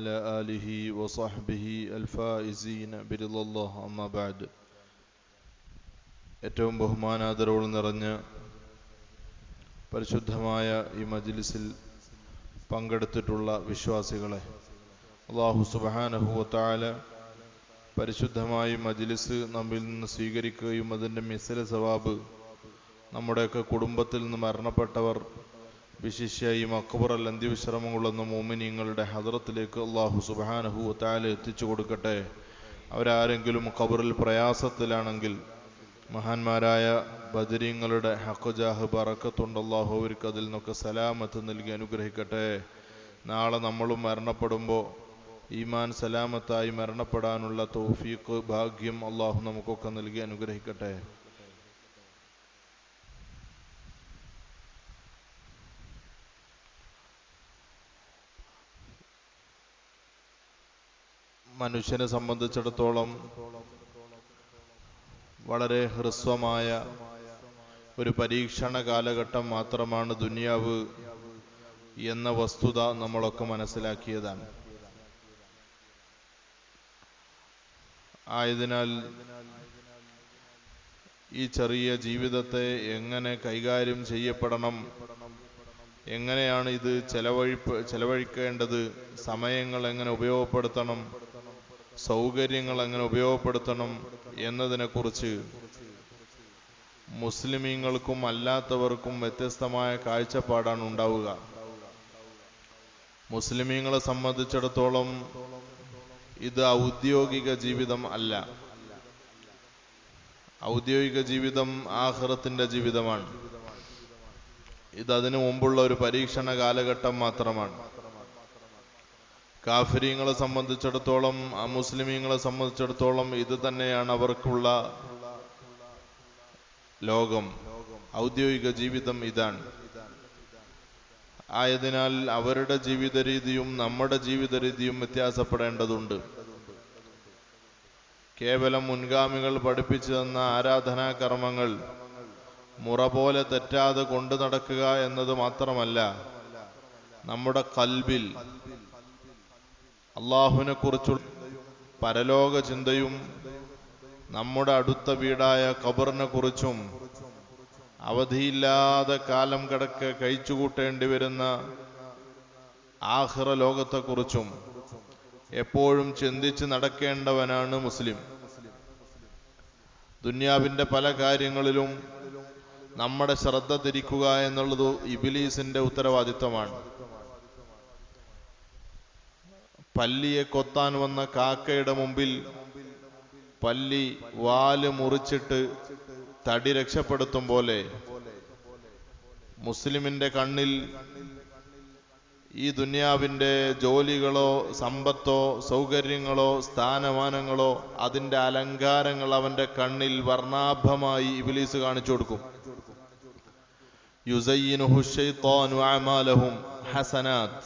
وعلى آله وصحبه الفائزين برضا الله أما بعد. ഏറ്റവും ബഹുമാനാദരവോട് നിറഞ്ഞ പരിശുദ്ധമായ ഈ മജ്ലിസിൽ പങ്കെടുത്തിട്ടുള്ള വിശ്വാസികളെ, അല്ലാഹു സുബ്ഹാനഹു വ തആല പരിശുദ്ധമായ മജ്ലിസ് നമ്മിൽ നിന്ന് സ്വീകരിക്കുകയും അതിൻ്റെ മിസ്ല സവാബ് നമ്മുടെയൊക്കെ കുടുംബത്തിൽ നിന്ന് മരണപ്പെട്ടവർ, വിശിഷ്യ ഈ മഖ്ബറൽ അന്ത്യവിശ്രമം കൊള്ളുന്ന മുഅ്മിനീങ്ങളുടെ ഹദ്റത്തിലേക്ക് അല്ലാഹു സുബ്ഹാനഹു വ തആല എത്തിച്ചു കൊടുക്കട്ടെ. അവരാരെങ്കിലും ഖബറിൽ പ്രയാസത്തിലാണെങ്കിൽ മഹാന്മാരായ ബദരീങ്ങളുടെ ഹഖ് ജാഹ് ബറക്കത്തുണ്ട്, അല്ലാഹു അവർക്ക് അതിൽ നിന്നൊക്കെ സലാമത്ത് നൽകി അനുഗ്രഹിക്കട്ടെ. നാളെ നമ്മളും മരണപ്പെടുമ്പോൾ ഈമാൻ സലാമത്തായി മരണപ്പെടാനുള്ള തൗഫീഖ് ഭാഗ്യം അല്ലാഹു നമുക്കൊക്കെ നൽകി അനുഗ്രഹിക്കട്ടെ. മനുഷ്യനെ സംബന്ധിച്ചിടത്തോളം വളരെ ഹ്രസ്വമായ ഒരു പരീക്ഷണ കാലഘട്ടം മാത്രമാണ് ദുനിയാവ് എന്ന വസ്തുത നമ്മളൊക്കെ മനസ്സിലാക്കിയതാണ്. ആയതിനാൽ ഈ ചെറിയ ജീവിതത്തെ എങ്ങനെ കൈകാര്യം ചെയ്യപ്പെടണം, എങ്ങനെയാണ് ഇത് ചെലവഴിക്കേണ്ടത്, സമയങ്ങൾ എങ്ങനെ ഉപയോഗപ്പെടുത്തണം, സൗകര്യങ്ങൾ എങ്ങനെ ഉപയോഗപ്പെടുത്തണം എന്നതിനെക്കുറിച്ച് മുസ്ലിമീങ്ങൾക്കും അല്ലാത്തവർക്കും വ്യത്യസ്തമായ കാഴ്ചപ്പാടാണ് ഉണ്ടാവുക. മുസ്ലിമീങ്ങളെ സംബന്ധിച്ചിടത്തോളം ഇത് ഔദ്യോഗിക ജീവിതം അല്ല. ഔദ്യോഗിക ജീവിതം ആഖിറത്തിന്റെ ജീവിതമാണ്. ഇത് അതിനു മുമ്പുള്ള ഒരു പരീക്ഷണ കാലഘട്ടം മാത്രമാണ്. കാഫിരീങ്ങളെ സംബന്ധിച്ചിടത്തോളം, അമുസ്ലിമീങ്ങളെ സംബന്ധിച്ചിടത്തോളം ഇത് തന്നെയാണ് അവർക്കുള്ള ലോകം. ഔദ്യോഗിക ജീവിതം ഇതാണ്. ആയതിനാൽ അവരുടെ ജീവിത രീതിയും നമ്മുടെ ജീവിത രീതിയും വ്യത്യാസപ്പെടേണ്ടതുണ്ട്. കേവലം മുൻഗാമികൾ പഠിപ്പിച്ചു തന്ന ആരാധനാ കർമ്മങ്ങൾ മുറ പോലെ തെറ്റാതെ കൊണ്ടു നടക്കുക എന്നത് മാത്രമല്ല, നമ്മുടെ ഖൽബിൽ അള്ളാഹുവിനെ കുറിച്ചുള്ള പരലോക ചിന്തയും നമ്മുടെ അടുത്ത വീടായ ഖബറിനെ കുറിച്ചും അവധിയില്ലാതെ കാലം കിടക്കെ കഴിച്ചുകൂട്ടേണ്ടി വരുന്ന ആഖിറ ലോകത്തെക്കുറിച്ചും എപ്പോഴും ചിന്തിച്ച് നടക്കേണ്ടവനാണ് മുസ്ലിം. ദുനിയാവിന്റെ പല കാര്യങ്ങളിലും നമ്മുടെ ശ്രദ്ധ തിരിക്കുക എന്നുള്ളത് ഇബ്ലീസിന്റെ ഉത്തരവാദിത്തമാണ്. പല്ലിയെ കൊത്താൻ വന്ന കാക്കയുടെ മുമ്പിൽ പല്ലി വാല് മുറിച്ചിട്ട് തടി രക്ഷപ്പെടുത്തും പോലെ മുസ്ലിമിന്റെ കണ്ണിൽ ഈ ദുനിയാവിന്റെ ജോലികളോ സമ്പത്തോ സൗകര്യങ്ങളോ സ്ഥാനമാനങ്ങളോ അതിന്റെ അലങ്കാരങ്ങൾ അവന്റെ കണ്ണിൽ വർണ്ണാഭമായി ഇബ്ലീസ് കാണിച്ചു കൊടുക്കും. യുസയ്യിനുഹു ശൈത്താനു അഅമാലഹും ഹസനാത്ത്.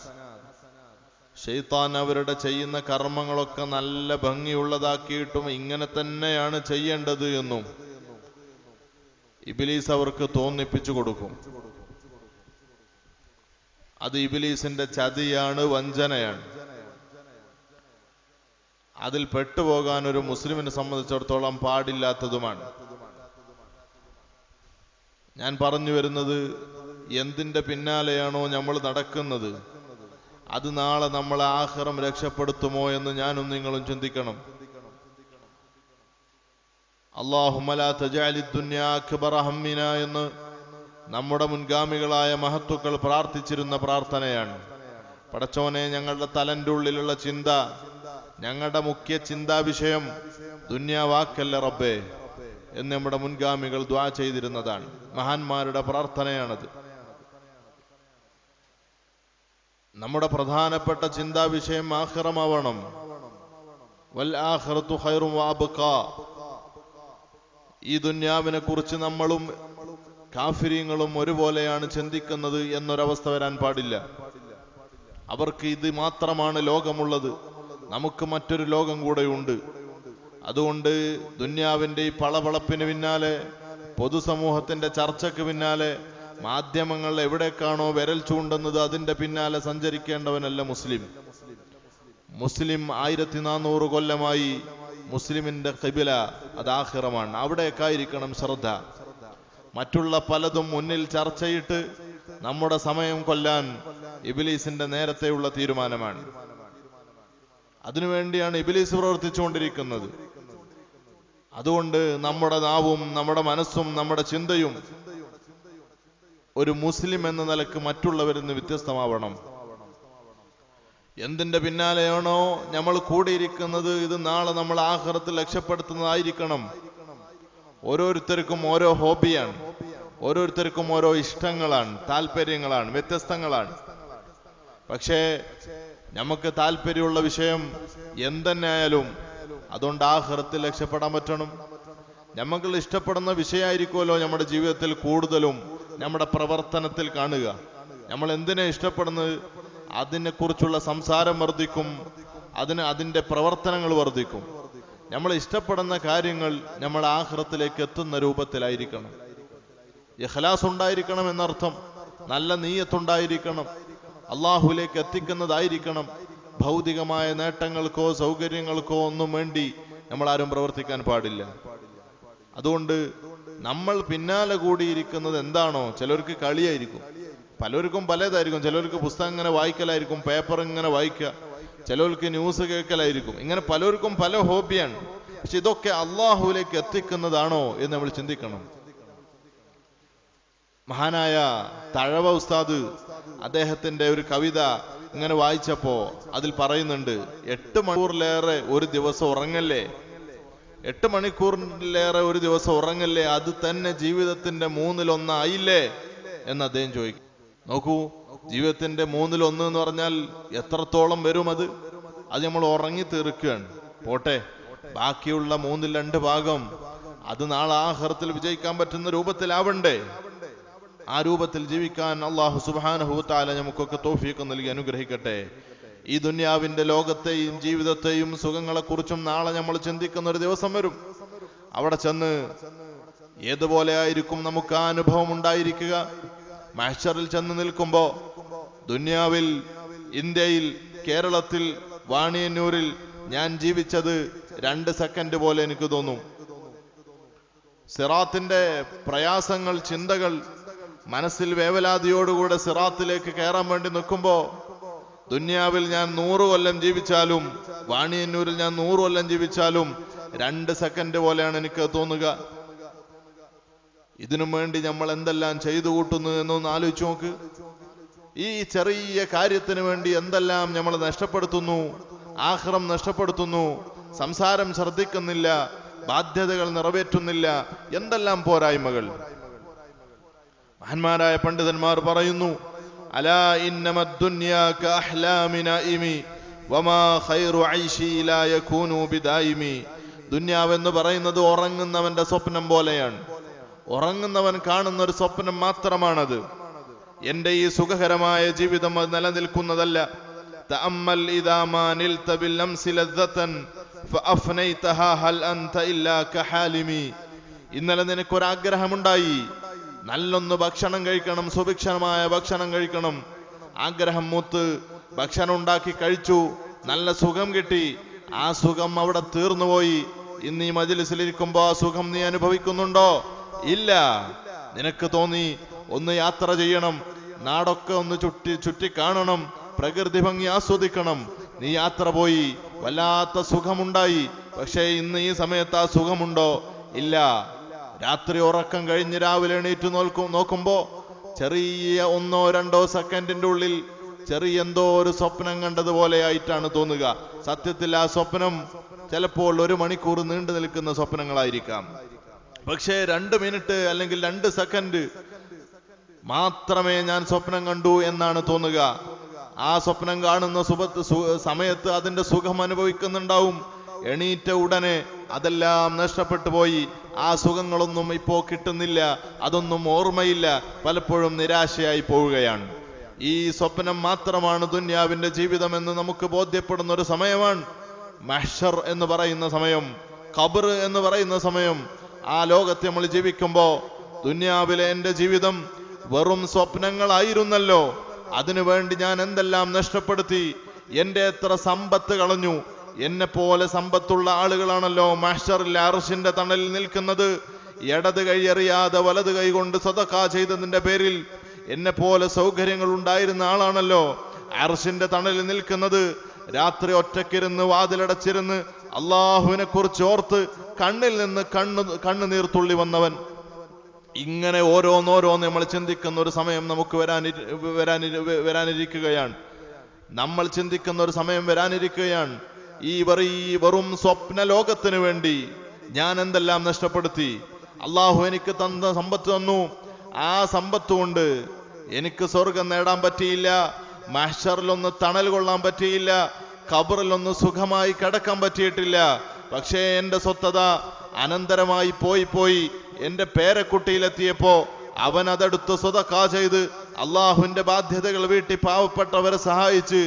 ശൈത്താൻ അവരുടെ ചെയ്യുന്ന കർമ്മങ്ങളൊക്കെ നല്ല ഭംഗിയുള്ളതാക്കിയിട്ടും ഇങ്ങനെ തന്നെയാണ് ചെയ്യേണ്ടത് എന്നും ഇബ്ലീസ് അവർക്ക് തോന്നിപ്പിച്ചു കൊടുക്കും. അത് ഇബ്ലീസിന്റെ ചതിയാണ്, വഞ്ചനയാണ്. അതിൽ പെട്ടുപോകാൻ ഒരു മുസ്ലിമിനെ സംബന്ധിച്ചിടത്തോളം പാടില്ലാത്തതുമാണ്. ഞാൻ പറഞ്ഞു വരുന്നത്, എന്തിന്റെ പിന്നാലെയാണോ നമ്മൾ നടക്കുന്നത് അത് നാളെ നമ്മളെ ആഖിറം രക്ഷപ്പെടുത്തുമോ എന്ന് ഞാനും നിങ്ങളും ചിന്തിക്കണം. അല്ലാഹുമ്മ ലാ തജഅലിദ് ദുനിയാ അക്ബറ ഹമ്മിനാ എന്ന് നമ്മുടെ മുൻഗാമികളായ മഹത്തുക്കൾ പ്രാർത്ഥിച്ചിരുന്ന പ്രാർത്ഥനയാണ്. പടച്ചോനെ, ഞങ്ങളുടെ തലന്റെ ഉള്ളിലുള്ള ചിന്ത, ഞങ്ങളുടെ മുഖ്യ ചിന്താ വിഷയം ദുനിയാവാക്കല്ല റബ്ബേ എന്ന് നമ്മുടെ മുൻഗാമികൾ ദുആ ചെയ്തിരുന്നതാണ്. മഹാന്മാരുടെ പ്രാർത്ഥനയാണത്. നമ്മുടെ പ്രധാനപ്പെട്ട ചിന്താ വിഷയം ആഖിറമാവണം. വൽ ആഖിറതു ഖൈറുൻ വഅബ്ഖാ. ഈ ദുനിയാവിനെ കുറിച്ച് നമ്മളും കാഫിരീങ്ങളും ഒരുപോലെയാണ് ചിന്തിക്കുന്നത് എന്നൊരവസ്ഥ വരാൻ പാടില്ല. അവർക്ക് ഇത് മാത്രമാണ് ലോകമുള്ളത്, നമുക്ക് മറ്റൊരു ലോകം കൂടെയുണ്ട്. അതുകൊണ്ട് ദുനിയാവിന്റെ ഈ പളപളപ്പിന് പിന്നാലെ, പൊതുസമൂഹത്തിന്റെ ചർച്ചയ്ക്ക് പിന്നാലെ, മാധ്യമങ്ങൾ എവിടേക്കാണോ വിരൽ ചൂണ്ടുന്നത് അതിന്റെ പിന്നാലെ സഞ്ചരിക്കേണ്ടവനല്ല മുസ്ലിം. മുസ്ലിം 1400 കൊല്ലമായി മുസ്ലിമിന്റെ ഖിബില അത് ആഖിറമാണ്. അവിടേക്കായിരിക്കണം ശ്രദ്ധ. മറ്റുള്ള പലതും മുന്നിൽ ചർച്ചയിട്ട് നമ്മുടെ സമയം കൊല്ലാൻ ഇബ്ലീസിന്റെ നേരത്തെയുള്ള തീരുമാനമാണ്. അതിനുവേണ്ടിയാണ് ഇബ്ലീസ് പ്രവർത്തിച്ചുകൊണ്ടിരിക്കുന്നത്. അതുകൊണ്ട് നമ്മുടെ നാവും നമ്മുടെ മനസ്സും നമ്മുടെ ചിന്തയും ഒരു മുസ്ലിം എന്ന നിലക്ക് മറ്റുള്ളവരിൽ നിന്ന് വ്യത്യസ്തമാവണം. എന്തിന്റെ പിന്നാലെയാണോ നമ്മൾ കൂടിയിരിക്കുന്നത്, ഇത് നാളെ നമ്മൾ ആഖിറത്തിൽ രക്ഷപ്പെടുത്തുന്നതായിരിക്കണം. ഓരോരുത്തർക്കും ഓരോ ഹോബിയാണ്, ഓരോരുത്തർക്കും ഓരോ ഇഷ്ടങ്ങളാണ്, താല്പര്യങ്ങളാണ്, വ്യത്യസ്തങ്ങളാണ്. പക്ഷേ നമുക്ക് താല്പര്യമുള്ള വിഷയം എന്തെന്നെ ആയാലും അതുകൊണ്ട് ആഖിറത്തിൽ രക്ഷപ്പെടാൻ പറ്റണം. നമുക്ക് ഇഷ്ടപ്പെടുന്ന വിഷയമായിരിക്കുമല്ലോ നമ്മുടെ ജീവിതത്തിൽ കൂടുതലും നമ്മുടെ പ്രവർത്തനത്തിൽ കാണുക. നമ്മൾ എന്തിനെ ഇഷ്ടപ്പെടുന്നത് അതിനെക്കുറിച്ചുള്ള സംസാരം വർദ്ധിക്കും, അതിന്റെ പ്രവർത്തനങ്ങൾ വർദ്ധിക്കും. നമ്മൾ ഇഷ്ടപ്പെടുന്ന കാര്യങ്ങൾ നമ്മൾ ആഖിറത്തിലേക്ക് എത്തുന്ന രൂപത്തിലായിരിക്കണം. ഇഖ്ലാസ് ഉണ്ടായിരിക്കണം എന്നർത്ഥം. നല്ല നീയത്തുണ്ടായിരിക്കണം, അള്ളാഹുലേക്ക് എത്തിക്കുന്നതായിരിക്കണം. ഭൗതികമായ നേട്ടങ്ങൾക്കോ സൗകര്യങ്ങൾക്കോ ഒന്നും വേണ്ടി നമ്മൾ ആരും പ്രവർത്തിക്കാൻ പാടില്ല. അതുകൊണ്ട് നമ്മൾ പിന്നാലെ കൂടിയിരിക്കുന്നത് എന്താണോ, ചിലർക്ക് കളിയായിരിക്കും, പലർക്കും പലതായിരിക്കും. ചിലർക്ക് പുസ്തകം ഇങ്ങനെ വായിക്കലായിരിക്കും, പേപ്പർ ഇങ്ങനെ വായിക്കുക, ചിലർക്ക് ന്യൂസ് കേൾക്കലായിരിക്കും. ഇങ്ങനെ പലർക്കും പല ഹോബിയാണ്. പക്ഷെ ഇതൊക്കെ അള്ളാഹുവിലേക്ക് എത്തിക്കുന്നതാണോ എന്ന് നമ്മൾ ചിന്തിക്കണം. മഹാനായ തഴവ ഉസ്താദ് അദ്ദേഹത്തിന്റെ ഒരു കവിത ഇങ്ങനെ വായിച്ചപ്പോ അതിൽ പറയുന്നുണ്ട്, 8 മണിക്കൂറിലേറെ ഒരു ദിവസം ഉറങ്ങല്ലേ, 8 മണിക്കൂറിലേറെ ഒരു ദിവസം ഉറങ്ങല്ലേ, അത് തന്നെ ജീവിതത്തിന്റെ 1/3 ആയില്ലേ എന്ന് അദ്ദേഹം ചോദിക്കും. നോക്കൂ, ജീവിതത്തിന്റെ 1/3 എന്ന് പറഞ്ഞാൽ എത്രത്തോളം വരും? അത് നമ്മൾ ഉറങ്ങി തീർക്കുകയാണ്. പോട്ടെ, ബാക്കിയുള്ള 2/3 ഭാഗം അത് നാളെ ആഖിറത്തിൽ വിജയിക്കാൻ പറ്റുന്ന രൂപത്തിലാവണ്ടേ? ആ രൂപത്തിൽ ജീവിക്കാൻ അല്ലാഹു സുബ്ഹാനഹു വ തആല നമുക്കൊക്കെ തൗഫീഖ് നൽകി അനുഗ്രഹിക്കട്ടെ. ഈ ദുനിയാവിന്റെ ലോകത്തെയും ജീവിതത്തെയും സുഖങ്ങളെക്കുറിച്ചും നാളെ നമ്മൾ ചിന്തിക്കുന്ന ഒരു ദിവസം വരും. അവിടെ ചെന്ന് ഏതുപോലെ ആയിരിക്കും നമുക്ക് ആ അനുഭവം ഉണ്ടായിരിക്കുക? മഹ്ശറിൽ ചെന്ന് നിൽക്കുമ്പോ ദുനിയാവിൽ, ഇന്ത്യയിൽ, കേരളത്തിൽ, വാണിയന്നൂരിൽ ഞാൻ ജീവിച്ചത് 2 സെക്കൻഡ് പോലെ എനിക്ക് തോന്നും. സിറാത്തിന്റെ പ്രയാസങ്ങൾ, ചിന്തകൾ മനസ്സിൽ വേവലാതിയോടുകൂടെ സിറാത്തിലേക്ക് കയറാൻ വേണ്ടി നിൽക്കുമ്പോ ദുനിയാവിൽ ഞാൻ 100 കൊല്ലം ജീവിച്ചാലും വാണിയന്നൂരിൽ ഞാൻ 100 കൊല്ലം ജീവിച്ചാലും 2 സെക്കൻഡ് പോലെയാണ് എനിക്ക് തോന്നുക. ഇതിനു വേണ്ടി നമ്മൾ എന്തെല്ലാം ചെയ്തു കൂട്ടുന്നു എന്നൊന്ന് ആലോചിച്ച് നോക്ക്. ഈ ചെറിയ കാര്യത്തിന് വേണ്ടി എന്തെല്ലാം നമ്മൾ നഷ്ടപ്പെടുത്തുന്നു, ആഖിറം നഷ്ടപ്പെടുത്തുന്നു, സംസാരം ശ്രദ്ധിക്കുന്നില്ല, ബാധ്യതകൾ നിറവേറ്റുന്നില്ല, എന്തെല്ലാം പോരായ്മകൾ. മഹാന്മാരായ പണ്ഡിതന്മാർ പറയുന്നു, അലാ ഇന്നമദ്ദുനിയാ കഅഹ്ലാമി നായിമി വമാ ഖൈറു ഐശി ലാ യകൂനു ബിദായിമി. ദുനിയാവ് എന്ന് പറയുന്നത് ഉറങ്ങുന്നവന്റെ സ്വപ്നം പോലെയാണ്. ഉറങ്ങുന്നവൻ കാണുന്ന ഒരു സ്വപ്നം മാത്രമാണത്. എന്റെ ഈ സുഖകരമായ ജീവിതം അത് നിലനിൽക്കുന്നതല്ല. തഅമ്മൽ ഇദാ മാ നിൽത ബിൽ അംസി ലദ്ദതൻ ഫഅഫ്നൈതഹാ ഹൽ അൻത ഇല്ലാ കഹാലിമി. ഇന്നലെ നിനക്കൊരാഗ്രഹമുണ്ടായി, നല്ലൊന്ന് ഭക്ഷണം കഴിക്കണം, സുഭിക്ഷണമായ ഭക്ഷണം കഴിക്കണം. ആഗ്രഹം മൂത്ത് ഭക്ഷണം ഉണ്ടാക്കി കഴിച്ചു, നല്ല സുഖം കിട്ടി. ആ സുഖം അവിടെ തീർന്നുപോയി. ഇന്ന് ഈ മജ്‌ലിസിലിരിക്കുമ്പോ ആ സുഖം നീ അനുഭവിക്കുന്നുണ്ടോ? ഇല്ല. നിനക്ക് തോന്നി ഒന്ന് യാത്ര ചെയ്യണം, നാടൊക്കെ ഒന്ന് ചുറ്റി കാണണം, പ്രകൃതി ഭംഗി ആസ്വദിക്കണം. നീ യാത്ര പോയി, വല്ലാത്ത സുഖമുണ്ടായി. പക്ഷേ ഇന്ന് ഈ സമയത്ത് ആ സുഖമുണ്ടോ? ഇല്ല. രാത്രി ഉറക്കം കഴിഞ്ഞ് രാവിലെ എണീറ്റ് നോക്കുമ്പോ ചെറിയ 1-2 സെക്കൻഡിന്റെ ഉള്ളിൽ ചെറിയ എന്തോ ഒരു സ്വപ്നം കണ്ടതുപോലെ ആയിട്ടാണ് തോന്നുക. സത്യത്തിൽ ആ സ്വപ്നം ചിലപ്പോൾ 1 മണിക്കൂർ നീണ്ടു നിൽക്കുന്ന സ്വപ്നങ്ങളായിരിക്കാം. പക്ഷേ 2 മിനിറ്റ് അല്ലെങ്കിൽ 2 സെക്കൻഡ് മാത്രമേ ഞാൻ സ്വപ്നം കണ്ടു എന്നാണ് തോന്നുക. ആ സ്വപ്നം കാണുന്ന സമയത്ത് അതിന്റെ സുഖം അനുഭവിക്കുന്നുണ്ടാവും. എണീറ്റ ഉടനെ അതെല്ലാം നഷ്ടപ്പെട്ടു പോയി. ആ സുഖങ്ങളൊന്നും ഇപ്പോ കിട്ടുന്നില്ല, അതൊന്നും ഓർമ്മയില്ല. പലപ്പോഴും നിരാശയായി പോവുകയാണ്. ഈ സ്വപ്നം മാത്രമാണ് ദുനിയാവിന്റെ ജീവിതം എന്ന് നമുക്ക് ബോധ്യപ്പെടുന്ന ഒരു സമയമാണ് മഹ്ശർ എന്ന് പറയുന്ന സമയം, ഖബർ എന്ന് പറയുന്ന സമയം. ആ ലോകത്ത് നമ്മൾ ജീവിക്കുമ്പോ ദുനിയാവിലെ എന്റെ ജീവിതം വെറും സ്വപ്നങ്ങളായിരുന്നല്ലോ, അതിനുവേണ്ടി ഞാൻ എന്തെല്ലാം നഷ്ടപ്പെടുത്തി, എന്റെ എത്ര സമ്പത്ത് കളഞ്ഞു. എന്നെ പോലെ സമ്പത്തുള്ള ആളുകളാണല്ലോ മഹ്ശറിൽ അർശിന്റെ തണലിൽ നിൽക്കുന്നത്. ഇടത് കൈ അറിയാതെ വലത് കൈ കൊണ്ട് സദഖ ചെയ്തതിന്റെ പേരിൽ എന്നെ പോലെ സൗകര്യങ്ങൾ ഉണ്ടായിരുന്ന ആളാണല്ലോ അർശിന്റെ തണലിൽ നിൽക്കുന്നത്. രാത്രി ഒറ്റക്കിരുന്ന് വാതിലടച്ചിരുന്ന് അള്ളാഹുവിനെ കുറിച്ച് ഓർത്ത് കണ്ണിൽ നിന്ന് കണ്ണുനീർ തുള്ളി വന്നവൻ. ഇങ്ങനെ ഓരോന്നോരോന്ന് നമ്മൾ ചിന്തിക്കുന്ന ഒരു സമയം നമുക്ക് വരാനിരിക്കുകയാണ്. നമ്മൾ ചിന്തിക്കുന്ന ഒരു സമയം വരാനിരിക്കുകയാണ്. ഈ വെറും സ്വപ്ന ലോകത്തിന് വേണ്ടി ഞാൻ എന്തെല്ലാം നഷ്ടപ്പെടുത്തി. അള്ളാഹു എനിക്ക് തന്ന സമ്പത്ത് തന്നു. ആ സമ്പത്ത് കൊണ്ട് എനിക്ക് സ്വർഗം നേടാൻ പറ്റിയില്ല, മഹ്ശറിലൊന്ന് തണൽ കൊള്ളാൻ പറ്റിയില്ല, ഖബറിലൊന്ന് സുഖമായി കിടക്കാൻ പറ്റിയിട്ടില്ല. പക്ഷേ എന്റെ സ്വത്തത അനന്തരമായി പോയി എന്റെ പേരക്കുട്ടിയിലെത്തിയപ്പോ അവൻ അതെടുത്ത് സദഖ ചെയ്ത് അള്ളാഹുവിന്റെ ബാധ്യതകൾ വീട്ടി പാവപ്പെട്ടവരെ സഹായിച്ച്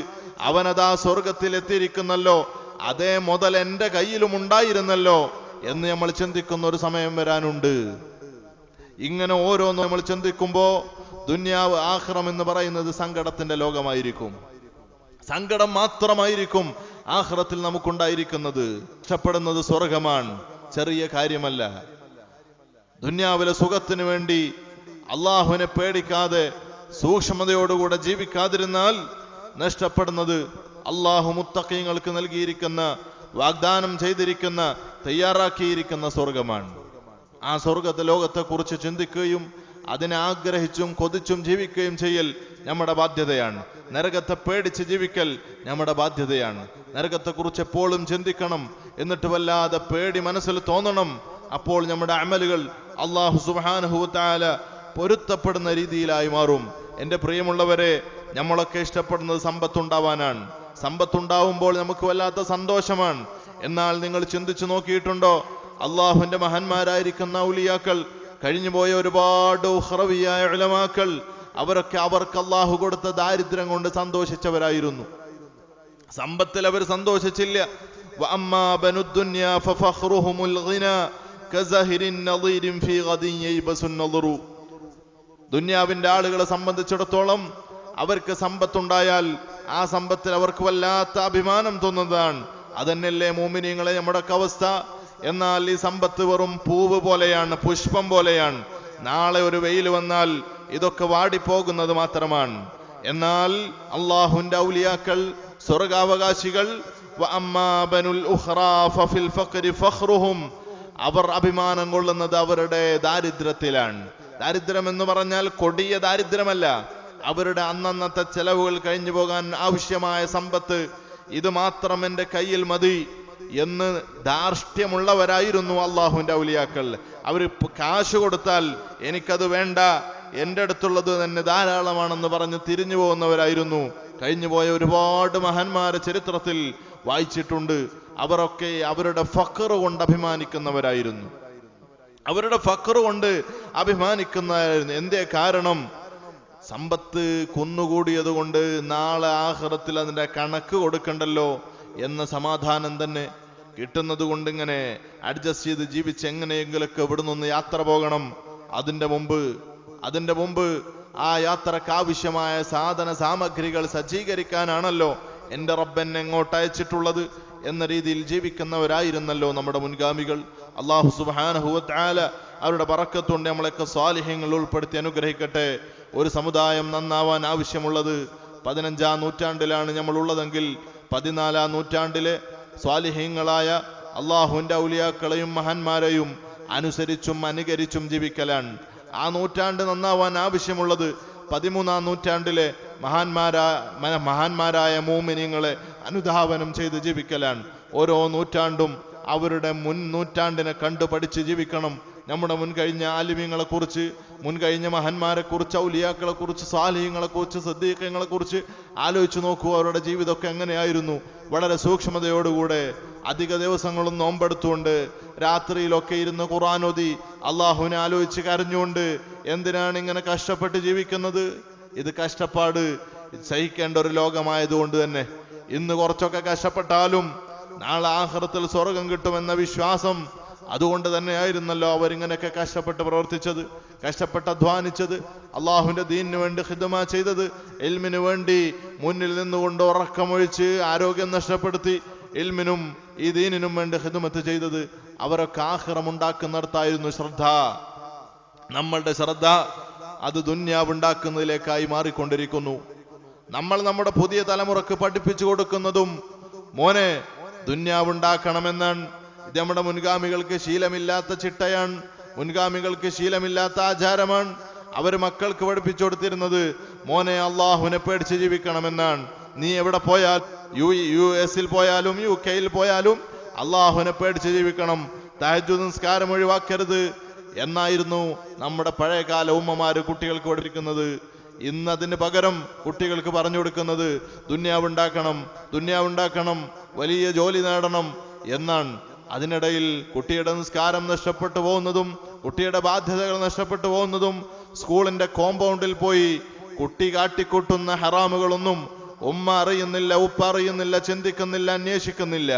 അവനതാ സ്വർഗത്തിൽ എത്തിയിരിക്കുന്നല്ലോ. അതേ മുതൽ എന്റെ കയ്യിലും ഉണ്ടായിരുന്നല്ലോ എന്ന് നമ്മൾ ചിന്തിക്കുന്ന ഒരു സമയം വരാനുണ്ട്. ഇങ്ങനെ ഓരോന്നും നമ്മൾ ചിന്തിക്കുമ്പോ ദുന്യാവ് ആഖിറം എന്ന് പറയുന്നത് സങ്കടത്തിന്റെ ലോകമായിരിക്കും. സങ്കടം മാത്രമായിരിക്കും ആഖിറത്തിൽ നമുക്കുണ്ടായിരിക്കുന്നത്. ഇഷ്ടപ്പെടുന്നത് സ്വർഗമാണ്, ചെറിയ കാര്യമല്ല. ദുന്യാവിലെ സുഖത്തിന് വേണ്ടി അള്ളാഹുവിനെ പേടിക്കാതെ സൂക്ഷ്മതയോടുകൂടെ ജീവിക്കാതിരുന്നാൽ നഷ്ടപ്പെടുന്നത് അള്ളാഹു മുത്തഖീങ്ങൾക്ക് നൽകിയിരിക്കുന്ന, വാഗ്ദാനം ചെയ്തിരിക്കുന്ന, തയ്യാറാക്കിയിരിക്കുന്ന സ്വർഗമാണ്. ആ സ്വർഗത്തെ ലോകത്തെക്കുറിച്ച് ചിന്തിക്കുകയും അതിനെ ആഗ്രഹിച്ചും കൊതിച്ചും ജീവിക്കുകയും ചെയ്യൽ നമ്മുടെ ബാധ്യതയാണ്. നരകത്തെ പേടിച്ച് ജീവിക്കൽ നമ്മുടെ ബാധ്യതയാണ്. നരകത്തെക്കുറിച്ച് എപ്പോഴും ചിന്തിക്കണം. എന്നിട്ട് വല്ലാതെ പേടി മനസ്സിൽ തോന്നണം. അപ്പോൾ നമ്മുടെ അമലുകൾ അല്ലാഹു സുബ്ഹാനഹു വ തആല പൊരുത്തപ്പെടുന്ന രീതിയിലായി മാറും. എൻ്റെ പ്രിയമുള്ളവരെ, നമ്മളൊക്കെ ഇഷ്ടപ്പെടുന്നത് സമ്പത്തുണ്ടാവാനാണ്. സമ്പത്തുണ്ടാവുമ്പോൾ നമുക്ക് വല്ലാത്ത സന്തോഷമാണ്. എന്നാൽ നിങ്ങൾ ചിന്തിച്ചു നോക്കിയിട്ടുണ്ടോ, അള്ളാഹുവിന്റെ മഹാന്മാരായിരിക്കുന്ന ഔലിയാക്കൾ, കഴിഞ്ഞുപോയ ഒരുപാട് ഉഖ്റവിയായ ഉലമാക്കൾ, അവർക്ക് അള്ളാഹു കൊടുത്ത ദാരിദ്ര്യം കൊണ്ട് സന്തോഷിച്ചവരായിരുന്നു. സമ്പത്തിൽ അവർ സന്തോഷിച്ചില്ല. വഅമ്മാ ബനുദ്ദുന്യാ ഫഫഖ്റുഹുമുൽ ഗിനാ കസഹിരിൻ നദീരിൻ ഫീ ഗദിൻ യൈബസുൻ നദറു. ദുന്യാവിന്റെ ആളുകളെ സംബന്ധിച്ചിടത്തോളം അവർക്ക് സമ്പത്തുണ്ടായാൽ ആ സമ്പത്തിൽ അവർക്ക് വല്ലാത്ത അഭിമാനം തോന്നുന്നതാണ്. അതന്നെയല്ലേ മോമിനീങ്ങളെ നമ്മുടെയൊക്കെ അവസ്ഥ. എന്നാൽ ഈ സമ്പത്ത് വെറും പൂവ് പോലെയാണ്, പുഷ്പം പോലെയാണ്. നാളെ ഒരു വെയിൽ വന്നാൽ ഇതൊക്കെ വാടിപ്പോകുന്നത് മാത്രമാണ്. എന്നാൽ അള്ളാഹുവിന്റെ ഔലിയാക്കൾ, സ്വർഗാവകാശികൾ, അവർ അഭിമാനം കൊള്ളുന്നത് അവരുടെ ദാരിദ്ര്യത്തിലാണ്. ദാരിദ്ര്യം എന്ന് പറഞ്ഞാൽ കൊടിയ ദാരിദ്ര്യമല്ല, അവരുടെ അന്നന്നത്തെ ചെലവുകൾ കഴിഞ്ഞു പോകാൻ ആവശ്യമായ സമ്പത്ത് ഇത് മാത്രം എൻ്റെ കയ്യിൽ മതി എന്ന് ധാർഷ്ട്യമുള്ളവരായിരുന്നു അള്ളാഹുവിന്റെ ഔലിയാക്കൾ. അവർ കാശ് കൊടുത്താൽ എനിക്കത് വേണ്ട, എൻ്റെ അടുത്തുള്ളത് തന്നെ ധാരാളമാണെന്ന് പറഞ്ഞ് തിരിഞ്ഞു പോകുന്നവരായിരുന്നു. കഴിഞ്ഞുപോയ ഒരുപാട് മഹാന്മാരെ ചരിത്രത്തിൽ വായിച്ചിട്ടുണ്ട്. അവരൊക്കെ അവരുടെ ഫഖർ കൊണ്ട് അഭിമാനിക്കുന്നവരായിരുന്നു. അവരുടെ ഫഖർ കൊണ്ട് അഭിമാനിക്കുന്നവരായിരുന്നു. എന്തേ കാരണം? സമ്പത്ത് കുന്നുകൂടിയത് കൊണ്ട് നാളെ ആഖിറത്തിൽ അതിന്റെ കണക്ക് കൊടുക്കണ്ടല്ലോ എന്ന സമാധാനം തന്നെ കിട്ടുന്നത് കൊണ്ട് ഇങ്ങനെ അഡ്ജസ്റ്റ് ചെയ്ത് ജീവിച്ച് എങ്ങനെയെങ്കിലൊക്കെ ഇവിടെ നിന്ന് യാത്ര പോകണം. അതിന്റെ മുമ്പ് ആ യാത്രക്ക് ആവശ്യമായ സാധന സാമഗ്രികൾ സജ്ജീകരിക്കാനാണല്ലോ എൻ്റെ റബ്ബെന്നെ എങ്ങോട്ട് അയച്ചിട്ടുള്ളത് എന്ന രീതിയിൽ ജീവിക്കുന്നവരായിരുന്നല്ലോ നമ്മുടെ മുൻഗാമികൾ. അല്ലാഹു സുബ്ഹാനഹു വ തആല അവരുടെ ബറക്കത്തുകൊണ്ട് നമ്മളെയൊക്കെ സ്വാലിഹ്യങ്ങൾ ഉൾപ്പെടുത്തി അനുഗ്രഹിക്കട്ടെ. ഒരു സമുദായം നന്നാവാൻ ആവശ്യമുള്ളത് 15-ാം നൂറ്റാണ്ടിലാണ് നമ്മൾ ഉള്ളതെങ്കിൽ 14-ാം നൂറ്റാണ്ടിലെ സ്വാലിഹ്യങ്ങളായ അള്ളാഹുവിന്റെ ഔലിയാക്കളെയും മഹാന്മാരെയും അനുസരിച്ചും അനുകരിച്ചും ജീവിക്കലാണ്. ആ നൂറ്റാണ്ട് നന്നാവാൻ ആവശ്യമുള്ളത് 13-ാം നൂറ്റാണ്ടിലെ മഹാന്മാരായ മോമിനീങ്ങളെ അനുധാവനം ചെയ്ത് ജീവിക്കലാണ്. ഓരോ നൂറ്റാണ്ടും അവരുടെ മുൻ നൂറ്റാണ്ടിനെ കണ്ടു പഠിച്ച് ജീവിക്കണം. നമ്മുടെ മുൻകഴിഞ്ഞ ആലിമീങ്ങളെ കുറിച്ച്, മുൻകഴിഞ്ഞ മഹാന്മാരെ കുറിച്ച്, ഔലിയാക്കളെ കുറിച്ച്, സാലിഹ്യങ്ങളെ കുറിച്ച്, സിദ്ദീഖീങ്ങളെ കുറിച്ച് ആലോചിച്ചു നോക്കൂ. അവരുടെ ജീവിതമൊക്കെ എങ്ങനെയായിരുന്നു? വളരെ സൂക്ഷ്മതയോടുകൂടെ അധിക ദിവസങ്ങളും നോമ്പെടുത്തുകൊണ്ട് രാത്രിയിലൊക്കെ ഇരുന്ന് ഖുർആനോദി അള്ളാഹുവിനെ ആലോചിച്ച് കരഞ്ഞുകൊണ്ട് എന്തിനാണ് ഇങ്ങനെ കഷ്ടപ്പെട്ട് ജീവിക്കുന്നത്? ഇത് കഷ്ടപ്പാട് സഹിക്കേണ്ട ഒരു ലോകമായതുകൊണ്ട് തന്നെ ഇന്ന് കുറച്ചൊക്കെ കഷ്ടപ്പെട്ടാലും നാളെ ആഖിറത്തിൽ സ്വർഗം കിട്ടുമെന്ന വിശ്വാസം അതുകൊണ്ട് തന്നെയായിരുന്നല്ലോ അവരിങ്ങനെയൊക്കെ കഷ്ടപ്പെട്ട് പ്രവർത്തിച്ചത്, കഷ്ടപ്പെട്ട് അധ്വാനിച്ചത്, അള്ളാഹുവിന്റെ ദീനിന് വേണ്ടി ഖിദ്മ ചെയ്തത്, ഇൽമിന് വേണ്ടി മുന്നിൽ നിന്നുകൊണ്ട് ഉറക്കമൊഴിച്ച് ആരോഗ്യം നഷ്ടപ്പെടുത്തി ഇൽമിനും ഈ ദീനിനും വേണ്ടി ഖിദ്മത്ത് ചെയ്തത്. അവരൊക്കെ ആഖിറമുണ്ടാക്കുന്നിടത്തായിരുന്നു ശ്രദ്ധ. നമ്മളുടെ ശ്രദ്ധ അത് ദുന്യാവുണ്ടാക്കുന്നതിലേക്കായി മാറിക്കൊണ്ടിരിക്കുന്നു. നമ്മൾ നമ്മുടെ പുതിയ തലമുറക്ക് പഠിപ്പിച്ചു കൊടുക്കുന്നതും മോനെ ദുന്യാവുണ്ടാക്കണമെന്നാണ്. ഇത് നമ്മുടെ മുൻഗാമികൾക്ക് ശീലമില്ലാത്ത ചിട്ടയാണ്, മുൻഗാമികൾക്ക് ശീലമില്ലാത്ത ആചാരമാണ്. അവർ മക്കൾക്ക് പഠിപ്പിച്ചു കൊടുത്തിരുന്നത് മോനെ അള്ളാഹുവിനെ പേടിച്ച് ജീവിക്കണമെന്നാണ്. നീ എവിടെ പോയാൽ US പോയാലും UK പോയാലും അള്ളാഹുവിനെ പേടിച്ച് ജീവിക്കണം, തഹജ്ജുദ് നിസ്കാരം ഒഴിവാക്കരുത് എന്നായിരുന്നു നമ്മുടെ പഴയകാല ഉമ്മമാര് കുട്ടികൾക്ക് പഠിപ്പിക്കുന്നത്. ഇന്നതിന് പകരം കുട്ടികൾക്ക് പറഞ്ഞു കൊടുക്കുന്നത് ദുന്യാവുണ്ടാക്കണം, വലിയ ജോലി നേടണം എന്നാണ്. അതിനിടയിൽ കുട്ടിയുടെ നിസ്കാരം നഷ്ടപ്പെട്ടു പോകുന്നതും കുട്ടിയുടെ ബാധ്യതകൾ നഷ്ടപ്പെട്ടു പോകുന്നതും സ്കൂളിന്റെ കോമ്പൗണ്ടിൽ പോയി കുട്ടി കാട്ടിക്കൂട്ടുന്ന ഹറാമുകളൊന്നും ഉമ്മ അറിയുന്നില്ല, ഉപ്പ അറിയുന്നില്ല, ചിന്തിക്കുന്നില്ല, അന്വേഷിക്കുന്നില്ല.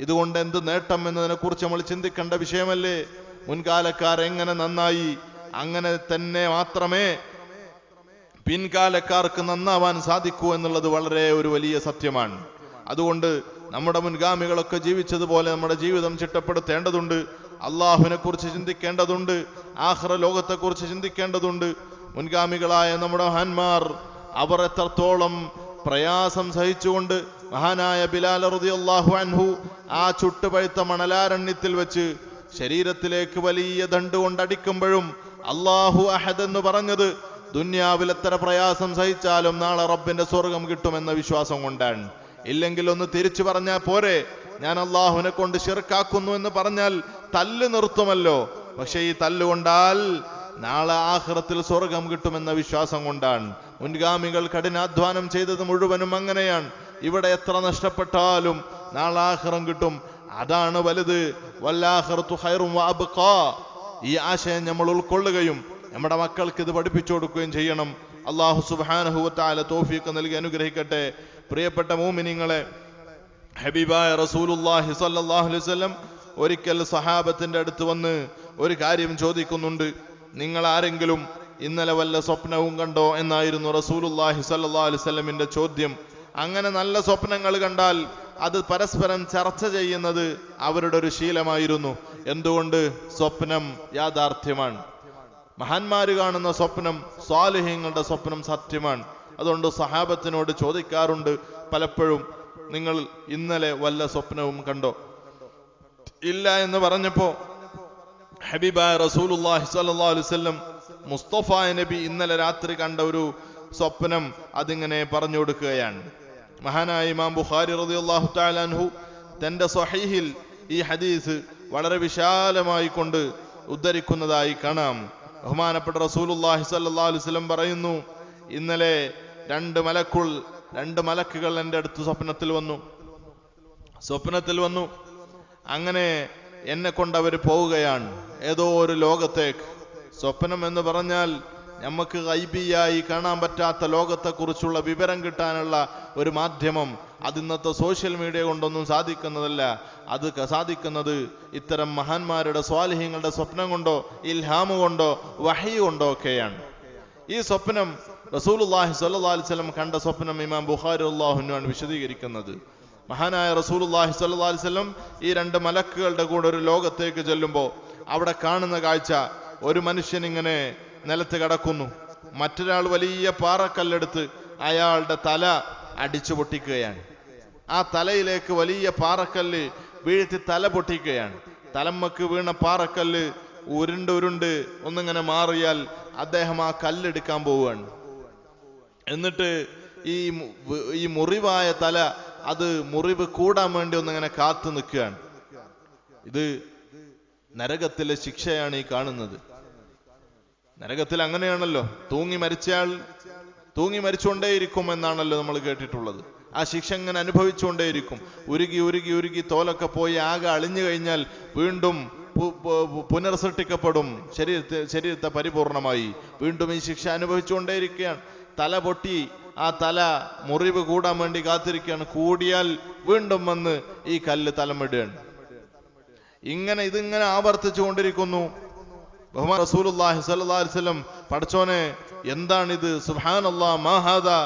ഇതുകൊണ്ട് എന്ത് നേട്ടം എന്നതിനെ കുറിച്ച് നമ്മൾ ചിന്തിക്കേണ്ട വിഷയമല്ലേ? മുൻകാലക്കാർ എങ്ങനെ നന്നായി അങ്ങനെ തന്നെ മാത്രമേ പിൻകാലക്കാർക്ക് നന്നാവാൻ സാധിക്കൂ എന്നുള്ളത് വളരെ ഒരു വലിയ സത്യമാണ്. അതുകൊണ്ട് നമ്മുടെ മുൻഗാമികളൊക്കെ ജീവിച്ചതുപോലെ നമ്മുടെ ജീവിതം ചിട്ടപ്പെടുത്തേണ്ടതുണ്ട്. അള്ളാഹുവിനെ കുറിച്ച് ചിന്തിക്കേണ്ടതുണ്ട്, ആഖിറ ലോകത്തെ കുറിച്ച് ചിന്തിക്കേണ്ടതുണ്ട്. മുൻഗാമികളായ നമ്മുടെ മഹാന്മാർ അവർ എത്രത്തോളം പ്രയാസം സഹിച്ചുകൊണ്ട് മഹാനായ ബിലാൽ റളിയല്ലാഹു അൻഹു ആ ചുട്ടുപഴുത്ത മണലാരണ്യത്തിൽ വെച്ച് ശരീരത്തിലേക്ക് വലിയ ദണ്ട് കൊണ്ടടിക്കുമ്പോഴും അല്ലാഹു അഹദ് എന്ന് പറഞ്ഞത് ദുന്യാവിൽ എത്ര പ്രയാസം സഹിച്ചാലും നാളെ റബ്ബിന്റെ സ്വർഗം കിട്ടുമെന്ന വിശ്വാസം കൊണ്ടാണ്. ഇല്ലെങ്കിൽ ഒന്ന് തിരിച്ചു പറഞ്ഞാൽ പോരെ, ഞാൻ അള്ളാഹുവിനെ കൊണ്ട് ശിർക്കാക്കുന്നു എന്ന് പറഞ്ഞാൽ തല്ല് നിർത്തുമല്ലോ. പക്ഷെ ഈ തല്ലുകൊണ്ടാൽ നാളെ ആഖിറത്തിൽ സ്വർഗം കിട്ടുമെന്ന വിശ്വാസം കൊണ്ടാണ്. മുൻഗാമികൾ കഠിനാധ്വാനം ചെയ്തത് മുഴുവനും അങ്ങനെയാണ്. ഇവിടെ എത്ര നഷ്ടപ്പെട്ടാലും നാളെ ആഖിറം കിട്ടും, അതാണ് വലുത്. വല്ലാഖിറത്തു ഖൈറും വഅബ്ഖാ. ഈ ആശയം നമ്മൾ ഉൾക്കൊള്ളുകയും നമ്മുടെ മക്കൾക്ക് ഇത് പഠിപ്പിച്ചു കൊടുക്കുകയും ചെയ്യണം. അല്ലാഹു സുബ്ഹാനഹു വ തആല തൗഫീഖ് നൽകി അനുഗ്രഹിക്കട്ടെ. പ്രിയപ്പെട്ട മുഅ്മിനീങ്ങളെ, ഹബീബായ റസൂലുള്ളാഹി സ്വല്ലല്ലാഹു അലൈഹി വസല്ലം ഒരിക്കൽ സഹാബത്തിന്റെ അടുത്ത് വന്ന് ഒരു കാര്യം ചോദിക്കുന്നുണ്ട്. നിങ്ങൾ ആരെങ്കിലും ഇന്നലെ വല്ല സ്വപ്നവും കണ്ടോ എന്നായിരുന്നു റസൂലുള്ളാഹി സ്വല്ലല്ലാഹു അലൈഹി വസല്ലമിന്റെ ചോദ്യം. അങ്ങനെ നല്ല സ്വപ്നങ്ങൾ കണ്ടാൽ അത് പരസ്പരം ചർച്ച ചെയ്യുന്നത് അവരുടെ ഒരു ശീലമായിരുന്നു. എന്തുകൊണ്ട്? സ്വപ്നം യാഥാർത്ഥ്യമാണ്. മഹാന്മാര് കാണുന്ന സ്വപ്നം, സ്വാലിഹീങ്ങളുടെ സ്വപ്നം സത്യമാണ്. അതുകൊണ്ട് സഹാബത്തിനോട് ചോദിക്കാറുണ്ട് പലപ്പോഴും, നിങ്ങൾ ഇന്നലെ വല്ല സ്വപ്നവും കണ്ടോ? ഇല്ല എന്ന് പറഞ്ഞപ്പോ ഹബീബായ റസൂലുള്ളാഹി സ്വല്ലല്ലാഹു അലൈഹി വസല്ലം മുസ്തഫ നബി ഇന്നലെ രാത്രി കണ്ട ഒരു സ്വപ്നം അതിങ്ങനെ പറഞ്ഞു കൊടുക്കുകയാണ്. മഹാനായ ഇമാം ബുഖാരി റളിയല്ലാഹു തആല അൻഹു തന്റെ സ്വഹീഹിൽ ഈ ഹദീസ് വളരെ വിശാലമായി കൊണ്ട് ഉദ്ധരിക്കുന്നതായി കാണാം. ബഹുമാനപ്പെട്ട റസൂലുള്ളാഹി സ്വല്ലല്ലാഹു അലൈഹി വസല്ലം പറയുന്നു, ഇന്നലെ രണ്ട് മലക്കുകൾ എൻ്റെ അടുത്ത് സ്വപ്നത്തിൽ വന്നു. അങ്ങനെ എന്നെ കൊണ്ടവർ പോവുകയാണ് ഏതോ ഒരു ലോകത്തേക്ക്. സ്വപ്നം എന്ന് പറഞ്ഞാൽ നമുക്ക് ഗൈബിയായി കാണാൻ പറ്റാത്ത ലോകത്തെക്കുറിച്ചുള്ള വിവരം കിട്ടാനുള്ള ഒരു മാധ്യമം. അത് ഇന്നത്തെ സോഷ്യൽ മീഡിയ കൊണ്ടൊന്നും സാധിക്കുന്നതല്ല. അത് സാധിക്കുന്നത് ഇത്തരം മഹാന്മാരുടെ സ്വാലിഹീങ്ങളുടെ സ്വപ്നം കൊണ്ടോ ഇൽഹാമു കൊണ്ടോ വഹി കൊണ്ടോ ഒക്കെയാണ്. ഈ സ്വപ്നം റസൂലുള്ളാഹി സ്വല്ലല്ലാഹു അലൈഹി വസല്ലം കണ്ട സ്വപ്നം ഇമാം ബുഖാരി റളിയല്ലാഹു അൻഹു ആണ് വിശദീകരിക്കുന്നത്. മഹാനായ റസൂലുള്ളാഹി സ്വല്ലല്ലാഹു അലൈഹി വസല്ലം ഈ രണ്ട് മലക്കുകളുടെ കൂടെ ഒരു ലോകത്തേക്ക് ചെല്ലുമ്പോൾ അവിടെ കാണുന്ന കാഴ്ച, ഒരു മനുഷ്യൻ ഇങ്ങനെ നിലത്ത് കിടക്കുന്നു. മറ്റൊരാൾ വലിയ പാറക്കല്ലെടുത്ത് അയാളുടെ തല അടിച്ചു പൊട്ടിക്കുകയാണ്. ആ തലയിലേക്ക് വലിയ പാറക്കല്ല് വീഴ്ത്തി തല പൊട്ടിക്കുകയാണ്. തലമ്മക്ക് വീണ പാറക്കല്ല് ഉരുണ്ട് ഒന്നിങ്ങനെ മാറിയാൽ അദ്ദേഹം ആ കല്ലെടുക്കാൻ പോവുകയാണ്. എന്നിട്ട് ഈ മുറിവായ തല, അത് മുറിവ് കൂടാൻ വേണ്ടി ഒന്നിങ്ങനെ കാത്തു നിൽക്കുകയാണ്. ഇത് നരകത്തിലെ ശിക്ഷയാണ് ഈ കാണുന്നത്. നരകത്തിൽ അങ്ങനെയാണല്ലോ, തൂങ്ങി മരിച്ചുകൊണ്ടേയിരിക്കും എന്നാണല്ലോ നമ്മൾ കേട്ടിട്ടുള്ളത്. ആ ശിക്ഷ ഇങ്ങനെ അനുഭവിച്ചുകൊണ്ടേയിരിക്കും. ഉരുകി തോലൊക്കെ പോയി ആകെ അളിഞ്ഞു കഴിഞ്ഞാൽ വീണ്ടും പുനർസൃഷ്ടിക്കപ്പെടും. ശരീരത്തെ പരിപൂർണമായി വീണ്ടും ഈ ശിക്ഷ അനുഭവിച്ചുകൊണ്ടേയിരിക്കുകയാണ്. തല പൊട്ടി ആ തല മുറിവ് കൂടാൻ വേണ്ടി കാത്തിരിക്കുകയാണ്. കൂടിയാൽ വീണ്ടും വന്ന് ഈ കല്ല് തലമിടുകയാണ്. ഇതിങ്ങനെ ആവർത്തിച്ചു കൊണ്ടിരിക്കുന്നു. ബഹുമാൻ റസൂലുള്ളാഹി സ്വല്ലല്ലാഹു അലൈഹി വസല്ലം പടച്ചോനെ എന്താണിത്, സുബ്ഹാനല്ലാഹ് മാ ഹാദാ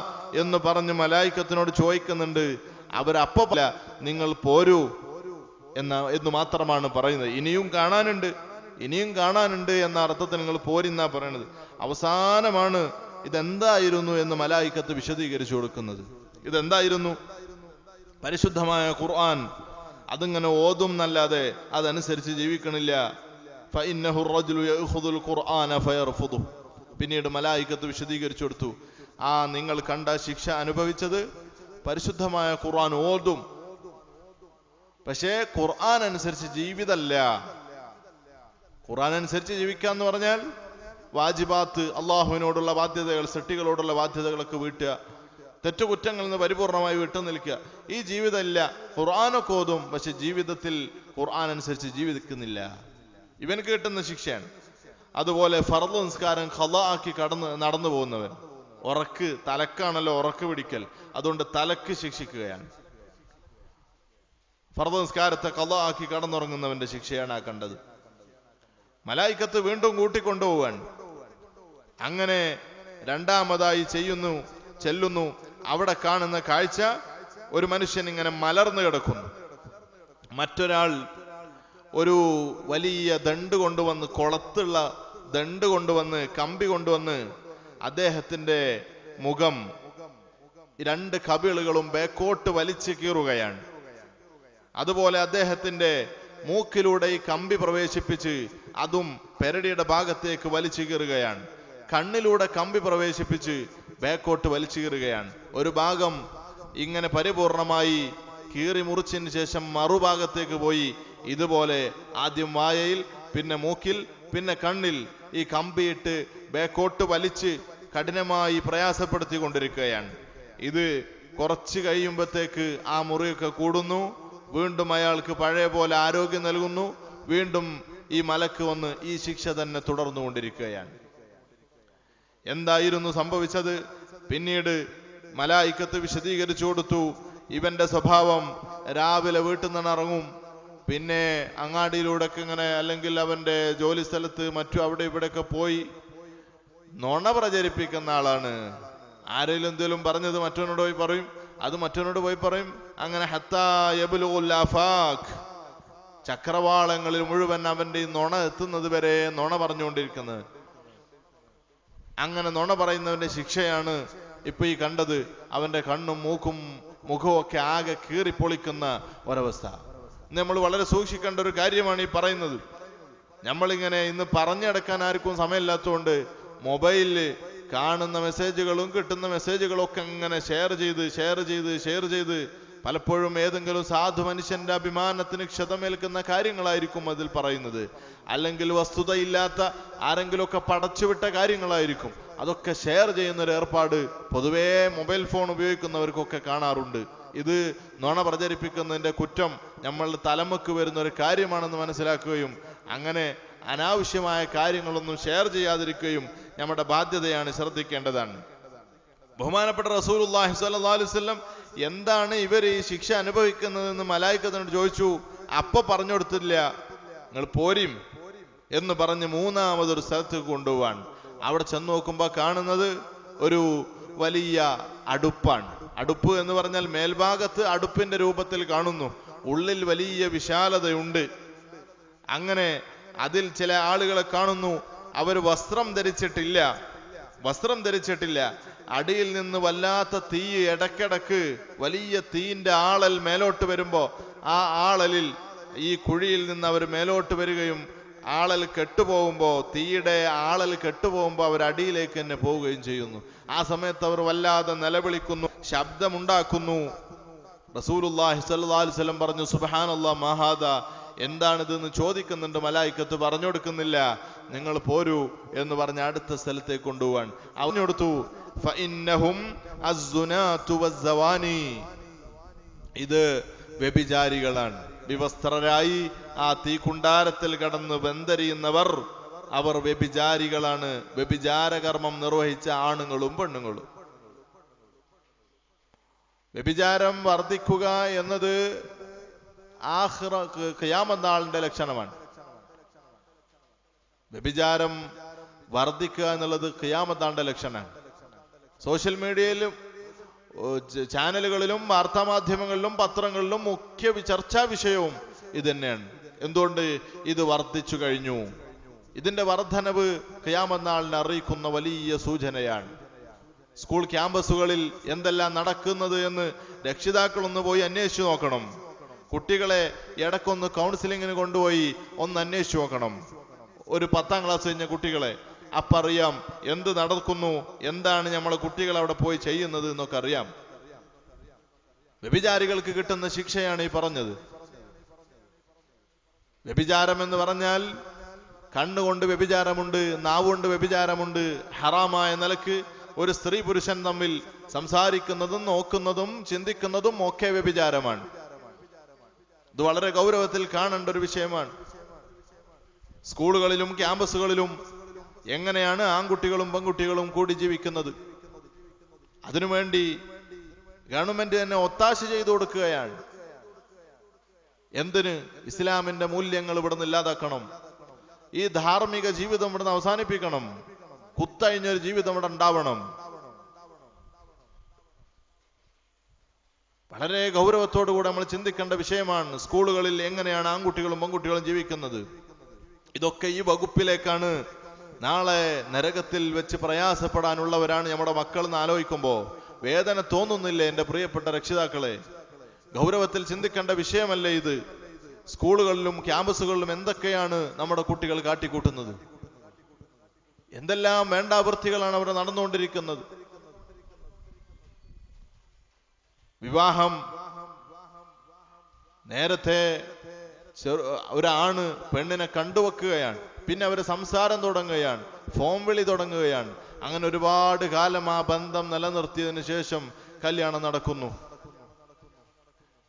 എന്ന് പറഞ്ഞ് മലായിക്കത്തിനോട് ചോദിക്കുന്നുണ്ട്. അവരപ്പല്ല നിങ്ങൾ പോരൂ എന്ന് മാത്രമാണ് പറയുന്നത്. ഇനിയും കാണാനുണ്ട് എന്ന അർത്ഥത്തിൽ നിങ്ങൾ പോരിന്നാ പറയുന്നത്. അവസാനമാണ് ഇതെന്തായിരുന്നു എന്ന് മലായിക്കത്ത് വിശദീകരിച്ചു കൊടുക്കുന്നത്. ഇതെന്തായിരുന്നു? പരിശുദ്ധമായ ഖുർആൻ. അതിങ്ങനെ ഓതും എന്നല്ലാതെ അതനുസരിച്ച് ജീവിക്കണില്ല. പിന്നീട് മലായിക്കത്ത് വിശദീകരിച്ചു കൊടുത്തു, നിങ്ങൾ കണ്ട ശിക്ഷ അനുഭവിച്ചത് പരിശുദ്ധമായ ഖുർആൻ ഓതും, പക്ഷേ ഖുർആൻ അനുസരിച്ച് ജീവിതമല്ല. ഖുർആൻ അനുസരിച്ച് ജീവിക്കാന്ന് പറഞ്ഞാൽ വാജിബാത്ത്, അള്ളാഹുവിനോടുള്ള ബാധ്യതകൾ, സൃഷ്ടികളോടുള്ള ബാധ്യതകളൊക്കെ വീട്ടുക, തെറ്റുകുറ്റങ്ങളിൽ നിന്ന് പരിപൂർണമായി വിട്ടു നിൽക്കുക. ഈ ജീവിതമല്ല. ഖുർആനൊക്കെ ഓതും, പക്ഷെ ജീവിതത്തിൽ ഖുർആൻ അനുസരിച്ച് ജീവിക്കുന്നില്ല. ഇവനക്ക് കിട്ടുന്ന ശിക്ഷയാണ്. അതുപോലെ ഫർള് നിസ്കാരം ഖളാ ആക്കി നടന്നു പോകുന്നവൻ, തലക്കാണല്ലോ ഉറക്ക് പിടിക്കൽ, അതുകൊണ്ട് തലക്ക് ശിക്ഷിക്കുകയാണ്. ഫർള് നിസ്കാരത്തെ ഖളാ ആക്കി കടന്നുറങ്ങുന്നവന്റെ ശിക്ഷയാണ് കണ്ടത്. മലായിക്കത്ത് വീണ്ടും കൂട്ടിക്കൊണ്ടുപോവാൻ. അങ്ങനെ രണ്ടാമതായി ചെല്ലുന്നു. അവിടെ കാണുന്ന കാഴ്ച, ഒരു മനുഷ്യൻ ഇങ്ങനെ മലർന്നു കിടക്കുന്നു. മറ്റൊരാൾ ഒരു വലിയ ദണ്ട് കൊണ്ടുവന്ന്, കൊളത്തുള്ള ദണ്ട് കൊണ്ടുവന്ന്, കമ്പി കൊണ്ടുവന്ന് അദ്ദേഹത്തിന്റെ മുഖം, രണ്ട് കവിളുകളും ബേക്കോട്ട് വലിച്ചു കീറുകയാണ്. അതുപോലെ അദ്ദേഹത്തിന്റെ മൂക്കിലൂടെ ഈ കമ്പി പ്രവേശിപ്പിച്ച് അതും പെരടിയുടെ ഭാഗത്തേക്ക് വലിച്ചു കീറുകയാണ്. കണ്ണിലൂടെ കമ്പി പ്രവേശിപ്പിച്ച് ബേക്കോട്ട് വലിച്ചു കീറുകയാണ്. ഒരു ഭാഗം ഇങ്ങനെ പരിപൂർണമായി കീറി മുറിച്ചതിന് ശേഷം മറുഭാഗത്തേക്ക് പോയി ഇതുപോലെ ആദ്യം വായയിൽ, പിന്നെ മൂക്കിൽ, പിന്നെ കണ്ണിൽ ഈ കമ്പിയിട്ട് ബേക്കോട്ട് വലിച്ച് കഠിനമായി പ്രയാസപ്പെടുത്തിക്കൊണ്ടിരിക്കുകയാണ്. ഇത് കുറച്ച് കഴിയുമ്പോഴത്തേക്ക് ആ മുറിയൊക്കെ കൂടുന്നു. വീണ്ടും അയാൾക്ക് പഴയ പോലെ ആരോഗ്യം നൽകുന്നു. വീണ്ടും ഈ മലക്ക് വന്ന് ഈ ശിക്ഷ തന്നെ തുടർന്നുകൊണ്ടിരിക്കുകയാണ്. എന്തായിരുന്നു സംഭവിച്ചത്? പിന്നീട് മലായിക്കത്ത് വിശദീകരിച്ചു കൊടുത്തു. ഇവന്റെ സ്വഭാവം രാവിലെ വീട്ടിൽ നിന്ന് ഇറങ്ങും, പിന്നെ അങ്ങാടിയിലൂടെ ഇങ്ങനെ, അല്ലെങ്കിൽ അവന്റെ ജോലി സ്ഥലത്ത് മറ്റു അവിടെ ഇവിടെയൊക്കെ പോയി നുണ പ്രചരിപ്പിക്കുന്ന ആളാണ്. ആരെങ്കിലും എന്തെങ്കിലും പറഞ്ഞത് മറ്റവനോട് പോയി പറയും, അത് മറ്റവനോട് പോയി പറയും. അങ്ങനെ ഹത്താ യബ്ലുഗുൽ ആഫാഖ്, ചക്രവാളങ്ങളിൽ മുഴുവൻ അവന്റെ ഈ നുണ എത്തുന്നത് വരെ നുണ പറഞ്ഞുകൊണ്ടിരിക്കുന്നത്. അങ്ങനെ നുണ പറയുന്നവന്റെ ശിക്ഷയാണ് ഇപ്പൊ ഈ കണ്ടത്. അവന്റെ കണ്ണും മൂക്കും മുഖവും ഒക്കെ ആകെ കീറിപ്പൊളിക്കുന്ന ഒരവസ്ഥ. നമ്മൾ വളരെ സൂക്ഷിക്കേണ്ട ഒരു കാര്യമാണ് ഈ പറയുന്നത്. നമ്മളിങ്ങനെ ഇന്ന് പറഞ്ഞെടുക്കാൻ ആർക്കും സമയമില്ലാത്തതുകൊണ്ട് മൊബൈലില് കാണുന്ന മെസ്സേജുകളും കിട്ടുന്ന മെസ്സേജുകളും ഒക്കെ ഇങ്ങനെ ഷെയർ ചെയ്ത് പലപ്പോഴും ഏതെങ്കിലും സാധു മനുഷ്യന്റെ അഭിമാനത്തിന് ക്ഷതമേൽക്കുന്ന കാര്യങ്ങളായിരിക്കും അതിൽ പറയുന്നത്. അല്ലെങ്കിൽ വസ്തുതയില്ലാത്ത ആരെങ്കിലുമൊക്കെ പടച്ചുവിട്ട കാര്യങ്ങളായിരിക്കും. അതൊക്കെ ഷെയർ ചെയ്യുന്ന ഒരു ഏർപ്പാട് പൊതുവേ മൊബൈൽ ഫോൺ ഉപയോഗിക്കുന്നവർക്കൊക്കെ കാണാറുണ്ട്. ഇത് നുണ പ്രചരിപ്പിക്കുന്നതിന്റെ കുറ്റം നമ്മളുടെ തലമുക്ക് വരുന്ന ഒരു കാര്യമാണെന്ന് മനസ്സിലാക്കുകയും അങ്ങനെ അനാവശ്യമായ കാര്യങ്ങളൊന്നും ഷെയർ ചെയ്യാതിരിക്കുകയും നമ്മുടെ ബാധ്യതയാണ്, ശ്രദ്ധിക്കേണ്ടതാണ്. ബഹുമാനപ്പെട്ട റസൂലുള്ളാഹി സ്വല്ലല്ലാഹു അലൈഹി വസല്ലം എന്താണ് ഇവർ ഈ ശിക്ഷ അനുഭവിക്കുന്നതെന്ന് മലായിക്കത്തിനോട് ചോദിച്ചു. പറഞ്ഞു കൊടുത്തില്ല. നിങ്ങൾ പോരും എന്ന് പറഞ്ഞ് മൂന്നാമതൊരു സ്ഥലത്തേക്ക് കൊണ്ടുപോവാൻ. അവിടെ ചെന്ന് നോക്കുമ്പോൾ കാണുന്നത് ഒരു വലിയ അടുപ്പാണ്. അടുപ്പ് എന്ന് പറഞ്ഞാൽ മേൽഭാഗത്ത് അടുപ്പിന്റെ രൂപത്തിൽ കാണുന്നു, ഉള്ളിൽ വലിയ വിശാലതയുണ്ട്. അങ്ങനെ അതിൽ ചില ആളുകളെ കാണുന്നു, അവർ വസ്ത്രം ധരിച്ചിട്ടില്ല. അടിയിൽ നിന്ന് വല്ലാത്ത തീ, ഇടക്കിടക്ക് വലിയ തീന്റെ ആളൽ മേലോട്ട് വരുമ്പോ ആ ആളലിൽ ഈ കുഴിയിൽ നിന്ന് അവർ മേലോട്ട് വരികയും ആളൽ കെട്ടുപോകുമ്പോ, തീയുടെ ആളൽ കെട്ടുപോകുമ്പോ അവർ അടിയിലേക്ക് തന്നെ പോവുകയും ചെയ്യുന്നു. ആ സമയത്ത് അവർ വല്ലാതെ നിലവിളിക്കുന്നു, ശബ്ദമുണ്ടാക്കുന്നു. റസൂലുള്ളാഹി സ്വല്ലല്ലാഹു അലൈഹി വസല്ലം പറഞ്ഞു, സുബ്ഹാനല്ലാഹ് മാ ഹാദാ, എന്താണിതെന്ന് ചോദിക്കുന്നുണ്ട്. മലായിക്കത്ത് പറഞ്ഞു കൊടുക്കുന്നില്ല. നിങ്ങൾ പോരൂ എന്ന് പറഞ്ഞ് അടുത്ത സ്ഥലത്തേക്ക് കൊണ്ടുപോവാൻ പറഞ്ഞു കൊടുത്തു. ഫഇന്നഹും അസ്സുനാതു വസ്സവാനി, ഇത് വ്യഭിചാരികളാണ്. വിവസ്ത്രരായി ആ തീക്കുണ്ടാരത്തിൽ കടന്ന് വെന്തരിയുന്നവർ, അവർ വ്യഭിചാരികളാണ്. വ്യഭിചാരകർമ്മം നിർവഹിച്ച ആണുങ്ങളും പെണ്ണുങ്ങളും. വ്യഭിചാരം വർദ്ധിക്കുക എന്നത് ഖിയാമത്ത് നാളിന്റെ ലക്ഷണമാണ്. വ്യഭിചാരം വർദ്ധിക്കുക എന്നുള്ളത് ഖിയാമത്ത് നാളിന്റെ ലക്ഷണമാണ്. സോഷ്യൽ മീഡിയയിലും ചാനലുകളിലും വാർത്താമാധ്യമങ്ങളിലും പത്രങ്ങളിലും മുഖ്യ ചർച്ചാ വിഷയവും ഇത് തന്നെയാണ്. എന്തുകൊണ്ട്? ഇത് വർദ്ധിച്ചു കഴിഞ്ഞു. ഇതിന്റെ വർധനവ് ഖിയാമത്ത് നാളിനെ അറിയിക്കുന്ന വലിയ സൂചനയാണ്. സ്കൂൾ ക്യാമ്പസുകളിൽ എന്തെല്ലാം നടക്കുന്നത് എന്ന് രക്ഷിതാക്കളൊന്ന് പോയി അന്വേഷിച്ചു നോക്കണം. കുട്ടികളെ ഇടക്കൊന്ന് കൗൺസിലിങ്ങിന് കൊണ്ടുപോയി ഒന്ന് അന്വേഷിച്ചു നോക്കണം. ഒരു 10ാം ക്ലാസ് കഴിഞ്ഞ കുട്ടികളെ അപ്പറിയാം എന്ത് നടക്കുന്നു, എന്താണ് നമ്മളെ കുട്ടികൾ അവിടെ പോയി ചെയ്യുന്നത് എന്നൊക്കെ അറിയാം. വ്യഭിചാരികൾക്ക് കിട്ടുന്ന ശിക്ഷയാണ് ഈ പറഞ്ഞത്. വ്യഭിചാരം എന്ന് പറഞ്ഞാൽ കണ്ണുകൊണ്ട് വ്യഭിചാരമുണ്ട്, നാവുകൊണ്ട് വ്യഭിചാരമുണ്ട്. ഹറാമായ നിലക്ക് ഒരു സ്ത്രീ പുരുഷൻ തമ്മിൽ സംസാരിക്കുന്നതും നോക്കുന്നതും ചിന്തിക്കുന്നതും ഒക്കെ വ്യഭിചാരമാണ്. ഇത് വളരെ ഗൗരവത്തിൽ കാണേണ്ട ഒരു വിഷയമാണ്. സ്കൂളുകളിലും ക്യാമ്പസുകളിലും എങ്ങനെയാണ് ആൺകുട്ടികളും പെൺകുട്ടികളും കൂടി ജീവിക്കുന്നത്? അതിനുവേണ്ടി ഗവൺമെന്റ് തന്നെ ഒത്താശ ചെയ്തു കൊടുക്കുകയാണ്. എന്തിന്? ഇസ്ലാമിന്റെ മൂല്യങ്ങൾ ഇവിടുന്ന് ഇല്ലാതാക്കണം. ഈ ധാർമ്മിക ജീവിതം ഇവിടുന്ന് അവസാനിപ്പിക്കണം. കുത്തഴിഞ്ഞൊരു ജീവിതം ഇവിടെ ഉണ്ടാവണം. വളരെ ഗൗരവത്തോടുകൂടെ നമ്മൾ ചിന്തിക്കേണ്ട വിഷയമാണ്. സ്കൂളുകളിൽ എങ്ങനെയാണ് ആൺകുട്ടികളും പെൺകുട്ടികളും ജീവിക്കുന്നത്? ഇതൊക്കെ ഈ വകുപ്പിലേക്കാണ്. നാളെ നരകത്തിൽ വെച്ച് പ്രയാസപ്പെടാനുള്ളവരാണ് നമ്മുടെ മക്കൾ എന്ന് ആലോചിക്കുമ്പോ വേദന തോന്നുന്നില്ലേ എന്റെ പ്രിയപ്പെട്ട രക്ഷിതാക്കളെ? ഗൗരവത്തിൽ ചിന്തിക്കേണ്ട വിഷയമല്ലേ ഇത്? സ്കൂളുകളിലും ക്യാമ്പസുകളിലും എന്തൊക്കെയാണ് നമ്മുടെ കുട്ടികൾ കാട്ടിക്കൂട്ടുന്നത്? എന്തെല്ലാം വേണ്ടാവൃത്തികളാണ് അവിടെ നടന്നുകൊണ്ടിരിക്കുന്നത്? വിവാഹം നേരത്തെ ഒരാണ് പെണ്ണിനെ കണ്ടുവെക്കുകയാണ്, പിന്നെ അവര് സംസാരം തുടങ്ങുകയാണ്, ഫോൺ വിളി തുടങ്ങുകയാണ്. അങ്ങനെ ഒരുപാട് കാലം ആ ബന്ധം നിലനിർത്തിയതിനു ശേഷം കല്യാണം നടക്കുന്നു.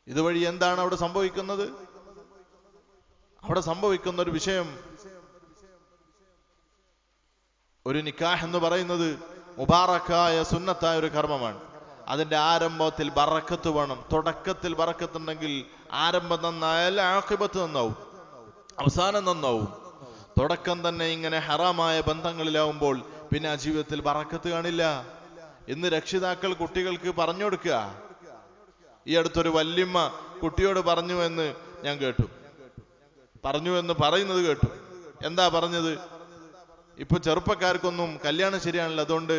ഇതുവഴി എന്താണ് അവിടെ സംഭവിക്കുന്നത്? അവിടെ സംഭവിക്കുന്ന ഒരു വിഷയം, ഒരു നിക്കാഹ് എന്ന് പറയുന്നത് മുബാറക്കായ സുന്നത്തായ ഒരു കർമ്മമാണ്. അതിന്റെ ആരംഭത്തിൽ ബറക്കത്ത് വേണം. തുടക്കത്തിൽ ബറക്കത്തുണ്ടെങ്കിൽ ആരംഭം നന്നായാൽ ആഖിബത്ത് നന്നാവും, അവസാനം നന്നാവും. തുടക്കം തന്നെ ഇങ്ങനെ ഹറാമായ ബന്ധങ്ങളിലാവുമ്പോൾ പിന്നെ ആ ജീവിതത്തിൽ ബറക്കത്ത് കാണില്ല. ഇന്ന് രക്ഷിതാക്കൾ കുട്ടികൾക്ക് പറഞ്ഞു കൊടുക്കുക. ഈ അടുത്തൊരു വല്യമ്മ കുട്ടിയോട് പറഞ്ഞു എന്ന് ഞാൻ കേട്ടു, പറഞ്ഞു എന്ന് പറയുന്നത് കേട്ടു. എന്താ പറഞ്ഞത്? ഇപ്പൊ ചെറുപ്പക്കാർക്കൊന്നും കല്യാണം ശരിയാണല്ലോ, അതുകൊണ്ട്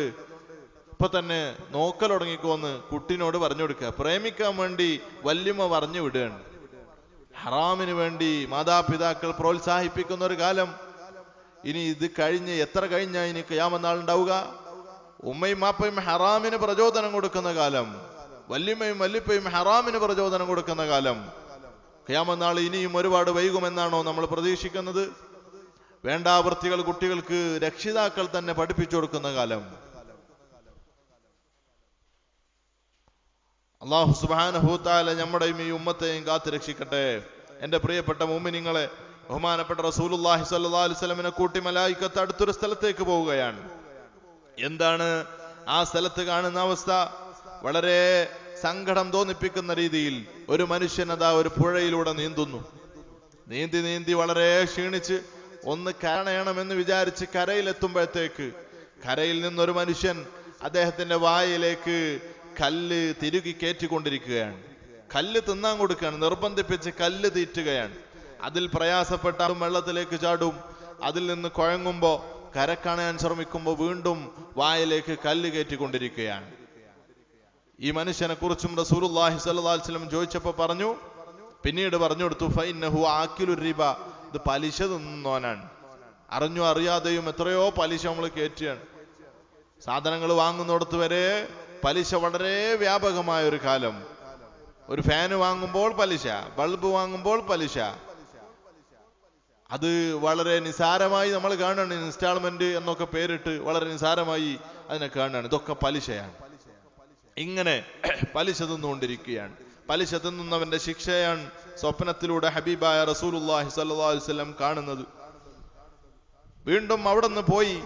ഇപ്പൊ തന്നെ നോക്കൽ തുടങ്ങിക്കോന്ന് കുട്ടിനോട് പറഞ്ഞു കൊടുക്കുക. പ്രേമിക്കാൻ വേണ്ടി വല്യമ്മ പറഞ്ഞു വിടുകയാണ്. ഹറാമിന് വേണ്ടി മാതാപിതാക്കൾ പ്രോത്സാഹിപ്പിക്കുന്ന ഒരു കാലം. ഇനി ഇത് കഴിഞ്ഞ് എത്ര കഴിഞ്ഞാ ഇനി ഖിയാമത്ത് നാൾ ഉണ്ടാവുക? ഉമ്മയും മാപ്പയും ഹറാമിന് പ്രചോദനം കൊടുക്കുന്ന കാലം, വല്യമ്മയും വല്യപ്പയും ഹറാമിന് പ്രചോദനം കൊടുക്കുന്ന കാലം. ഖിയാമത്ത് നാൾ ഇനിയും ഒരുപാട് വൈകുമെന്നാണോ നമ്മൾ പ്രതീക്ഷിക്കുന്നത്? വേണ്ടാവൃത്തികൾ കുട്ടികൾക്ക് രക്ഷിതാക്കൾ തന്നെ പഠിപ്പിച്ചു കൊടുക്കുന്ന കാലം. അല്ലാഹു സുബ്ഹാനഹു വ തആല നമ്മുടെയും ഈ ഉമ്മത്തെയും കാത്തു രക്ഷിക്കട്ടെ. എന്റെ പ്രിയപ്പെട്ട മുഅ്മിനീങ്ങളെ, ബഹുമാനപ്പെട്ട റസൂലുള്ളാഹി സ്വല്ലല്ലാഹു അലൈഹി വസല്ലമയെ കൂട്ടി മലായികത്ത് അടുത്തൊരു സ്ഥലത്തേക്ക് പോവുകയാണ്. എന്താണ് ആ സ്ഥലത്ത് കാണുന്ന അവസ്ഥ? വളരെ സങ്കടം തോന്നിപ്പിക്കുന്ന രീതിയിൽ ഒരു മനുഷ്യൻ അതാ ഒരു പുഴയിലൂടെ നീന്തുന്നു. നീന്തി നീന്തി വളരെ ക്ഷീണിച്ച് ഒന്ന് കരയണമെന്ന് വിചാരിച്ച് കരയിലെത്തുമ്പോഴത്തേക്ക് കരയിൽ നിന്നൊരു മനുഷ്യൻ അദ്ദേഹത്തിന്റെ വായിലേക്ക് കല്ല് തിരുകി കയറ്റിക്കൊണ്ടിരിക്കുകയാണ്. കല്ല് തിന്നാൻ കൊടുക്കുകയാണ്, നിർബന്ധിപ്പിച്ച് കല്ല് തീറ്റുകയാണ്. അതിൽ പ്രയാസപ്പെട്ട വെള്ളത്തിലേക്ക് ചാടും. അതിൽ നിന്ന് കുഴങ്ങുമ്പോ കരക്കണയാൻ ശ്രമിക്കുമ്പോ വീണ്ടും വായിലേക്ക് കല്ല് കയറ്റിക്കൊണ്ടിരിക്കുകയാണ്. ഈ മനുഷ്യനെ കുറിച്ചും റസൂലുള്ളാഹി സ്വല്ലല്ലാഹു അലൈഹി വസല്ലം ചോദിച്ചപ്പോ പറഞ്ഞു, പിന്നീട് പറഞ്ഞു കൊടുത്തു, ഫഇന്നഹു ആക്കിലുർ റിബ, ഇത് പലിശ തിന്നുന്നവനാണ്. അറിഞ്ഞോ അറിയാതെയും എത്രയോ പലിശ നമ്മൾ കയറ്റുകയാണ്. സാധനങ്ങൾ വാങ്ങുന്നിടത്ത് വരെ പലിശ വളരെ വ്യാപകമായ ഒരു കാലം. ഒരു ഫാന് വാങ്ങുമ്പോൾ പലിശ, ബൾബ് വാങ്ങുമ്പോൾ പലിശ. അത് വളരെ നിസാരമായി നമ്മൾ കാണുകയാണ്. ഇൻസ്റ്റാൾമെന്റ് എന്നൊക്കെ പേരിട്ട് വളരെ നിസാരമായി അതിനെ കാണുകയാണ്. ഇതൊക്കെ പലിശയാണ്. ഇങ്ങനെ പലിശ തിന്നുകൊണ്ടിരിക്കുകയാണ്. പലിശ തിന്നുന്നവന്റെ ശിക്ഷയാണ് സ്വപ്നത്തിലൂടെ ഹബീബായ റസൂലുള്ളാഹി സ്വല്ലല്ലാഹു അലൈഹി വസല്ലം കാണുന്നത്. വീണ്ടും അവിടെ നിന്ന് പോയി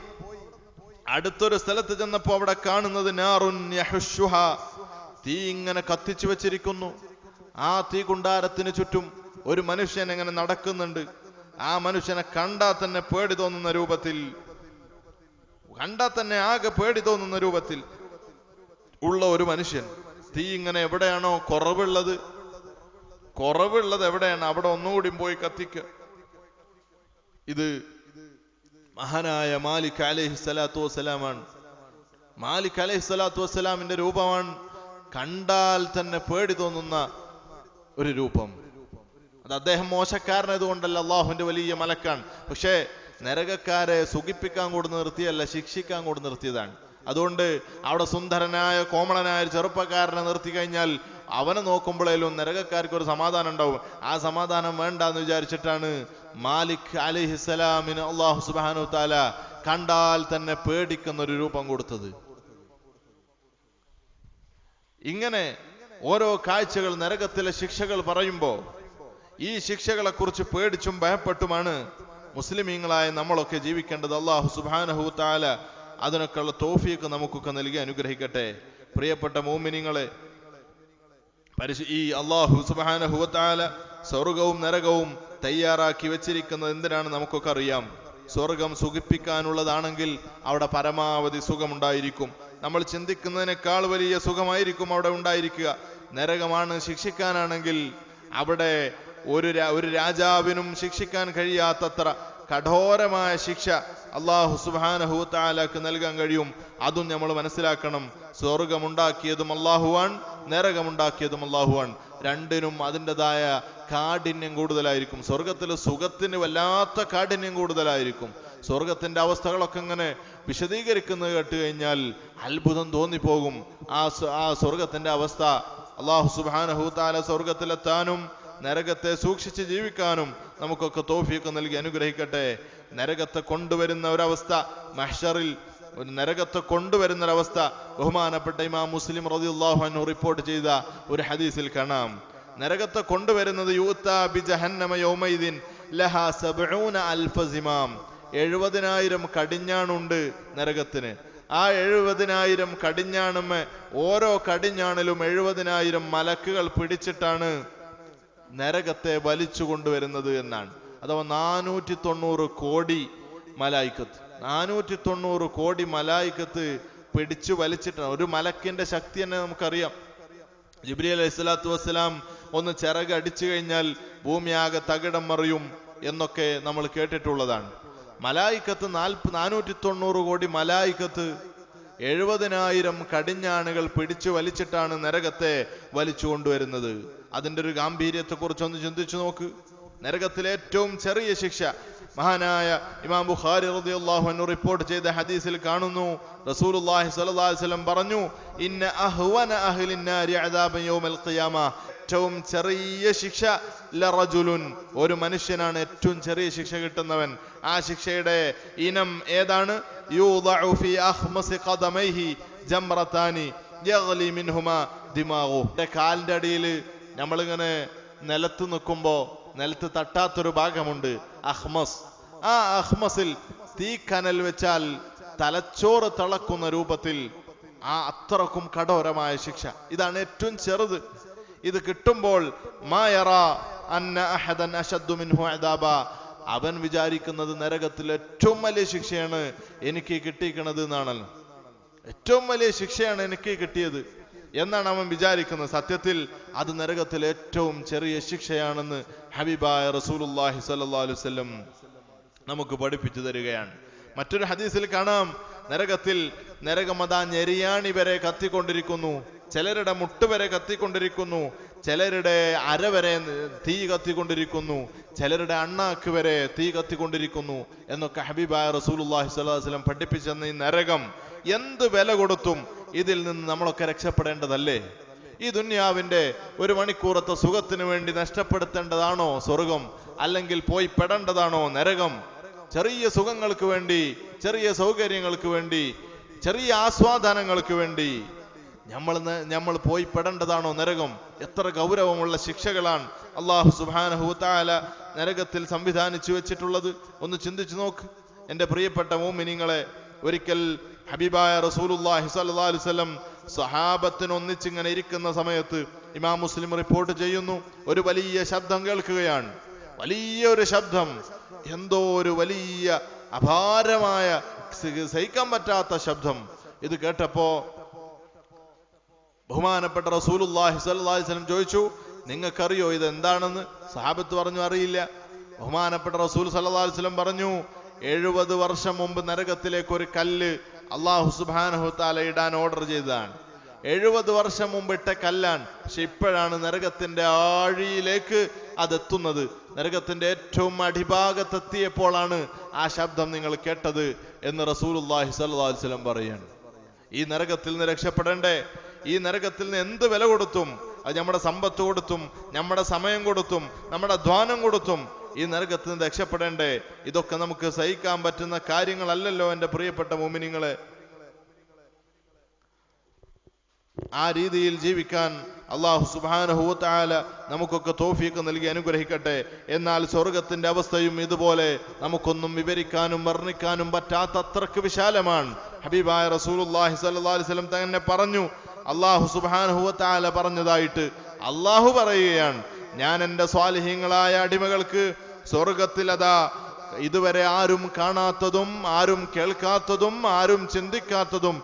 അടുത്തൊരു സ്ഥലത്ത് ചെന്നപ്പോ അവിടെ കാണുന്നത് നാറുൻ യഹുഷുഹ, തീ ഇങ്ങനെ കത്തിച്ചു വെച്ചിരിക്കുന്നു. ആ തീ കുണ്ടാരത്തിന് ചുറ്റും ഒരു മനുഷ്യൻ എങ്ങനെ നടക്കുന്നുണ്ട്, ആ മനുഷ്യനെ കണ്ടാൽ തന്നെ പേടി തോന്നുന്ന രൂപത്തിൽ, കണ്ടാൽ തന്നെ ആകെ പേടി തോന്നുന്ന രൂപത്തിൽ ഉള്ള ഒരു മനുഷ്യൻ. തീ ഇങ്ങനെ എവിടെയാണോ കുറവുള്ളത് എവിടെയാണ് അവിടെ ഒന്നുകൂടി പോയി കത്തിക്കുക. ഇത് മഹാനായ മാലിക് അലൈഹി സ്വലാത്തു വസ്സലാമാണ്. മാലിക് അലൈഹി സ്വലാത്തു വസ്സലാമിന്റെ രൂപമാണ് കണ്ടാൽ തന്നെ പേടി തോന്നുന്ന ഒരു രൂപം. അത് അദ്ദേഹം മോശക്കാരനായതുകൊണ്ടല്ല, അള്ളാഹുവിന്റെ വലിയ മലക്കാണ്. പക്ഷേ നരകക്കാരെ സുഖിപ്പിക്കാൻ കൂടി നിർത്തിയല്ല, ശിക്ഷിക്കാൻ കൂടി നിർത്തിയതാണ്. അതുകൊണ്ട് അവിടെ സുന്ദരനായ കോമളനായ ചെറുപ്പക്കാരനെ നിർത്തി കഴിഞ്ഞാൽ അവനെ നോക്കുമ്പോഴേലും നരകക്കാർക്ക് ഒരു സമാധാനം ഉണ്ടാവും. ആ സമാധാനം വേണ്ടെന്ന് വിചാരിച്ചിട്ടാണ് മാലിക് അലൈഹിസ്സലാമിന് അള്ളാഹു സുബ്ഹാനഹു തആല കണ്ടാൽ തന്നെ പേടിക്കുന്ന ഒരു രൂപം കൊടുത്തത്. ഇങ്ങനെ ഓരോ കാഴ്ചകൾ, നരകത്തിലെ ശിക്ഷകൾ പറയുമ്പോൾ ഈ ശിക്ഷകളെ കുറിച്ച് പേടിച്ചും ഭയപ്പെട്ടുമാണ് മുസ്ലിമീങ്ങളായ നമ്മളൊക്കെ ജീവിക്കേണ്ടത്. അള്ളാഹു സുബ്ഹാനഹു തആല അതിനൊക്കെയുള്ള തൗഫീഖ് നമുക്കൊക്കെ നൽകി അനുഗ്രഹിക്കട്ടെ. പ്രിയപ്പെട്ട മുഅ്മിനീങ്ങളെ, ഈ അള്ളാഹു സുബ്ഹാനഹു തആല സ്വർഗവും നരകവും തയ്യാറാക്കി വെച്ചിരിക്കുന്നത് എന്തിനാണ് നമുക്കൊക്കെ അറിയാം. സ്വർഗം സുഖിപ്പിക്കാനുള്ളതാണെങ്കിൽ അവിടെ പരമാവധി സുഖമുണ്ടായിരിക്കും. നമ്മൾ ചിന്തിക്കുന്നതിനേക്കാൾ വലിയ സുഖമായിരിക്കും അവിടെ ഉണ്ടായിരിക്കുക. നരകമാണ് ശിക്ഷിക്കാനാണെങ്കിൽ അവിടെ ഒരു രാജാവിനും ശിക്ഷിക്കാൻ കഴിയാത്തത്ര കഠോരമായ ശിക്ഷ അള്ളാഹു സുബ്ഹാനഹു തആലക്ക് നൽകാൻ കഴിയും. അതും നമ്മൾ മനസ്സിലാക്കണം. സ്വർഗമുണ്ടാക്കിയതും അള്ളാഹുവാൻ, നരകമുണ്ടാക്കിയതും അള്ളാഹുവാൻ. രണ്ടിനും അതിൻ്റെതായ കാഠിന്യം കൂടുതലായിരിക്കും. സ്വർഗത്തിൽ സുഖത്തിന് വല്ലാത്ത കാഠിന്യം കൂടുതലായിരിക്കും. സ്വർഗത്തിന്റെ അവസ്ഥകളൊക്കെ ഇങ്ങനെ വിശദീകരിക്കുന്നത് കേട്ട് കഴിഞ്ഞാൽ അത്ഭുതം തോന്നിപ്പോകും. ആ സ്വർഗത്തിന്റെ അവസ്ഥ. അള്ളാഹു സുബ്ഹാനഹു തആല സ്വർഗത്തിലെത്താനും നരകത്തെ സൂക്ഷിച്ച് ജീവിക്കാനും നമുക്കൊക്കെ തൗഫീഖ് നൽകി അനുഗ്രഹിക്കട്ടെ. നരകത്തെ കൊണ്ടുവരുന്ന ഒരവസ്ഥ, മഹ്ശറിൽ നരകത്തെ കൊണ്ടുവരുന്ന ഒരവസ്ഥ ബഹുമാനപ്പെട്ട ഇമാം മുസ്ലിം റളിയല്ലാഹു അൻഹു റിപ്പോർട്ട് ചെയ്ത ഒരു ഹദീസിൽ കാണാം. നരകത്തെ കൊണ്ടുവരുന്നത് യൂത്താ ബി ജഹന്നമ യൗമൈദിൻ ലഹാ 70,000 സിമാം. 70,000 കടിഞ്ഞാണുണ്ട് നരകത്തിന്. ആ 70,000 കടിഞ്ഞാണുമേ ഓരോ കടിഞ്ഞാണിലും 70,000 മലക്കുകൾ പിടിച്ചിട്ടാണ് നരകത്തെ വലിച്ചു കൊണ്ടുവരുന്നത് എന്നാണ്. അഥവാ 490 കോടി മലായിക്കത്ത്, 490 കോടി മലായിക്കത്ത് പിടിച്ചു വലിച്ചിട്ടാണ്. ഒരു മലക്കിന്റെ ശക്തി തന്നെ നമുക്കറിയാം. ജിബ്രീൽ അലൈഹി സ്വലാത്തു വസ്സലാം ഒന്ന് ചിറക് അടിച്ചു കഴിഞ്ഞാൽ ഭൂമിയാകെ തകിടം മറിയും എന്നൊക്കെ നമ്മൾ കേട്ടിട്ടുള്ളതാണ്. മലായിക്കത്ത് 490 കോടി മലായിക്കത്ത് 70,000 കടിഞ്ഞാണുകൾ പിടിച്ചു വലിച്ചിട്ടാണ് നരകത്തെ വലിച്ചു കൊണ്ടുവരുന്നത്. അതിന്റെ ഒരു ഗാംഭീര്യത്തെ കുറിച്ചൊന്ന് ചിന്തിച്ചു നോക്ക്. നരകത്തിലെ ഏറ്റവും ചെറിയ ശിക്ഷ മഹാനായ ഇമാം ബുഖാരി റളിയല്ലാഹു അൻഹു റിപ്പോർട്ട് ചെയ്ത ഹദീസിൽ കാണുന്നു, റസൂലുള്ളാഹി സ്വല്ലല്ലാഹു അലൈഹി വസല്ലം പറഞ്ഞു, ഇന്ന അഹ്വന അഹ്ലിൻ നാരി അദാബൻ യൗമൽ ഖിയാമ. ഏറ്റവും ചെറിയ ശിക്ഷ ലറജുലുൻ, ഒരു മനുഷ്യനാണ് ഏറ്റവും ചെറിയ ശിക്ഷ കിട്ടുന്നവൻ. ആ ശിക്ഷയുടെ ഇനം ഏതാണ്? യൂദഉ ഫീ അഖ്മസി ഖദമൈഹി ജംറതാനി യഗ്ലി മിൻഹുമാ ദിമാഗു. കാലിന്റെ അടിയിൽ നമ്മളിങ്ങനെ നിലത്ത് നിൽക്കുമ്പോ നിലത്ത് തട്ടാത്തൊരു ഭാഗമുണ്ട്, അഹ്മസ്. ആ അഹ്മസിൽ തീക്കനൽ വെച്ചാൽ തലച്ചോറ് തിളക്കുന്ന രൂപത്തിൽ ആ അത്രക്കും കഠോരമായ ശിക്ഷ. ഇതാണ് ഏറ്റവും ചെറുത്. ഇത് കിട്ടുമ്പോൾ മാ യറാ അന്ന അഹദൻ അശദ്ദു മിൻഹു അദാബ, അവൻ വിചാരിക്കുന്നത് നരകത്തിൽ ഏറ്റവും വലിയ ശിക്ഷയാണ് എനിക്ക് കിട്ടിയിരിക്കുന്നത് എന്നാണല്ലോ. ഏറ്റവും വലിയ ശിക്ഷയാണ് എനിക്ക് കിട്ടിയത് എന്നാണ് അവൻ വിചാരിക്കുന്നത്. സത്യത്തിൽ അത് നരകത്തിൽ ഏറ്റവും ചെറിയ ശിക്ഷയാണെന്ന് ഹബീബായ റസൂലുള്ളാഹി സ്വല്ലല്ലാഹു അലൈഹി വസല്ലം നമുക്ക് പഠിപ്പിച്ചു തരികയാണ്. മറ്റൊരു ഹദീസിൽ കാണാം, നരകമതാ ഞെരിയാണി വരെ കത്തിക്കൊണ്ടിരിക്കുന്നു, ചിലരുടെ മുട്ട് വരെ കത്തിക്കൊണ്ടിരിക്കുന്നു, ചിലരുടെ അര വരെ തീ കത്തിക്കൊണ്ടിരിക്കുന്നു, ചിലരുടെ അണ്ണാക്ക് വരെ തീ കത്തിക്കൊണ്ടിരിക്കുന്നു എന്നൊക്കെ ഹബീബായ റസൂലുള്ളാഹി സ്വല്ലല്ലാഹു അലൈഹി വസല്ലം പഠിപ്പിച്ചെന്ന ഈ നരകം എന്ത് വില കൊടുത്തും ഇതിൽ നിന്ന് നമ്മളൊക്കെ രക്ഷപ്പെടേണ്ടതല്ലേ? ഈ ദുന്യാവിന്റെ ഒരു മണിക്കൂറത്തെ സുഖത്തിന് വേണ്ടി നഷ്ടപ്പെടുത്തേണ്ടതാണോ സ്വർഗം? അല്ലെങ്കിൽ പോയി പെടേണ്ടതാണോ നരകം? ചെറിയ സുഖങ്ങൾക്ക് വേണ്ടി, ചെറിയ സൗകര്യങ്ങൾക്ക് വേണ്ടി, ചെറിയ ആസ്വാദനങ്ങൾക്ക് വേണ്ടി നമ്മൾ പോയി പെടേണ്ടതാണോ നരകം? എത്ര ഗൗരവമുള്ള ശിക്ഷകളാണ് അല്ലാഹു സുബ്ഹാനഹു തആല നരകത്തിൽ സംവിധാനിച്ചു വെച്ചിട്ടുള്ളത്. ഒന്ന് ചിന്തിച്ചു നോക്ക് എൻ്റെ പ്രിയപ്പെട്ട മുഅ്മിനീങ്ങളെ. ഒരിക്കൽ ഹബീബായ റസൂലുള്ളാഹി സ്വല്ലല്ലാഹു അലൈഹി വസല്ലം സഹാബത്തിന് ഒന്നിച്ചിങ്ങനെ ഇരിക്കുന്ന സമയത്ത് ഇമാം മുസ്ലിം റിപ്പോർട്ട് ചെയ്യുന്നു, ഒരു വലിയ ശബ്ദം കേൾക്കുകയാണ്. വലിയൊരു ശബ്ദം, എന്തോ ഒരു വലിയ അപാരമായ സഹിക്കാൻ പറ്റാത്ത ശബ്ദം. ഇത് കേട്ടപ്പോ ബഹുമാനപ്പെട്ട റസൂലുള്ളാഹി സ്വല്ലല്ലാഹി അലൈഹി വസല്ലം ചോദിച്ചു, നിങ്ങൾക്കറിയോ ഇത് എന്താണെന്ന്? സഹാബത്ത് പറഞ്ഞു, അറിയില്ല. ബഹുമാനപ്പെട്ട റസൂൽ സ്വല്ലല്ലാഹി അലൈഹി വസല്ലം പറഞ്ഞു, 70 വർഷം മുമ്പ് നരകത്തിലേക്ക് ഒരു കല്ല് അല്ലാഹു സുബ്ഹാനഹു തആല ഇടാൻ ഓർഡർ ചെയ്തതാണ്. 70 വർഷം മുമ്പ് ഇട്ട കല്ലാണ്. പക്ഷെ ഇപ്പോഴാണ് നരകത്തിന്റെ ആഴിയിലേക്ക് അതെത്തുന്നത്. നരകത്തിന്റെ ഏറ്റവും അടിഭാഗത്തെത്തിയപ്പോഴാണ് ആ ശബ്ദം നിങ്ങൾ കേട്ടത് എന്ന് റസൂലുള്ളാഹി സ്വല്ലല്ലാഹി അലൈഹി വസല്ലം പറയാണ്. ഈ നരകത്തിൽ നിന്ന് രക്ഷപ്പെടണ്ടേ? ഈ നരകത്തിൽ നിന്ന് എന്ത് വില കൊടുത്തും, അത് നമ്മുടെ സമ്പത്ത് കൊടുത്തും, നമ്മുടെ സമയം കൊടുത്തും, നമ്മുടെ അധ്വാനം കൊടുത്തും ഈ നരകത്തിൽ നിന്ന് രക്ഷപ്പെടണ്ടേ? ഇതൊക്കെ നമുക്ക് സഹിക്കാൻ പറ്റുന്ന കാര്യങ്ങളല്ലല്ലോ എൻ്റെ പ്രിയപ്പെട്ട മുഅ്മിനീങ്ങളെ. ആ രീതിയിൽ ജീവിക്കാൻ അല്ലാഹു സുബ്ഹാനഹു വ തആല നമുക്കൊക്കെ തൗഫീഖ് നൽകി അനുഗ്രഹിക്കട്ടെ. എന്നാൽ സ്വർഗത്തിന്റെ അവസ്ഥയും ഇതുപോലെ നമുക്കൊന്നും വിവരിക്കാനും വർണ്ണിക്കാനും പറ്റാത്തത്രക്ക് വിശാലമാണ്. ഹബീബായ റസൂലുള്ളാഹി സ്വല്ലല്ലാഹി അലൈഹി വസല്ലം തന്നെ പറഞ്ഞു, അല്ലാഹു സുബ്ഹാനഹു വ തആല പറഞ്ഞതായിട്ട് അല്ലാഹു പറയുകയാണ്, ഞാൻ എൻ്റെ സ്വാലിഹീങ്ങളായ അടിമകൾക്ക് സ്വർഗത്തിൽ അതാ ഇതുവരെ ആരും കാണാത്തതും ആരും കേൾക്കാത്തതും ആരും ചിന്തിക്കാത്തതും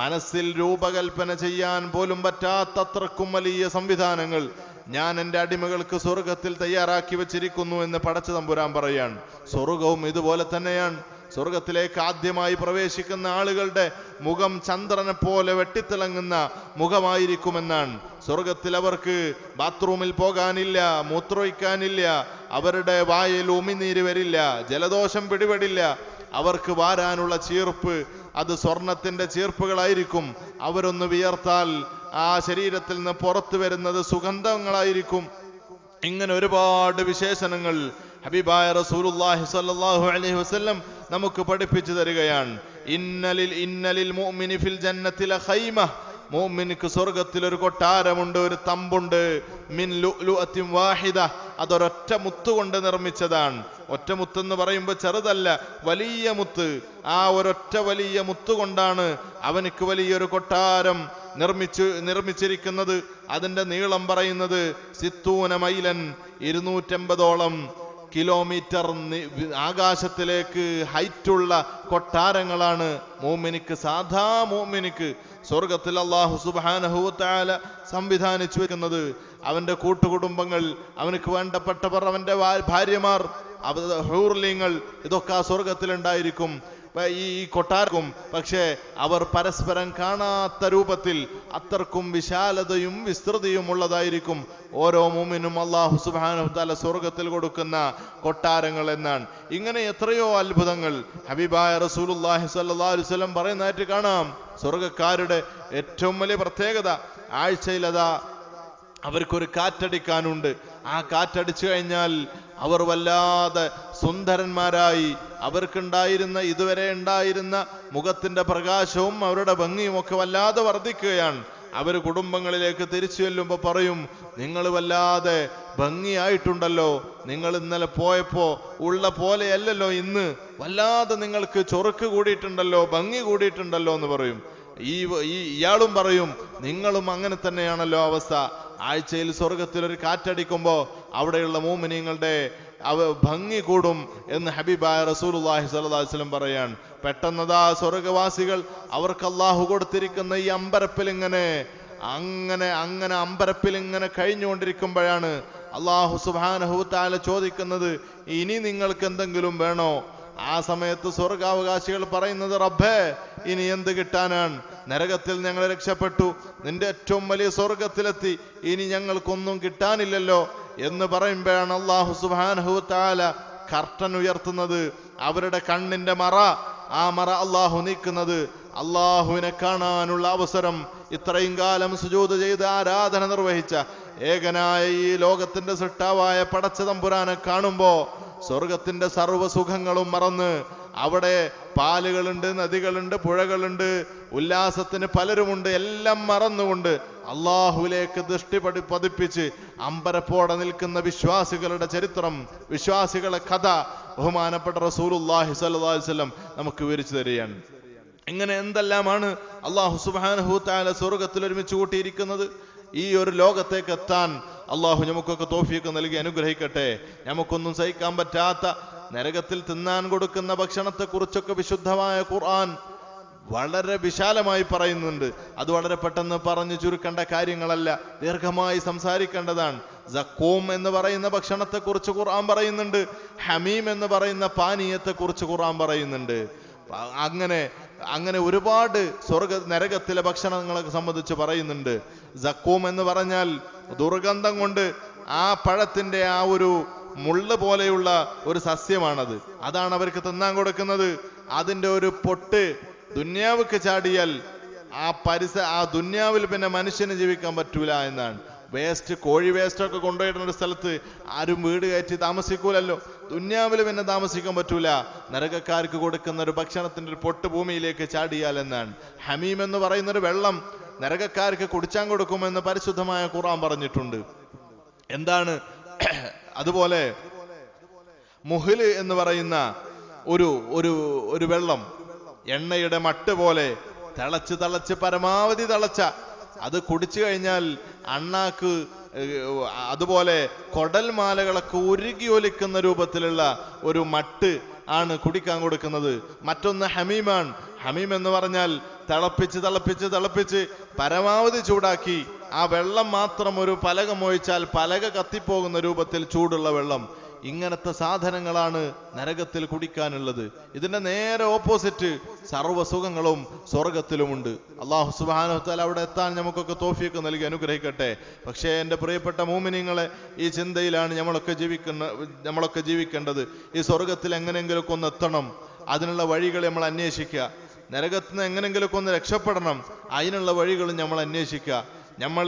മനസ്സിൽ രൂപകൽപ്പന ചെയ്യാൻ പോലും പറ്റാത്തത്രക്കും വലിയ സംവിധാനങ്ങൾ ഞാൻ എൻ്റെ അടിമകൾക്ക് സ്വർഗത്തിൽ തയ്യാറാക്കി വെച്ചിരിക്കുന്നു എന്ന് പടച്ച തമ്പുരാൻ പറയാണ്. സ്വർഗവും ഇതുപോലെ തന്നെയാണ്. സ്വർഗത്തിലേക്ക് ആദ്യമായി പ്രവേശിക്കുന്ന ആളുകളുടെ മുഖം ചന്ദ്രനെ പോലെ വെട്ടിത്തിളങ്ങുന്ന മുഖമായിരിക്കുമെന്നാണ്. സ്വർഗത്തിൽ അവർക്ക് ബാത്റൂമിൽ പോകാനില്ല, മൂത്രമൊഴിക്കാനില്ല, അവരുടെ വായിൽ ഉമിനീര് വരില്ല, ജലദോഷം പിടിപെടില്ല. അവർക്ക് വാരാനുള്ള ചീർപ്പ് അത് സ്വർണത്തിന്റെ ചീർപ്പുകളായിരിക്കും. അവരൊന്ന് വിയർത്താൽ ആ ശരീരത്തിൽ നിന്ന് പുറത്തു വരുന്നത് സുഗന്ധങ്ങളായിരിക്കും. ഇങ്ങനെ ഒരുപാട് വിശേഷണങ്ങൾ ഹബീബായ റസൂലുള്ളാഹി സ്വല്ലല്ലാഹു അലൈഹി വസല്ലം നമുക്ക് പഠിപ്പിച്ചു തരികയാണ്. ഇന്നലിൽ മുഅ്മിനി ഫിൽ ജന്നത്തി ലഖൈമ, മുഅ്മിനിക്ക് സ്വർഗത്തിൽ ഒരു കൊട്ടാരമുണ്ട്, ഒരു തമ്പുണ്ട്. മിൻ ലുഅത്തിൻ വാഹിദ, അതൊരൊറ്റ മുത്തുകൊണ്ട് നിർമ്മിച്ചതാണ്. ഒറ്റ മുത്തെന്ന് പറയുമ്പോൾ ചെറുതല്ല, വലിയ മുത്ത്. ആ ഒരൊറ്റ വലിയ മുത്തുകൊണ്ടാണ് അവനിക്ക് വലിയൊരു കൊട്ടാരം നിർമ്മിച്ചിരിക്കുന്നത്. അതിന്റെ നീളം പറയുന്നത് 60 മൈലൻ, 250ഓളം കിലോമീറ്റർ ആകാശത്തിലേക്ക് ഹൈറ്റുള്ള കൊട്ടാരങ്ങളാണ് മുഅ്മിനിക്ക്, സാധാ മുഅ്മിനിക്ക് സ്വർഗത്തിൽ അല്ലാഹു സുബ്ഹാനഹു വ തആല സംവിധാനിച്ചു വെക്കുന്നത്. അവന്റെ കൂട്ടുകുടുംബങ്ങൾ, അവനക്ക് വേണ്ടപ്പെട്ടവർ, അവന്റെ ഭാര്യമാർ, ഹൂർലിങ്ങൾ, ഇതൊക്കെ ആ സ്വർഗത്തിലുണ്ടായിരിക്കും. ഈ കൊട്ടാരക്കും. പക്ഷേ അവർ പരസ്പരം കാണാത്ത രൂപത്തിൽ അത്രക്കും വിശാലതയും വിസ്തൃതിയും ഉള്ളതായിരിക്കും ഓരോ മുഅ്മിനും അല്ലാഹു സുബ്ഹാനഹു വ തആല സ്വർഗത്തിൽ കൊടുക്കുന്ന കൊട്ടാരങ്ങൾ എന്നാണ്. ഇങ്ങനെ എത്രയോ അത്ഭുതങ്ങൾ ഹബീബായ റസൂലുള്ളാഹി സ്വല്ലല്ലാഹു അലൈഹി വസല്ലം പറയുന്നതായിട്ട് കാണാം. സ്വർഗക്കാരുടെ ഏറ്റവും വലിയ പ്രത്യേകത, ആഴ്ചയിലതാ അവർക്കൊരു കാറ്റടിക്കാനുണ്ട്. ആ കാറ്റടിച്ചു കഴിഞ്ഞാൽ അവർ വല്ലാതെ സുന്ദരന്മാരായി, ഇതുവരെ ഉണ്ടായിരുന്ന മുഖത്തിന്റെ പ്രകാശവും അവരുടെ ഭംഗിയും ഒക്കെ വല്ലാതെ വർദ്ധിക്കുകയാണ്. അവർ കുടുംബങ്ങളിലേക്ക് തിരിച്ചു ചെല്ലുമ്പോൾ പറയും, നിങ്ങൾ വല്ലാതെ ഭംഗിയായിട്ടുണ്ടല്ലോ, നിങ്ങൾ ഇന്നലെ പോയപ്പോ ഉള്ള പോലെയല്ലല്ലോ ഇന്ന്, വല്ലാതെ നിങ്ങൾക്ക് ചൊറുക്ക് കൂടിയിട്ടുണ്ടല്ലോ, ഭംഗി കൂടിയിട്ടുണ്ടല്ലോ എന്ന് പറയും. ഇയാളും പറയും, നിങ്ങളും അങ്ങനെ തന്നെയാണല്ലോ അവസ്ഥ. ആഴ്ചയിൽ സ്വർഗത്തിൽ ഒരു കാറ്റടിക്കുമ്പോൾ അവിടെയുള്ള മുഅ്മിനീങ്ങളുടെ ഭംഗി കൂടും എന്ന് ഹബീബായ റസൂലുള്ളാഹി സ്വല്ലല്ലാഹി അലൈഹി വസല്ലം പറയാണ്. പെട്ടെന്നതാ സ്വർഗവാസികൾ അവർക്ക് അല്ലാഹു കൊടുത്തിരിക്കുന്ന ഈ അമ്പരപ്പിൽ അങ്ങനെ അമ്പരപ്പിൽ ഇങ്ങനെ കഴിഞ്ഞുകൊണ്ടിരിക്കുമ്പോഴാണ് അല്ലാഹു സുബ്ഹാനഹു വ തആല ചോദിക്കുന്നത്, ഇനി നിങ്ങൾക്ക് എന്തെങ്കിലും വേണോ? ആ സമയത്ത് സ്വർഗാവകാശികൾ പറയുന്നത്, റബ്ബേ ഇനി എന്ത് കിട്ടാനാണ്? നരകത്തിൽ ഞങ്ങൾ രക്ഷപ്പെട്ടു, നിന്റെ ഏറ്റവും വലിയ സ്വർഗത്തിലെത്തി, ഇനി ഞങ്ങൾക്കൊന്നും കിട്ടാനില്ലല്ലോ എന്ന് പറയുമ്പോഴാണ് അല്ലാഹു സുബ്ഹാനഹു വ തആല കർട്ടൻ ഉയർത്തുന്നത്. അവരുടെ കണ്ണിന്റെ മറ, ആ മറ അല്ലാഹു നീക്കുന്നത്. അല്ലാഹുവിനെ കാണാനുള്ള അവസരം, ഇത്രയും കാലം സുജൂദ് ചെയ്ത് ആരാധന നിർവഹിച്ച ഏകനായ ഈ ലോകത്തിന്റെ സൃഷ്ടാവായ പടച്ച തമ്പുരാനെ കാണുമ്പോ സ്വർഗത്തിന്റെ സർവ്വ സുഖങ്ങളും മറന്ന്, അവിടെ പാലുകളുണ്ട്, നദികളുണ്ട്, പുഴകളുണ്ട്, ഉല്ലാസത്തിന് പലരുമുണ്ട്, എല്ലാം മറന്നുകൊണ്ട് അള്ളാഹുവിലേക്ക് ദൃഷ്ടി പതിപ്പിച്ച് അമ്പരപ്പോടെ നിൽക്കുന്ന വിശ്വാസികളുടെ ചരിത്രം, വിശ്വാസികളെ കഥ ബഹുമാനപ്പെട്ട റസൂലുള്ളാഹി സ്വല്ലല്ലാഹി അലൈഹി വസല്ലം നമുക്ക് വിവരിച്ചു തരികയാണ്. ഇങ്ങനെ എന്തെല്ലാമാണ് അല്ലാഹു സുബ്ഹാനഹു തആല സ്വർഗ്ഗത്തിൽ ഒരുമിച്ച് കൂട്ടിയിരിക്കുന്നത്. ഈ ഒരു ലോകത്തേക്ക് എത്താൻ അള്ളാഹു നമുക്കൊക്കെ തൗഫീഖ് നൽകി അനുഗ്രഹിക്കട്ടെ. നമുക്കൊന്നും സഹിക്കാൻ പറ്റാത്ത നരകത്തിൽ തിന്നാൻ കൊടുക്കുന്ന ഭക്ഷണത്തെ കുറിച്ചൊക്കെ വിശുദ്ധമായ ഖുർആൻ വളരെ വിശാലമായി പറയുന്നുണ്ട്. അത് വളരെ പെട്ടെന്ന് പറഞ്ഞു ചുരുക്കേണ്ട കാര്യങ്ങളല്ല, ദീർഘമായി സംസാരിക്കേണ്ടതാണ്. സഖൂം എന്ന് പറയുന്ന ഭക്ഷണത്തെ കുറിച്ച് ഖുർആൻ പറയുന്നുണ്ട്. ഹമീം എന്ന് പറയുന്ന പാനീയത്തെ കുറിച്ച് ഖുർആൻ പറയുന്നുണ്ട്. അങ്ങനെ ഒരുപാട് നരകത്തിലെ ഭക്ഷണങ്ങളെ സംബന്ധിച്ച് പറയുന്നുണ്ട്. സഖൂം എന്ന് പറഞ്ഞാൽ ദുർഗന്ധം കൊണ്ട് ആ പഴത്തിന്റെ ആ ഒരു മുള്ള് പോലെയുള്ള ഒരു സസ്യമാണത്. അതാണ് അവർക്ക് തിന്നാൻ കൊടുക്കുന്നത്. അതിന്റെ ഒരു പൊട്ട് ദുന്യാവിക്ക് ചാടിയാൽ ആ ദുന്യാവിൽ പിന്നെ മനുഷ്യന് ജീവിക്കാൻ പറ്റൂല എന്നാണ്. കോഴി വേസ്റ്റ് ഒക്കെ കൊണ്ടുപോയിടുന്ന ഒരു സ്ഥലത്ത് ആരും വീട് കയറ്റി താമസിക്കൂലല്ലോ. ദുന്യാവിൽ പിന്നെ താമസിക്കാൻ പറ്റൂല. നരകക്കാർക്ക് കൊടുക്കുന്ന ഒരു ഭക്ഷണത്തിന്റെ ഒരു പൊട്ട് ഭൂമിയിലേക്ക് ചാടിയാൽ എന്നാണ്. ഹമീം എന്ന് പറയുന്ന ഒരു വെള്ളം നരകക്കാർക്ക് കുടിച്ചാൻ കൊടുക്കുമെന്ന് പരിശുദ്ധമായ ഖുർആൻ പറഞ്ഞിട്ടുണ്ട്. എന്താണ്? അതുപോലെ മുഹ്ല് എന്ന് പറയുന്ന ഒരു വെള്ളം എണ്ണയുടെ മട്ട് പോലെ തിളച്ച് പരമാവധി തിളച്ച അത് കുടിച്ചു കഴിഞ്ഞാൽ അണ്ണാക്ക് അതുപോലെ കൊടൽമാലകളൊക്കെ ഉരുകി ഒലിക്കുന്ന രൂപത്തിലുള്ള ഒരു മട്ട് ആണ് കുടിക്കാൻ കൊടുക്കുന്നത്. മറ്റൊന്ന് ഹമീമാണ്. ഹമീം എന്ന് പറഞ്ഞാൽ തിളപ്പിച്ച് പരമാവധി ചൂടാക്കി ആ വെള്ളം മാത്രം ഒരു പലക മൊഴിച്ചാൽ പലക കത്തിപ്പോകുന്ന രൂപത്തിൽ ചൂടുള്ള വെള്ളം. ഇങ്ങനത്തെ സാധനങ്ങളാണ് നരകത്തിൽ കുടിക്കാനുള്ളത്. ഇതിന്റെ നേരെ ഓപ്പോസിറ്റ് സർവ്വസുഖങ്ങളും സ്വർഗത്തിലുമുണ്ട്. അല്ലാഹു സുബ്ഹാനഹു വ തആല അവിടെ എത്താൻ നമുക്കൊക്കെ തൗഫീഖ് നൽകി അനുഗ്രഹിക്കട്ടെ. പക്ഷേ എൻ്റെ പ്രിയപ്പെട്ട മുഅ്മിനീങ്ങളെ, ഈ ചിന്തയിലാണ് നമ്മളൊക്കെ ജീവിക്കേണ്ടത്. ഈ സ്വർഗത്തിൽ എങ്ങനെയെങ്കിലുമൊക്കെ ഒന്ന് എത്തണം. അതിനുള്ള വഴികൾ നമ്മൾ അന്വേഷിക്കുക. നരകത്തിൽ നിന്ന് എങ്ങനെയെങ്കിലുമൊക്കെ ഒന്ന് രക്ഷപ്പെടണം. അതിനുള്ള വഴികളും നമ്മൾ അന്വേഷിക്കുക. നമ്മൾ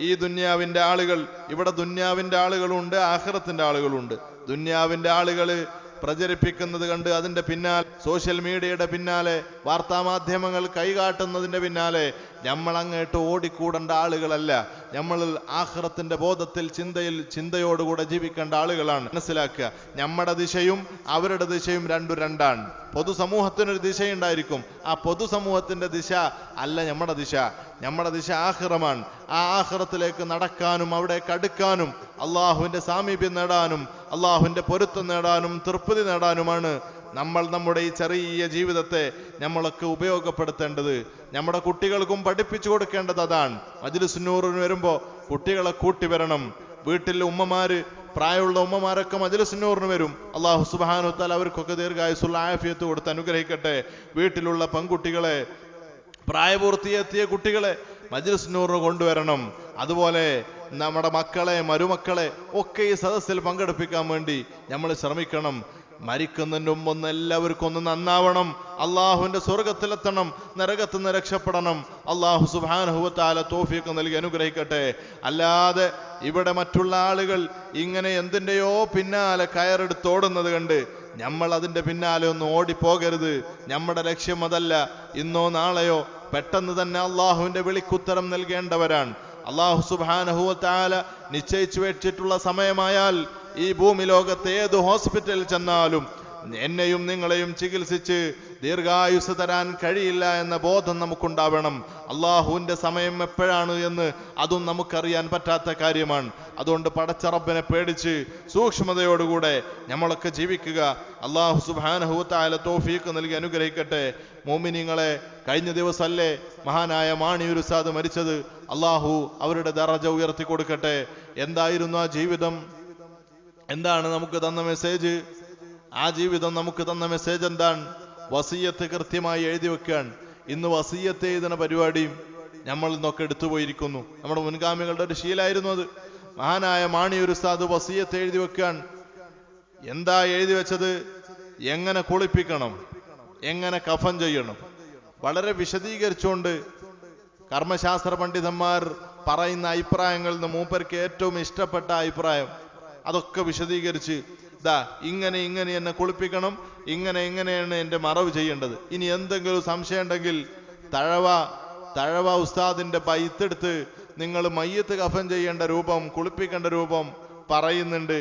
ഈ ദുന്യാവിന്റെ ആളുകൾ, ഇവിടെ ദുന്യാവിന്റെ ആളുകളുണ്ട്, ആഖിറത്തിന്റെ ആളുകളുണ്ട്. ദുന്യാവിന്റെ ആളുകൾ പ്രചരിപ്പിക്കുന്നത് കണ്ട് അതിന്റെ പിന്നാലെ, സോഷ്യൽ മീഡിയയുടെ പിന്നാലെ, വാർത്താമാധ്യമങ്ങൾ കൈകാട്ടുന്നതിന്റെ പിന്നാലെ നമ്മൾ അങ്ങോട്ട് ഓടിക്കൂടേണ്ട ആളുകളല്ല. നമ്മൾ ആഖിറത്തിന്റെ ബോധത്തിൽ ചിന്തയോടുകൂടെ ജീവിക്കേണ്ട ആളുകളാണ്. മനസ്സിലാക്കുക, നമ്മുടെ ദിശയും അവരുടെ ദിശയും രണ്ടാണ്. പൊതുസമൂഹത്തിനൊരു ദിശയുണ്ടായിരിക്കും. ആ പൊതുസമൂഹത്തിന്റെ ദിശ അല്ല നമ്മുടെ ദിശ. നമ്മുടെ ദിശ ആഖിറമാണ്. ആ ആഖിറത്തിലേക്ക് നടക്കാനും അവിടേക്ക് അടുക്കാനും അള്ളാഹുവിന്റെ സാമീപ്യം നേടാനും അള്ളാഹുവിന്റെ പൊരുത്തം നേടാനും തൃപ്തി നേടാനുമാണ് നമ്മൾ നമ്മുടെ ഈ ചെറിയ ജീവിതത്തെ നമ്മളൊക്കെ ഉപയോഗപ്പെടുത്തേണ്ടത്. നമ്മുടെ കുട്ടികൾക്കും പഠിപ്പിച്ചു കൊടുക്കേണ്ടത് അതാണ്. മജ്‌ലിസ് നൂറിന് വരുമ്പോ കുട്ടികളെ കൂട്ടി വരണം. വീട്ടിൽ ഉമ്മമാര്, പ്രായമുള്ള ഉമ്മമാരൊക്കെ മജ്‌ലിസ് നൂറിന് വരും. അല്ലാഹു സുബ്ഹാനഹു വ തആല അവർക്കൊക്കെ ദീർഘായുസ്സുള്ള ആഫിയത്ത് കൊടുത്ത് അനുഗ്രഹിക്കട്ടെ. വീട്ടിലുള്ള പെൺകുട്ടികളെ, പ്രായപൂർത്തിയെത്തിയ കുട്ടികളെ മജ്‌ലിസ് നൂറിന് കൊണ്ടുവരണം. അതുപോലെ നമ്മുടെ മക്കളെ, മരുമക്കളെ ഒക്കെ ഈ സദസ്സിൽ പങ്കെടുപ്പിക്കാൻ വേണ്ടി നമ്മൾ ശ്രമിക്കണം. മരിക്കുന്നതിന് മുമ്പ് എല്ലാവർക്കും ഒന്ന് നന്നാവണം. അള്ളാഹുവിന്റെ സ്വർഗത്തിലെത്തണം. നരകത്തിൽ നിന്ന് രക്ഷപ്പെടണം. അള്ളാഹു സുബ്ഹാനഹു വ തആല തൗഫീഖ് നൽകി അനുഗ്രഹിക്കട്ടെ. അല്ലാതെ ഇവിടെ മറ്റുള്ള ആളുകൾ ഇങ്ങനെ എന്തിൻ്റെയോ പിന്നാലെ കയറെടുത്തോടുന്നത് കണ്ട് നമ്മൾ അതിന്റെ പിന്നാലെ ഒന്നും ഓടിപ്പോകരുത്. നമ്മുടെ ലക്ഷ്യം അതല്ല. ഇന്നോ നാളെയോ പെട്ടെന്ന് തന്നെ അള്ളാഹുവിന്റെ വിളിക്കുത്തരം നൽകേണ്ടവരാണ്. അള്ളാഹു സുബ്ഹാനഹു വ തആല നിശ്ചയിച്ചു വെച്ചിട്ടുള്ള സമയമായാൽ ഈ ഭൂമി ലോകത്തെ ഏത് ഹോസ്പിറ്റലിൽ ചെന്നാലും എന്നെയും നിങ്ങളെയും ചികിത്സിച്ച് ദീർഘായുസ് തരാൻ കഴിയില്ല എന്ന ബോധം നമുക്കുണ്ടാവണം. അള്ളാഹുവിന്റെ സമയം എപ്പോഴാണ് എന്ന് അതും നമുക്കറിയാൻ പറ്റാത്ത കാര്യമാണ്. അതുകൊണ്ട് പടച്ച റബ്ബിനെ പേടിച്ച് സൂക്ഷ്മതയോടുകൂടെ നമ്മളൊക്കെ ജീവിക്കുക. അള്ളാഹു സുബ്ഹാനഹു വ തആല തൗഫീഖ് നൽകി അനുഗ്രഹിക്കട്ടെ. മോമിനിങ്ങളെ, കഴിഞ്ഞ ദിവസമല്ലേ മഹാനായ മാണിയൂർ ഉസ്താദ് മരിച്ചത്? അള്ളാഹു അവരുടെ ദറജ ഉയർത്തി കൊടുക്കട്ടെ. എന്തായിരുന്നു ആ ജീവിതം? എന്താണ് നമുക്ക് തന്ന മെസ്സേജ്? ആ ജീവിതം നമുക്ക് തന്ന മെസ്സേജ് എന്താണ്? വസിയത്ത് കൃത്യമായി എഴുതി വെക്കാൻ. ഇന്ന് വസിയത്ത് എഴുതുന്ന പരിപാടിയും നമ്മൾ ഇന്നൊക്കെ എടുത്തുപോയിരിക്കുന്നു. നമ്മുടെ മുൻഗാമികളുടെ ഒരു ശീലമായിരുന്നു അത്. മഹാനായ മാണിയൂർ ഉസ്താദ് വസിയത്ത് എഴുതി വെക്കാൻ. എന്താ എഴുതി വെച്ചത്? എങ്ങനെ കുളിപ്പിക്കണം, എങ്ങനെ കഫൻ ചെയ്യണം, വളരെ വിശദീകരിച്ചുകൊണ്ട് കർമ്മശാസ്ത്ര പണ്ഡിതന്മാർ പറയുന്ന അഭിപ്രായങ്ങളിൽ നിന്ന് മൂപ്പർക്ക് ഏറ്റവും ഇഷ്ടപ്പെട്ട അഭിപ്രായം അതൊക്കെ വിശദീകരിച്ച്, ഇതാ ഇങ്ങനെ എന്നെ കുളിപ്പിക്കണം, ഇങ്ങനെയാണ് എൻ്റെ മറവ് ചെയ്യേണ്ടത്. ഇനി എന്തെങ്കിലും സംശയം ഉണ്ടെങ്കിൽ തഴവ ഉസ്താദിന്റെ ബൈത്തെടുത്ത് നിങ്ങൾ മയ്യത്ത് കഫൻ ചെയ്യേണ്ട രൂപം, കുളിപ്പിക്കേണ്ട രൂപം പറയുന്നുണ്ട്,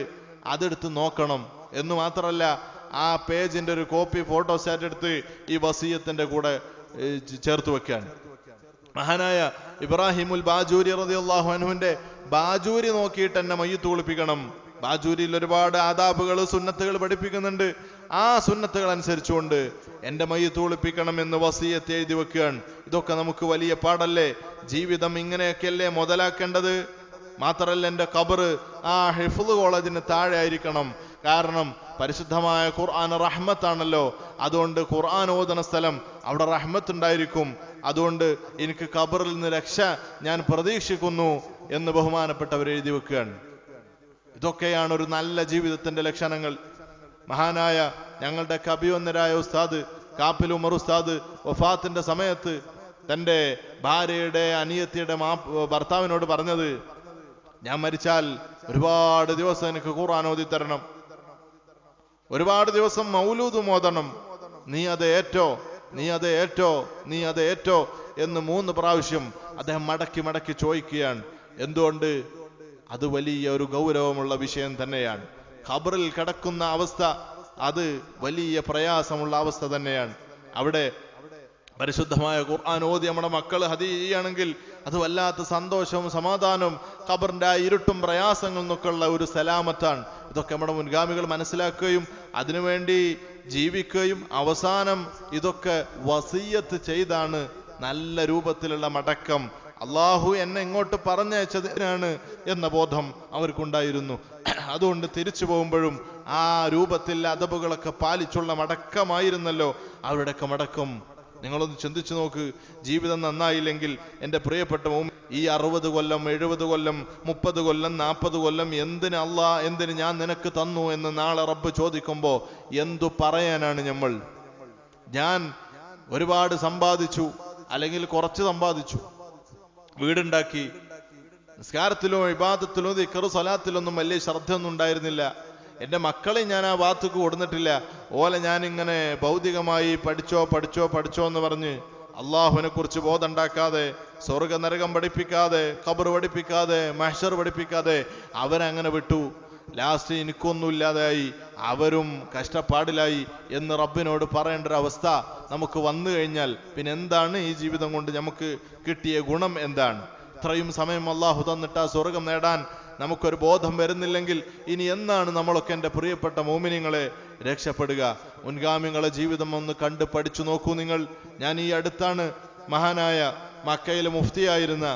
അതെടുത്ത് നോക്കണം. എന്ന് മാത്രമല്ല, ആ പേജിന്റെ ഒരു കോപ്പി ഫോട്ടോസ്റ്റാറ്റ് എടുത്ത് ഈ വസിയത്തിന്റെ കൂടെ ചേർത്ത് വെക്കുകയാണ്. മഹാനായ ഇബ്രാഹിമുൽ ബാജൂരി റളിയല്ലാഹു അൻഹുവിന്റെ ബാജൂരി നോക്കിയിട്ട് എന്നെ മയ്യത്ത് കുളിപ്പിക്കണം. ബാജൂരിയിൽ ഒരുപാട് ആദാബുകൾ സുന്നത്തുകൾ പഠിപ്പിക്കുന്നുണ്ട്. ആ സുന്നത്തുകൾ അനുസരിച്ചുകൊണ്ട് എന്റെ മയ്യത്ത് കുളിപ്പിക്കണം എന്ന് വസിയത്ത് എഴുതി വെക്കുകയാണ്. ഇതൊക്കെ നമുക്ക് വലിയ പാടല്ലേ? ജീവിതം ഇങ്ങനെയൊക്കെയല്ലേ മുതലാക്കേണ്ടത്? മാത്രല്ല എന്റെ ഖബർ ആ ഹിഫ്ള് കോളേജിന് താഴെ ആയിരിക്കണം. കാരണം പരിശുദ്ധമായ ഖുർആൻ റഹ്മത്താണല്ലോ. അതുകൊണ്ട് ഖുർആൻ ഓതുന്ന സ്ഥലം അവിടെ റഹ്മത്ത് ഉണ്ടായിരിക്കും. അതുകൊണ്ട് എനിക്ക് ഖബറിൽ നിന്ന് രക്ഷ ഞാൻ പ്രതീക്ഷിക്കുന്നു എന്ന് ബഹുമാനപ്പെട്ടവർ എഴുതി വെക്കുകയാണ്. ഇതൊക്കെയാണ് ഒരു നല്ല ജീവിതത്തിന്റെ ലക്ഷണങ്ങൾ. മഹാനായ ഞങ്ങളുടെ കബിയൊന്നരായ ഉസ്താദ് കാപ്പിൽ ഉമർ ഉസ്താദ് വഫാത്തിന്റെ സമയത്ത് തന്റെ ഭാര്യയുടെ അനിയത്തിയുടെ ഭർത്താവിനോട് പറഞ്ഞത്, ഞാൻ മരിച്ചാൽ ഒരുപാട് ദിവസം എനിക്ക് ഖുർആൻ ഓതി തരണം, ഒരുപാട് ദിവസം മൗലൂദ് മോദണം, നീ അത് ഏറ്റോ, നീ അത് ഏറ്റോ, നീ അത് ഏറ്റോ എന്ന് 3 പ്രാവശ്യം അദ്ദേഹം മടക്കി മടക്കി ചോദിക്കുകയാണ്. എന്തുകൊണ്ട്? അത് വലിയ ഒരു ഗൗരവമുള്ള വിഷയം തന്നെയാണ്. ഖബറിൽ കിടക്കുന്ന അവസ്ഥ അത് വലിയ പ്രയാസമുള്ള അവസ്ഥ തന്നെയാണ്. അവിടെ പരിശുദ്ധമായ ഖുർആൻ ഓതി നമ്മുടെ മക്കൾ ഹദീ ചെയ്യുകയാണെങ്കിൽ അത് വല്ലാത്ത സന്തോഷവും സമാധാനവും ഖബറിന്റെ ആ ഇരുട്ടും പ്രയാസങ്ങളിൽ നിന്നൊക്കെയുള്ള ഒരു സലാമത്താണ്. ഇതൊക്കെ നമ്മുടെ മുൻഗാമികൾ മനസ്സിലാക്കുകയും അതിനുവേണ്ടി ജീവിക്കുകയും അവസാനം ഇതൊക്കെ വസിയ്യത്ത് ചെയ്താണ് നല്ല രൂപത്തിലുള്ള മടക്കം. അള്ളാഹു എന്നെ ഇങ്ങോട്ട് പറഞ്ഞയച്ചതിനാണ് എന്ന ബോധം അവർക്കുണ്ടായിരുന്നു. അതുകൊണ്ട് തിരിച്ചു പോകുമ്പോഴും ആ രൂപത്തിൽ അദബുകളൊക്കെ പാലിച്ചുള്ള മടക്കമായിരുന്നല്ലോ അവരുടെയൊക്കെ മടക്കം. നിങ്ങളൊന്ന് ചിന്തിച്ചു നോക്ക്. ജീവിതം നന്നായില്ലെങ്കിൽ എൻ്റെ പ്രിയപ്പെട്ട ഈ 60 കൊല്ലം 70 കൊല്ലം 30 കൊല്ലം 40 കൊല്ലം എന്തിന് അള്ളാ എന്തിന് ഞാൻ നിനക്ക് തന്നു എന്ന് നാളെ റബ്ബ് ചോദിക്കുമ്പോ എന്തു പറയാനാണ് നമ്മൾ? ഞാൻ ഒരുപാട് സമ്പാദിച്ചു, അല്ലെങ്കിൽ കുറച്ച് സമ്പാദിച്ചു, വീടുണ്ടാക്കി, നിസ്കാരത്തിലോ ഇബാദത്തിലോ ദിക്ർ സ്വലാത്തിലൊന്നും വലിയ ശ്രദ്ധയൊന്നും ഉണ്ടായിരുന്നില്ല, എൻ്റെ മക്കളെ ഞാൻ ആ ഭാഗത്തേക്ക് കൊടുത്തിട്ടില്ല, ഓലെ ഞാനിങ്ങനെ ഭൗതികമായി പഠിച്ചോ എന്ന് പറഞ്ഞ് അള്ളാഹുവിനെ കുറിച്ച് ബോധം ഉണ്ടാക്കാതെ, സ്വർഗ നരകം പഠിപ്പിക്കാതെ, ഖബർ പഠിപ്പിക്കാതെ, മഹ്ശർ പഠിപ്പിക്കാതെ അവരങ്ങനെ വിട്ടു. ലാസ്റ്റ് എനിക്കൊന്നുമില്ലാതായി, അവരും കഷ്ടപ്പാടിലായി എന്ന് റബ്ബിനോട് പറയേണ്ട ഒരു അവസ്ഥ നമുക്ക് വന്നു കഴിഞ്ഞാൽ പിന്നെ എന്താണ് ഈ ജീവിതം കൊണ്ട് നമുക്ക് കിട്ടിയ ഗുണം? എന്താണ്? ഇത്രയും സമയം അള്ളാഹു തന്നിട്ട് ആ സ്വർഗം നേടാൻ നമുക്കൊരു ബോധം വരുന്നില്ലെങ്കിൽ ഇനി എന്നാണ് നമ്മളൊക്കെ എൻ്റെ പ്രിയപ്പെട്ട മോമിനിങ്ങളെ രക്ഷപ്പെടുക? മുൻഗാമികളെ ജീവിതം ഒന്ന് കണ്ട് പഠിച്ചു നോക്കൂ നിങ്ങൾ. ഞാൻ ഈ അടുത്താണ് മഹാനായ മക്കയിലെ മുഫ്തിയായിരുന്ന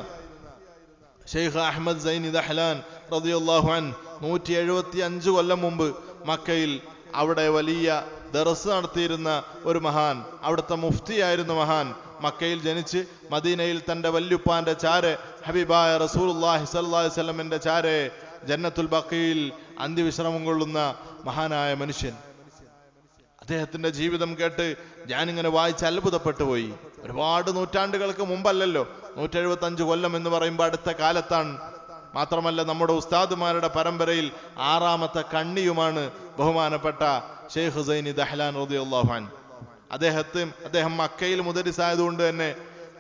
ഷെയ്ഖ് അഹമ്മദ് സൈനി ദഹ്ലാൻ റളിയല്ലാഹു അൻഹു 175 കൊല്ലം മുമ്പ് മക്കയിൽ അവിടെ വലിയ ദർസ് നടത്തിയിരുന്ന ഒരു മഹാൻ, അവിടുത്തെ മുഫ്തിയായിരുന്ന മഹാൻ, മക്കയിൽ ജനിച്ച് മദീനയിൽ തന്റെ വല്യുപ്പാന്റെ ചാരെ ഹബീബായ റസൂലുള്ളാഹി സ്വല്ലല്ലാഹി അലൈഹി വസല്ലമിന്റെ ചാരെ ജന്നത്തുൽ ബഖീൽ അന്ത്യവിശ്രമം കൊള്ളുന്ന മഹാനായ മനുഷ്യൻ. അദ്ദേഹത്തിന്റെ ജീവിതം കേട്ട് ഞാനിങ്ങനെ വായിച്ച് അത്ഭുതപ്പെട്ടു പോയി. ഒരുപാട് നൂറ്റാണ്ടുകൾക്ക് മുമ്പല്ലല്ലോ, 175 കൊല്ലം എന്ന് പറയുമ്പോൾ അടുത്ത കാലത്താണ്. മാത്രമല്ല നമ്മുടെ ഉസ്താദുമാരുടെ പരമ്പരയിൽ 6ാമത്തെ കണ്ണിയുമാണ് ബഹുമാനപ്പെട്ട ഷെയ്ഖ് സൈനി ദഹ്ലാൻ റളിയല്ലാഹു അൻഹു. അദ്ദേഹം മക്കയിൽ മുദരിസായതുകൊണ്ട് തന്നെ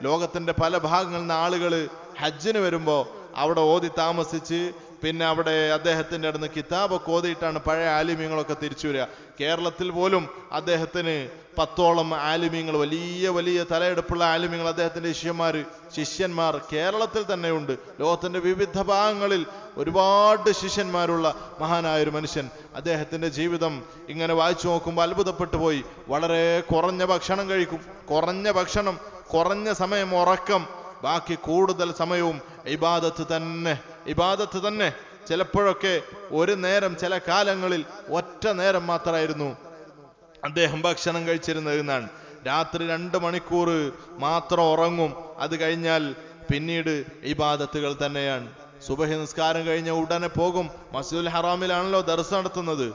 ലോകത്തിന്റെ പല ഭാഗങ്ങളിൽ നിന്ന് ആളുകൾ ഹജ്ജിന് വരുമ്പോൾ അവിടെ ഓതി താമസിച്ച് പിന്നെ അവിടെ അദ്ദേഹത്തിന്റെ അടുത്ത് കിതാബൊക്കെ ഓതിയിട്ടാണ് പഴയ ആലിമീങ്ങളൊക്കെ തിരിച്ചു വരിക. കേരളത്തിൽ പോലും അദ്ദേഹത്തിന് 10ഓളം ആലിമീങ്ങൾ, വലിയ വലിയ തലയെടുപ്പുള്ള ആലിമീങ്ങൾ, അദ്ദേഹത്തിന്റെ ശിഷ്യന്മാർ കേരളത്തിൽ തന്നെയുണ്ട്. ലോകത്തിന്റെ വിവിധ ഭാഗങ്ങളിൽ ഒരുപാട് ശിഷ്യന്മാരുള്ള മഹാനായൊരു മനുഷ്യൻ. അദ്ദേഹത്തിന്റെ ജീവിതം ഇങ്ങനെ വായിച്ചു നോക്കുമ്പോൾ അത്ഭുതപ്പെട്ടു പോയി. വളരെ കുറഞ്ഞ ഭക്ഷണം കഴിക്കും, കുറഞ്ഞ ഭക്ഷണം, കുറഞ്ഞ സമയം ഉറക്കം, ബാക്കി കൂടുതൽ സമയവും ഇബാദത്ത് തന്നെ. ചിലപ്പോഴൊക്കെ ഒരു നേരം, ചില കാലങ്ങളിൽ ഒറ്റ നേരം മാത്രമായിരുന്നു അദ്ദേഹം ഭക്ഷണം കഴിച്ചിരുന്നത് എന്നാണ്. രാത്രി 2 മണിക്കൂർ മാത്രം ഉറങ്ങും. അത് കഴിഞ്ഞാൽ പിന്നീട് ഇബാദത്തുകൾ തന്നെയാണ്. സുബഹി നിസ്കാരം കഴിഞ്ഞ ഉടനെ പോകും. മസ്ജിദുൽ ഹറാമിലാണല്ലോ ദർസ് നടത്തുന്നത്.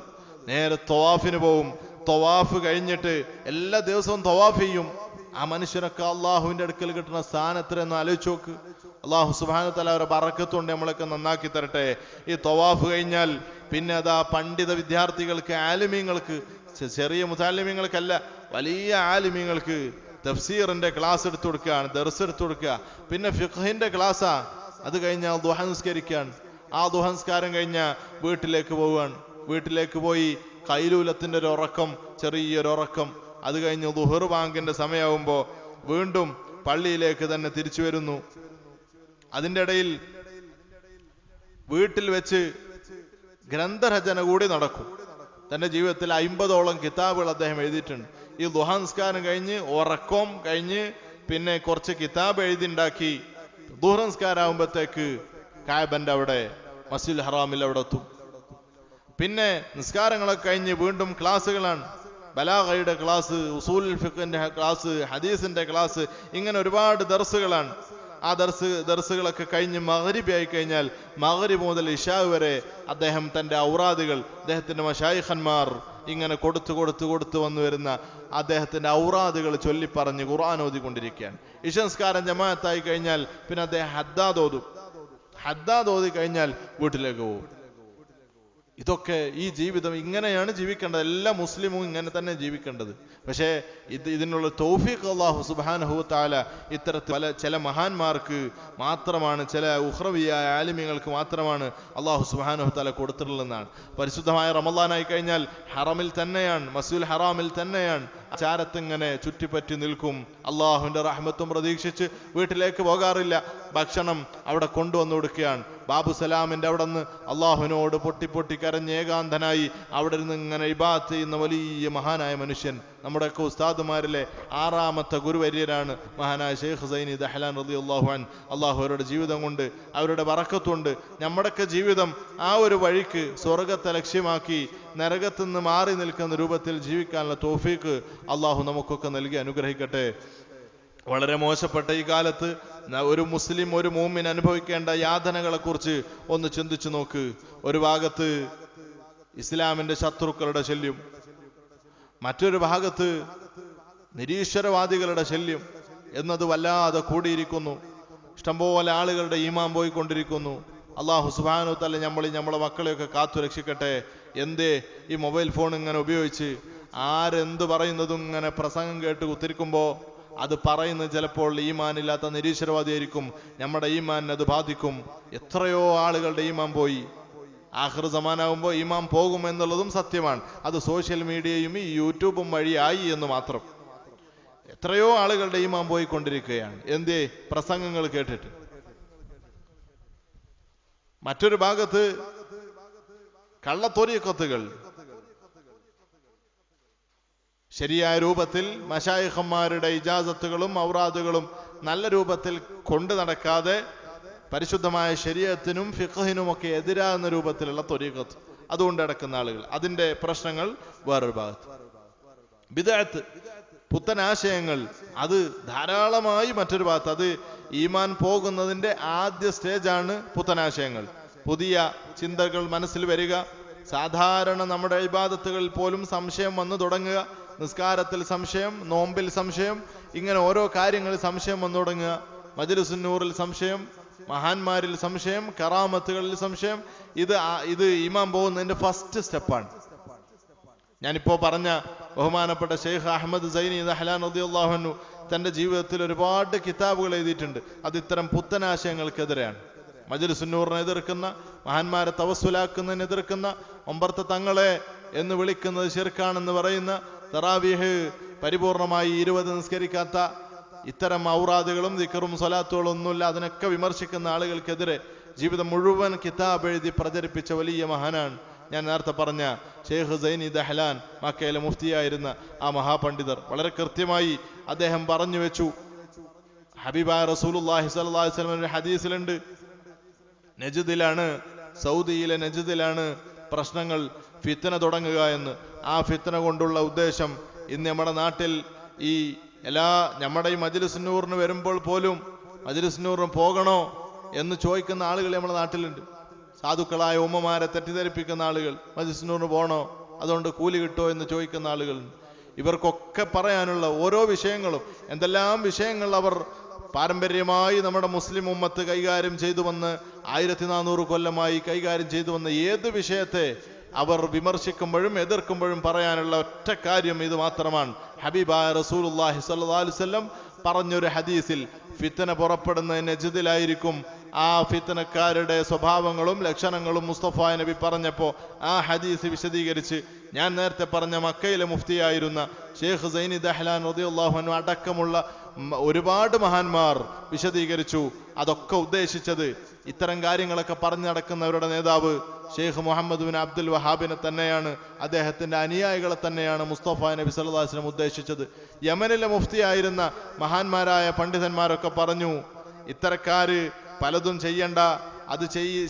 നേരെ തവാഫിന് പോകും. തവാഫ് കഴിഞ്ഞിട്ട് എല്ലാ ദിവസവും തവാഫ് ചെയ്യും. ആ മനുഷ്യനൊക്കെ അള്ളാഹുവിന്റെ അടുക്കൽ കിട്ടുന്ന സ്ഥാനത്തിനെന്ന് ആലോചിച്ച് നോക്ക്. അള്ളാഹു സുബ്ഹാനഹു വ തആല അവരെ ബറക്കത്തുകൊണ്ട് നമ്മളൊക്കെ നന്നാക്കി തരട്ടെ. ഈ തവാഫ് കഴിഞ്ഞാൽ പിന്നെ അതാ പണ്ഡിത വിദ്യാർത്ഥികൾക്ക്, ആലിമീങ്ങൾക്ക്, ചെറിയ മുതാലിമീങ്ങൾക്കല്ല, വലിയ ആലിമീങ്ങൾക്ക് തഫ്സീറിന്റെ ക്ലാസ് എടുത്തു കൊടുക്കുകയാണ്, ദർസ് എടുത്തു കൊടുക്കുക. പിന്നെ ഫിഖ്ഹിന്റെ ക്ലാസ്സാ. അത് കഴിഞ്ഞാൽ ദുഹ നിസ്കരിക്കുകയാണ്. ആ ദുഹ നിസ്കാരം കഴിഞ്ഞാൽ വീട്ടിലേക്ക് പോവുകയാണ്. വീട്ടിലേക്ക് പോയി കൈലൂലത്തിന്റെ ഒരു ഉറക്കം, ചെറിയൊരു ഉറക്കം. അത് കഴിഞ്ഞ് ദുഹർ ബാങ്കിന്റെ സമയമാകുമ്പോൾ വീണ്ടും പള്ളിയിലേക്ക് തന്നെ തിരിച്ചു വരുന്നു. അതിൻ്റെ ഇടയിൽ വീട്ടിൽ വെച്ച് ഗ്രന്ഥരചന കൂടി നടക്കും. തന്റെ ജീവിതത്തിൽ 50ഓളം കിതാബുകൾ അദ്ദേഹം എഴുതിയിട്ടുണ്ട്. ഈ ദുഹാ നിസ്കാരം കഴിഞ്ഞ് ഉറക്കം കഴിഞ്ഞ് പിന്നെ കുറച്ച് കിതാബ് എഴുതിണ്ടാക്കി ദുഹർ നിസ്കാരാകുമ്പോഴത്തേക്ക് കാബന്റെ അവിടെ മസ്ജിദുൽ ഹറാമിൽ അവിടെ എത്തും. പിന്നെ നിസ്കാരങ്ങളൊക്കെ കഴിഞ്ഞ് വീണ്ടും ക്ലാസ്സുകളാണ്. ബലാഗയുടെ ക്ലാസ്, ഉസൂലുൽ ഫിഖിന്റെ ക്ലാസ്, ഹദീസിന്റെ ക്ലാസ്, ഇങ്ങനെ ഒരുപാട് ദർസുകളാണ്. ആ ദർസുകളൊക്കെ കഴിഞ്ഞ് മഗ്രിബ് ആയി കഴിഞ്ഞാൽ മഗ്രിബ് മുതൽ ഇശാ വരെ അദ്ദേഹം തന്റെ ഔറാദുകൾ, അദ്ദേഹത്തിന്റെ മശായിഖന്മാർ ഇങ്ങനെ കൊടുത്തു വന്നു വരുന്ന അദ്ദേഹത്തിന്റെ ഔറാദുകൾ ചൊല്ലിപ്പറഞ്ഞ് ഖുർആൻ ഓതിക്കൊണ്ടിരിക്കുകയാണ്. ഇശ നിസ്കാരം ജമാഅത്തായി കഴിഞ്ഞാൽ പിന്നെ അദ്ദേഹം ഹദ്ദാദ് ഓതി കഴിഞ്ഞാൽ വീട്ടിലേക്ക് പോകും. ഇതൊക്കെ ഈ ജീവിതം ഇങ്ങനെയാണ് ജീവിക്കേണ്ടത്. എല്ലാ മുസ്ലിമും ഇങ്ങനെ തന്നെ ജീവിക്കേണ്ടത്. പക്ഷേ ഇതിനുള്ള തൗഫീഖ് അല്ലാഹു സുബ്ഹാനഹു വ തആല ഇത്തരത്തിൽ ചില മഹാന്മാർക്ക് മാത്രമാണ്, ചില ഉഖ്റവിയായ ആലിമീങ്ങൾക്ക് മാത്രമാണ് അല്ലാഹു സുബ്ഹാനഹു വ തആല കൊടുത്തിട്ടുള്ളതെന്നാണ്. പരിശുദ്ധമായ റമളാനായി കഴിഞ്ഞാൽ ഹറമിൽ തന്നെയാണ്, മസ്ജിദുൽ ഹറാമിൽ തന്നെയാണ് ചാരത്തിങ്ങനെ ചുറ്റിപ്പറ്റി നിൽക്കും. അള്ളാഹുവിന്റെ റഹ്മത്തും പ്രതീക്ഷിച്ച് വീട്ടിലേക്ക് പോകാറില്ല. ഭക്ഷണം അവിടെ കൊണ്ടുവന്നു കൊടുക്കുകയാണ്. ബാബു സലാമിന്റെ അവിടെ നിന്ന് അള്ളാഹുവിനോട് പൊട്ടി കരഞ്ഞ് ഏകാന്തനായി അവിടെ നിന്ന് ഇങ്ങനെ ഇബാദത്ത് ചെയ്യുന്ന വലിയ മഹാനായ മനുഷ്യൻ, നമ്മുടെയൊക്കെ ഉസ്താദുമാരിലെ 6ാമത്തെ ഗുരുവര്യരാണ് മഹാനായ ഷെയ്ഖ് സൈനി ദഹ്ലാൻ റളിയല്ലാഹു അൻഹു. അള്ളാഹു അവരുടെ ജീവിതം കൊണ്ട്, അവരുടെ ബറക്കത്തുകൊണ്ട് നമ്മുടെയൊക്കെ ജീവിതം ആ ഒരു വഴിക്ക് സ്വർഗത്തെ ലക്ഷ്യമാക്കി നരകത്തു നിന്ന് മാറി നിൽക്കുന്ന രൂപത്തിൽ ജീവിക്കാനുള്ള തൗഫീഖ് അള്ളാഹു നമുക്കൊക്കെ നൽകി അനുഗ്രഹിക്കട്ടെ. വളരെ മോശപ്പെട്ട ഈ കാലത്ത് ഒരു മുസ്ലിം, ഒരു മൂമിൻ അനുഭവിക്കേണ്ട യാതനകളെ കുറിച്ച് ഒന്ന് ചിന്തിച്ചു നോക്ക്. ഒരു ഭാഗത്ത് ഇസ്ലാമിന്റെ ശത്രുക്കളുടെ ശല്യം, മറ്റൊരു ഭാഗത്ത് നിരീശ്വരവാദികളുടെ ശല്യം എന്നത് വല്ലാതെ കൂടിയിരിക്കുന്നു. ഇഷ്ടംപോലെ ആളുകളുടെ ഈമാൻ പോയിക്കൊണ്ടിരിക്കുന്നു. അള്ളാഹു സുബ്ഹാനഹു വ തആല നമ്മളെ മക്കളെയൊക്കെ കാത്തു രക്ഷിക്കട്ടെ. എന്തേ ഈ മൊബൈൽ ഫോൺ ഇങ്ങനെ ഉപയോഗിച്ച് ആരെന്ത് പറയുന്നതും ഇങ്ങനെ പ്രസംഗം കേട്ട് കുത്തിരിക്കുമ്പോൾ അത് പറയുന്നത് ചിലപ്പോൾ ഈമാനില്ലാത്ത നിരീശ്വരവാദിയായിരിക്കും. നമ്മുടെ ഈമാനിനെ അത് ബാധിക്കും. എത്രയോ ആളുകളുടെ ഈമാൻ പോയി. ആഖിർ സമാനാകുമ്പോൾ ഈമാൻ പോകും എന്നുള്ളതും സത്യമാണ്. അത് സോഷ്യൽ മീഡിയയും ഈ യൂട്യൂബും വഴിയായി എന്ന് മാത്രം. എത്രയോ ആളുകളുടെ ഈമാൻ പോയിക്കൊണ്ടിരിക്കുകയാണ്. എന്തേ? പ്രസംഗങ്ങൾ കേട്ടിട്ട്. മറ്റൊരു ഭാഗത്ത് കള്ളത്തൊരീഖത്തുകൾ ശരിയായ രൂപത്തിൽ മശായിഖന്മാരുടെ ഇജാസത്തുകളും ഔറാദുകളും നല്ല രൂപത്തിൽ കൊണ്ടു നടക്കാതെ പരിശുദ്ധമായ ശരീഅത്തിനും ഫിഖ്ഹിനുമൊക്കെ എതിരാകുന്ന രൂപത്തിലുള്ള ത്വരീഖത്ത് അതുകൊണ്ട് നടക്കുന്ന ആളുകൾ, അതിന്റെ പ്രശ്നങ്ങൾ വേറൊരു ഭാഗത്ത്. ബിദ്അത്ത്, പുത്തനാശയങ്ങൾ, അത് ധാരാളമായി മറ്റൊരു ഭാഗത്ത്. അത് ഈമാൻ പോകുന്നതിന്റെ ആദ്യ സ്റ്റേജാണ് പുത്തനാശയങ്ങൾ. പുതിയ ചിന്തകൾ മനസ്സിൽ വരിക, സാധാരണ നമ്മുടെ ഇബാദത്തുകളിൽ പോലും സംശയം വന്നു തുടങ്ങുക. നിസ്കാരത്തിൽ സംശയം, നോമ്പിൽ സംശയം, ഇങ്ങനെ ഓരോ കാര്യങ്ങളിൽ സംശയം വന്നു തുടങ്ങുക. മജ്ലിസുൻ നൂറിൽ സംശയം, മഹാന്മാരിൽ സംശയം, കറാമത്തുകളിൽ സംശയം. ഇത് ഈമാൻ പോകുന്നതിന്റെ ഫസ്റ്റ് സ്റ്റെപ്പാണ്. ഞാനിപ്പോ പറഞ്ഞ ബഹുമാനപ്പെട്ട ഷെയ്ഖ് അഹമ്മദ് സൈനി ദഹ്ലാൻ റളിയല്ലാഹു അൻഹു തന്റെ ജീവിതത്തിൽ ഒരുപാട് കിതാബുകൾ എഴുതിയിട്ടുണ്ട്. അത് ഇത്തരം പുത്തനാശയങ്ങൾക്കെതിരെയാണ്. മജ്ലിസുൻ നൂറിനെ എതിർക്കുന്ന, മഹാന്മാരെ തവസ്സുലാക്കുന്നതിനെ എതിർക്കുന്ന, ഒമ്പർത്ത തങ്ങളെ എന്ന് വിളിക്കുന്നത് ശിർക്കാണെന്ന് പറയുന്ന, തറാവീഹ് പരിപൂർണമായി 20 നിസ്കരിക്കാത്ത, ഇത്തരം ഔറാദുകളും ദിക്റും സ്വലാത്തുകളും ഒന്നുമില്ല, അതിനൊക്കെ വിമർശിക്കുന്ന ആളുകൾക്കെതിരെ ജീവിതം മുഴുവൻ കിതാബ് എഴുതി പ്രചരിപ്പിച്ച വലിയ മഹാനാണ് ഞാൻ നേരത്തെ പറഞ്ഞ ഷെയ്ഖ് സൈനി ദഹ്ലാൻ. മക്കയിലെ മുഫ്തിയായിരുന്ന ആ മഹാപണ്ഡിതർ വളരെ കൃത്യമായി അദ്ദേഹം പറഞ്ഞു വെച്ചു. ഹബീബായ റസൂലുള്ളാഹി സ്വല്ലല്ലാഹു അലൈഹി വസല്ലം ഒരു ഹദീസിലുണ്ട്, നജ്ദിലാണ്, സൗദിയിലെ നജ്ദിലാണ് പ്രശ്നങ്ങൾ, ഫിത്ന തുടങ്ങുക എന്ന്. ആ ഫിത്ന കൊണ്ടുള്ള ഉദ്ദേശം ഇന്ന് നമ്മുടെ നാട്ടിൽ ഈ നമ്മുടെ ഈ മജ്ലിസുൻ നൂറിന് വരുമ്പോൾ പോലും മജ്ലിസുൻ നൂറിന് പോകണോ എന്ന് ചോദിക്കുന്ന ആളുകൾ നമ്മുടെ നാട്ടിലുണ്ട്. സാധുക്കളായ ഉമ്മമാരെ തെറ്റിദ്ധരിപ്പിക്കുന്ന ആളുകൾ, മജ്ലിസുൻ നൂറിന് പോകണോ, അതുകൊണ്ട് കൂലി കിട്ടോ എന്ന് ചോദിക്കുന്ന ആളുകളുണ്ട്. ഇവർക്കൊക്കെ പറയാനുള്ള ഓരോ വിഷയങ്ങളും, എന്തെല്ലാം വിഷയങ്ങൾ അവർ പാരമ്പര്യമായി നമ്മുടെ മുസ്ലിം ഉമ്മത്ത് കൈകാര്യം ചെയ്തു വന്ന് 1400 കൊല്ലമായി കൈകാര്യം ചെയ്തു വന്ന ഏത് വിഷയത്തെ അവർ വിമർശിക്കുമ്പോഴും എതിർക്കുമ്പോഴും പറയാനുള്ള ഒറ്റ കാര്യം ഇത് മാത്രമാണ്. ഹബീബായ റസൂലുള്ളാഹി സ്വല്ലല്ലാഹു അലൈഹി വസല്ലം പറഞ്ഞൊരു ഹദീസിൽ ഫിത്ന പുറപ്പെടുന്ന നജ്ദിലായിരിക്കും ആ ഫിത്നക്കാരുടെ സ്വഭാവങ്ങളും ലക്ഷണങ്ങളും മുസ്തഫ നബി പറഞ്ഞപ്പോൾ ആ ഹദീസ് വിശദീകരിച്ച് ഞാൻ നേരത്തെ പറഞ്ഞ മക്കയിലെ മുഫ്തിയായിരുന്ന ഷെയ്ഖ് സൈനി ദഹ്ലാൻ റളിയല്ലാഹു അൻഹു അടക്കമുള്ള ഒരുപാട് മഹാന്മാർ വിശദീകരിച്ചു. അതൊക്കെ ഉദ്ദേശിച്ചത് ഇത്തരം കാര്യങ്ങളൊക്കെ പറഞ്ഞു നടക്കുന്നവരുടെ നേതാവ് ഷെയ്ഖ് മുഹമ്മദ് ബിൻ അബ്ദുൽ വഹാബിനെ തന്നെയാണ്, അദ്ദേഹത്തിന്റെ അനുയായികളെ തന്നെയാണ് മുസ്തഫ നബി സല്ലല്ലാഹു അലൈഹി വസല്ലം ഉദ്ദേശിച്ചത്. യമനിലെ മുഫ്തിയായിരുന്ന മഹാന്മാരായ പണ്ഡിതന്മാരൊക്കെ പറഞ്ഞു, ഇത്തരക്കാര് പലതും ചെയ്യണ്ട, അത്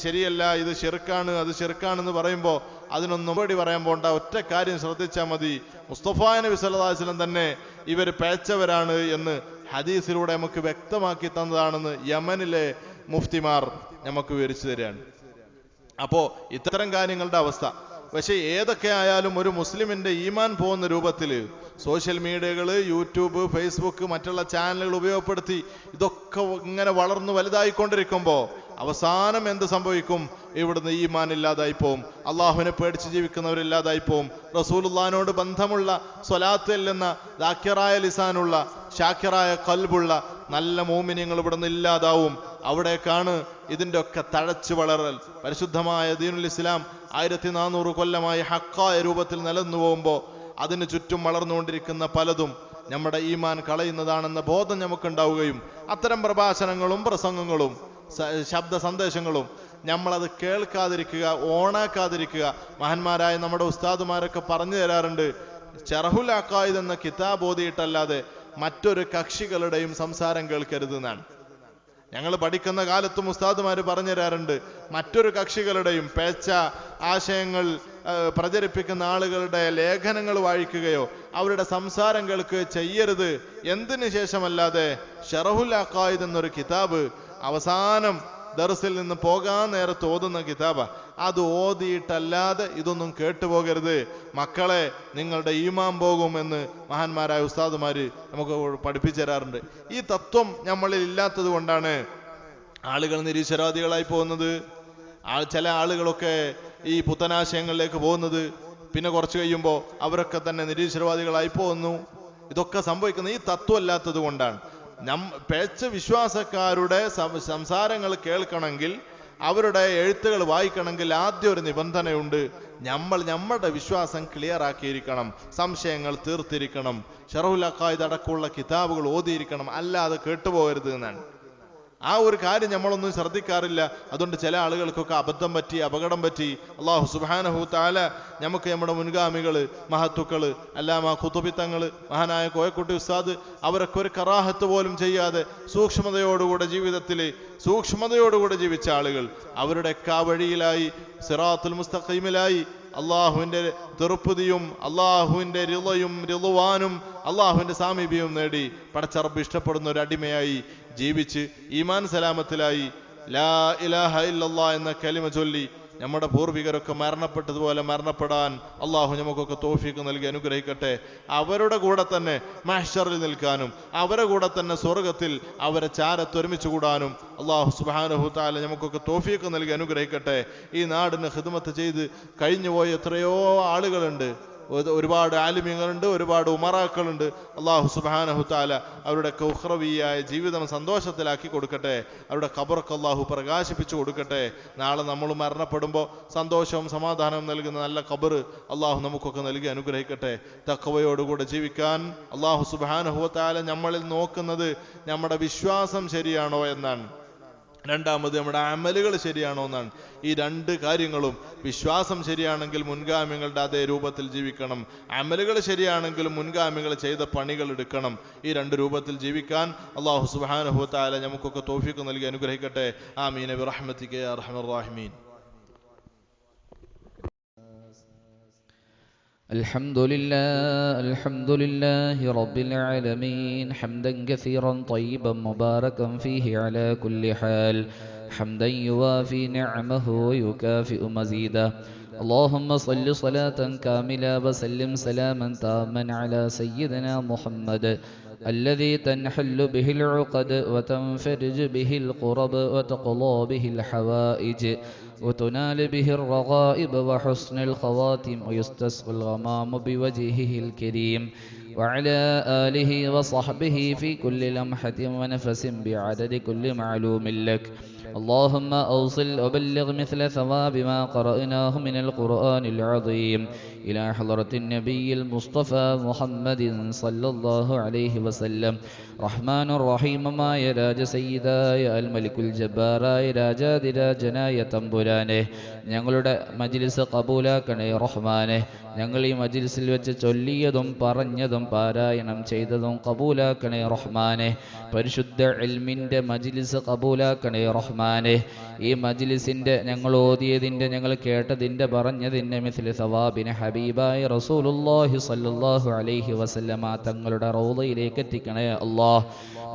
ശരിയല്ല, ഇത് ശിർക്കാണ്, അത് ശിർക്കാണെന്ന് പറയുമ്പോൾ അതിനൊന്നും മറുപടി പറയാൻ പോണ്ട, ഒറ്റ കാര്യം ശ്രദ്ധിച്ചാൽ മതി, മുസ്തഫ നബി സല്ലല്ലാഹു അലൈഹി വസല്ലം തന്നെ ഇവർ പേച്ചവരാണ് എന്ന് ഹദീസിലൂടെ നമുക്ക് വ്യക്തമാക്കി തന്നതാണെന്ന് യമനിലെ മുഫ്തിമാർ നമുക്ക് വിവരിച്ചു തരികയാണ്. അപ്പോ ഇത്തരം കാര്യങ്ങളുടെ അവസ്ഥ. പക്ഷെ ഏതൊക്കെ ആയാലും ഒരു മുസ്ലിമിന്റെ ഈമാൻ പോകുന്ന രൂപത്തിൽ സോഷ്യൽ മീഡിയകൾ, യൂട്യൂബ്, ഫേസ്ബുക്ക്, മറ്റുള്ള ചാനലുകൾ ഉപയോഗപ്പെടുത്തി ഇതൊക്കെ ഇങ്ങനെ വളർന്നു വലുതായിക്കൊണ്ടിരിക്കുമ്പോൾ അവസാനം എന്ത് സംഭവിക്കും? ഇവിടുന്ന് ഈമാൻ ഇല്ലാതായി പോവും, അള്ളാഹുവിനെ പേടിച്ച് ജീവിക്കുന്നവരില്ലാതായി പോവും, റസൂലുള്ളാഹിനോട് ബന്ധമുള്ള സ്വലാത്ത് എല്ലുന്ന ദാക്കിറായ ലിസാനുള്ള ഷാക്കിറായ ഖൽബുള്ള നല്ല മോമിനിയങ്ങൾ ഇവിടുന്ന് ഇല്ലാതാവും. അവിടേക്കാണ് ഇതിൻ്റെ ഒക്കെ തഴച്ചു വളരൽ. പരിശുദ്ധമായ ദീനുൽ ഇസ്ലാം 1400 കൊല്ലമായി ഹക്കായ രൂപത്തിൽ നിലനിന്നു പോകുമ്പോൾ അതിന് ചുറ്റും വളർന്നുകൊണ്ടിരിക്കുന്ന പലതും നമ്മുടെ ഈമാൻ കളയുന്നതാണെന്ന ബോധം നമുക്കുണ്ടാവുകയും അത്തരം പ്രഭാഷണങ്ങളും പ്രസംഗങ്ങളും ശബ്ദ സന്ദേശങ്ങളും നമ്മളത് കേൾക്കാതിരിക്കുക, ഓണാക്കാതിരിക്കുക. മഹാന്മാരായ നമ്മുടെ ഉസ്താദുമാരൊക്കെ പറഞ്ഞു തരാറുണ്ട്, ശറഹുൽ അഖായിദ് എന്ന കിതാബ് ഓതിയിട്ടല്ലാതെ മറ്റൊരു കക്ഷികളുടെയും സംസാരം കേൾക്കരുത് എന്നാണ്. ഞങ്ങൾ പഠിക്കുന്ന കാലത്തും ഉസ്താദുമാര് പറഞ്ഞു തരാറുണ്ട്, മറ്റൊരു കക്ഷികളുടെയും പേച്ച ആശയങ്ങൾ പ്രചരിപ്പിക്കുന്ന ആളുകളുടെ ലേഖനങ്ങൾ വായിക്കുകയോ അവരുടെ സംസാരം കേൾക്കുകയോ ചെയ്യരുത്. എന്തിനു ശേഷമല്ലാതെ ശറഹുൽ അഖായിദ് എന്നൊരു കിതാബ് അവസാനം ദർസിൽ നിന്ന് പോകാൻ നേരത്ത് ഓതുന്ന കിതാബ, അത് ഓതിയിട്ടല്ലാതെ ഇതൊന്നും കേട്ടുപോകരുത്. മക്കളെ, നിങ്ങളുടെ ഈമാൻ പോകും എന്ന് മഹാന്മാരായ ഉസ്താദുമാര് നമുക്ക് പഠിപ്പിച്ചു തരാറുണ്ട്. ഈ തത്വം നമ്മളിൽ ഇല്ലാത്തത് കൊണ്ടാണ് ആളുകൾ നിരീശ്വരവാദികളായി പോകുന്നത്. ചില ആളുകളൊക്കെ ഈ പുത്തനാശയങ്ങളിലേക്ക് പോകുന്നത്. പിന്നെ കുറച്ച് കഴിയുമ്പോൾ അവരൊക്കെ തന്നെ നിരീശ്വരവാദികളായി പോകുന്നു. ഇതൊക്കെ സംഭവിക്കുന്നത് ഈ തത്വം അല്ലാത്തത് കൊണ്ടാണ്. പേച്ച വിശ്വാസക്കാരുടെ സംസാരങ്ങൾ കേൾക്കണമെങ്കിൽ, അവരുടെ എഴുത്തുകൾ വായിക്കണമെങ്കിൽ ആദ്യം ഒരു നിബന്ധനയുണ്ട്, നമ്മുടെ വിശ്വാസം ക്ലിയർ ആക്കിയിരിക്കണം, സംശയങ്ങൾ തീർത്തിരിക്കണം, ശറഹുൽ അഖായിദ് അടക്കമുള്ള കിതാബുകൾ ഓതിയിരിക്കണം, അല്ലാതെ കേട്ടുപോകരുത് എന്നാണ്. ആ ഒരു കാര്യം നമ്മളൊന്നും ശ്രദ്ധിക്കാറില്ല. അതുകൊണ്ട് ചില ആളുകൾക്കൊക്കെ അബദ്ധം പറ്റി, അപകടം പറ്റി. അല്ലാഹു സുബ്ഹാനഹു തആല നമുക്ക് നമ്മുടെ മുൻഗാമികള്, മഹത്തുക്കള്, അല്ലാമ ഖുതുബി തങ്ങള്, മഹാനായ കോയക്കുട്ടി ഉസ്താദ്, അവരൊക്കെ ഒരു കറാഹത്ത് പോലും ചെയ്യാതെ സൂക്ഷ്മതയോടുകൂടെ ജീവിതത്തിൽ സൂക്ഷ്മതയോടുകൂടെ ജീവിച്ച ആളുകൾ അവരുടെയൊക്കെ ആ വഴിയിലായി, സിറാത്തുൽ മുസ്തഖീമിലായി അള്ളാഹുവിന്റെ തെറുപ്പതിയും അള്ളാഹുവിന്റെ റിളയും റിളുവാനും അള്ളാഹുവിന്റെ സാമീപ്യവും നേടി പടച്ചറബ് ഇഷ്ടപ്പെടുന്ന ഒരു അടിമയായി ജീവിച്ച് ഈമാൻ സലാമത്തിലായി ലാ ഇലാഹ ഇല്ലല്ലാഹ് എന്ന കലിമ ചൊല്ലി നമ്മുടെ പൂർവികരൊക്കെ മരണപ്പെട്ടതുപോലെ മരണപ്പെടാൻ അള്ളാഹു നമുക്കൊക്കെ തൗഫീഖ് നൽകി അനുഗ്രഹിക്കട്ടെ. അവരുടെ കൂടെ തന്നെ മഹ്ശറിൽ നിൽക്കാനും അവരുടെ കൂടെ തന്നെ സ്വർഗത്തിൽ അവരെ ചാരത്തൊരുമിച്ച് കൂടാനും അള്ളാഹു സുബ്ഹാനഹു തആല നമുക്കൊക്കെ തൗഫീഖ് നൽകി അനുഗ്രഹിക്കട്ടെ. ഈ നാടിന് ഖിദ്മത്ത് ചെയ്ത് കഴിഞ്ഞുപോയ എത്രയോ ആളുകളുണ്ട്, ഒരുപാട് ആലിമ്യങ്ങളുണ്ട്, ഒരുപാട് ഉമറാക്കളുണ്ട്. അള്ളാഹു സുബ്ഹാനഹു തആല അവരുടെ ഉഖ്റവിയായ ജീവിതം സന്തോഷത്തിലാക്കി കൊടുക്കട്ടെ. അവരുടെ ഖബറൊക്കെ അള്ളാഹു പ്രകാശിപ്പിച്ചു കൊടുക്കട്ടെ. നാളെ നമ്മൾ മരണപ്പെടുമ്പോൾ സന്തോഷവും സമാധാനവും നൽകുന്ന നല്ല ഖബർ അള്ളാഹു നമുക്കൊക്കെ നൽകി അനുഗ്രഹിക്കട്ടെ. തഖ്വയോടുകൂടെ ജീവിക്കാൻ അള്ളാഹു സുബ്ഹാനഹു തആല നമ്മളിൽ നോക്കുന്നത് നമ്മുടെ വിശ്വാസം ശരിയാണോ എന്നാണ്. രണ്ടാമത് നമ്മുടെ അമലുകൾ ശരിയാണോ എന്നാണ്. ഈ രണ്ട് കാര്യങ്ങളും, വിശ്വാസം ശരിയാണെങ്കിൽ മുൻഗാമികളുടെ അതേ രൂപത്തിൽ ജീവിക്കണം, അമലുകൾ ശരിയാണെങ്കിൽ മുൻഗാമികൾ ചെയ്ത പണികൾ എടുക്കണം. ഈ രണ്ട് രൂപത്തിൽ ജീവിക്കാൻ അല്ലാഹു സുബ്ഹാനഹു തആല നമുക്കൊക്കെ തൗഫീഖ് നൽകി അനുഗ്രഹിക്കട്ടെ. ആമീൻ ബിറഹ്മതിക യാ അർഹമർ റഹീമീൻ. الحمد لله رب العالمين حمدا كثيرا طيبا مباركا فيه على كل حال حمدا يوافي نعمه ويكافئ مزيدا. اللهم صل صلاة كاملة وسلم سلاما تاما على سيدنا محمد الذي تنحل به العقد وتنفرج به القرب وتقضى به الحوائج وتنال به الرغائب وحسن الخواتم ويستسقى الغمام بوجهه الكريم وعلى آله وصحبه في كل لمحة ونفس بعدد كل معلوم لك. اللهم أوصل وبلغ مثل ثواب ما قرأناه من القرآن العظيم إلى حضرة النبي المصطفى محمد صلى الله عليه وسلم. റഹ്മാൻ റഹീമായ രാജ സയ്യിദായ അൽ മലിക്കുൽ ജബ്ബാറായ രാജാതിരാജനായ തമ്പുരാനെ, ഞങ്ങളുടെ മജ്ലിസ് കബൂലാക്കണേ റഹ്മാനെ. ഞങ്ങൾ ഈ മജ്ലിസിൽ വെച്ച് ചൊല്ലിയതും പറഞ്ഞതും പാരായണം ചെയ്തതും കബൂലാക്കണേ റഹ്മാനെ. പരിശുദ്ധ ഇൽമിൻ്റെ മജ്ലിസ് കബൂലാക്കണേ റഹ്മാനെ. ഈ മജ്ലിസിൻ്റെ ഞങ്ങൾ ഓതിയതിൻ്റെ, ഞങ്ങൾ കേട്ടതിൻ്റെ, പറഞ്ഞതിൻ്റെ മിസ്ലി സവാബിന് ഹബീബായ റസൂലുള്ളാഹി സ്വല്ലല്ലാഹു അലൈഹി വസല്ലമ തങ്ങളുടെ റൗളയിലേക്ക് എത്തിക്കണേ അല്ലാഹ്.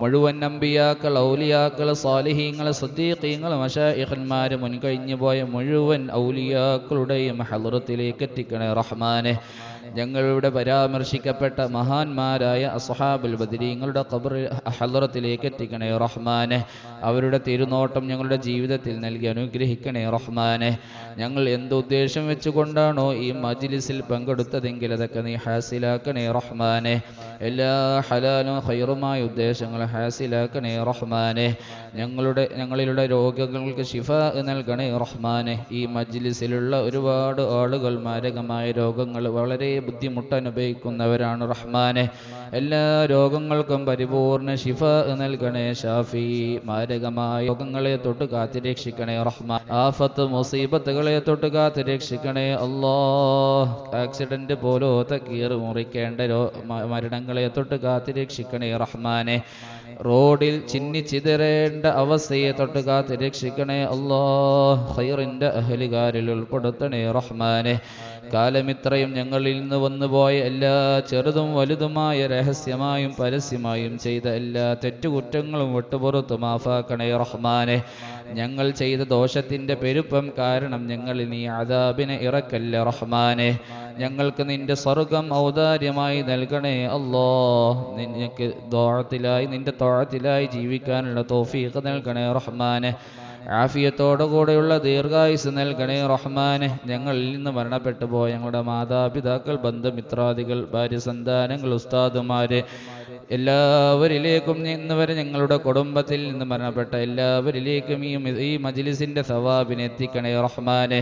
മുഴുവൻ അമ്പിയാക്കൾ, ഔലിയാക്കൾ, സാലിഹീങ്ങൾ, സിദ്ദീഖീങ്ങൾ, മശായിഖന്മാർ, മുൻകഴിഞ്ഞു പോയ മുഴുവൻ ഔലിയാക്കളുടെയും ഹളറത്തിലേക്ക് എത്തിക്കണേ റഹ്മാനെ. ഞങ്ങളുടെ പരാമർശിക്കപ്പെട്ട മഹാന്മാരായ അസ്ഹാബുൽ ബദരീങ്ങളുടെ ഖബർ ഹളറത്തിലേക്ക് എത്തിക്കണേ റഹ്മാനെ. അവരുടെ തിരുനോട്ടം ഞങ്ങളുടെ ജീവിതത്തിൽ നൽകി അനുഗ്രഹിക്കണേ റഹ്മാനെ. ഞങ്ങൾ എന്തുദ്ദേശം വെച്ചുകൊണ്ടാണോ ഈ മജ്ലിസിൽ പങ്കെടുത്തതെങ്കിൽ അതൊക്കെ നീ ഹാസിലാക്കണേ റഹ്മാനെ. എല്ലാ ഹലാലും ഖൈറുമായ ഉദ്ദേശങ്ങൾ ഹാസിലാക്കണേ റഹ്മാനെ. ഞങ്ങളിലുള്ള രോഗങ്ങൾക്ക് ശിഫ നൽകണേ റഹ്മാനെ. ഈ മജ്ലിസിലുള്ള ഒരുപാട് ആളുകൾ മാരകമായ രോഗങ്ങൾ, വളരെ ബുദ്ധിമുട്ടനുഭവിക്കുന്നവരാണ് റഹ്മാനെ. എല്ലാ രോഗങ്ങൾക്കും പരിപൂർണ ശിഫ നൽകണേ ഷാഫി. മാരകമായ രോഗങ്ങളെ തൊട്ട് കാത്തിരക്ഷിക്കണേ റഹ്മാൻ. ആഫത്ത് മുസീബത്തുകളെ തൊട്ട് കാത്തിരക്ഷിക്കണേ അല്ലാഹ്. ആക്സിഡന്റ് പോലത്തെ കീറ് മുറിക്കേണ്ട മരണങ്ങളെ തൊട്ട് കാത്തിരക്ഷിക്കണേ റഹ്മാനെ. റോഡിൽ ചിന്നിച്ചിതറേണ്ട അവസ്ഥയെ തൊട്ട് കാത്തിരക്ഷിക്കണേ അല്ലാഹ്. ഖൈറിന്റെ അഹ്ലുകാരിൽ ഉൾപ്പെടുത്തണേ റഹ്മാനെ. കാലമിത്രയും ഞങ്ങളിൽ നിന്ന് വന്നുപോയ എല്ലാ ചെറുതും വലുതുമായ രഹസ്യമായും പരസ്യമായും ചെയ്ത എല്ലാ തെറ്റുകുറ്റങ്ങളും വിട്ടുപുറത്ത് മാഫാക്കണേ റഹ്മാനെ. ഞങ്ങൾ ചെയ്ത ദോഷത്തിൻ്റെ പെരുപ്പം കാരണം ഞങ്ങളിൽ നീ അദാബിനെ ഇറക്കല്ല റഹ്മാനെ. ഞങ്ങൾക്ക് നിന്റെ സ്വർഗം ഔദാര്യമായി നൽകണേ അല്ലാഹ്. നിനക്ക് നിന്റെ ത്വഅത്തിലായി ജീവിക്കാനുള്ള തൗഫീഖ് നൽകണേ റഹ്മാനെ. ആഫിയത്തോടുകൂടെയുള്ള ദീർഘായുസ് നൽകണേ റഹ്മാനെ. ഞങ്ങളിൽ നിന്ന് മരണപ്പെട്ടു പോയ ഞങ്ങളുടെ മാതാപിതാക്കൾ, ബന്ധുമിത്രാദികൾ, ഭാര്യ സന്താനങ്ങൾ, ഉസ്താദുമാര് എല്ലാവരിലേക്കും ഇന്ന് വരെ ഞങ്ങളുടെ കുടുംബത്തിൽ നിന്ന് മരണപ്പെട്ട എല്ലാവരിലേക്കും ഈ മജ്ലിസിന്റെ സവാബിനെ എത്തിക്കണേ റഹ്മാനെ.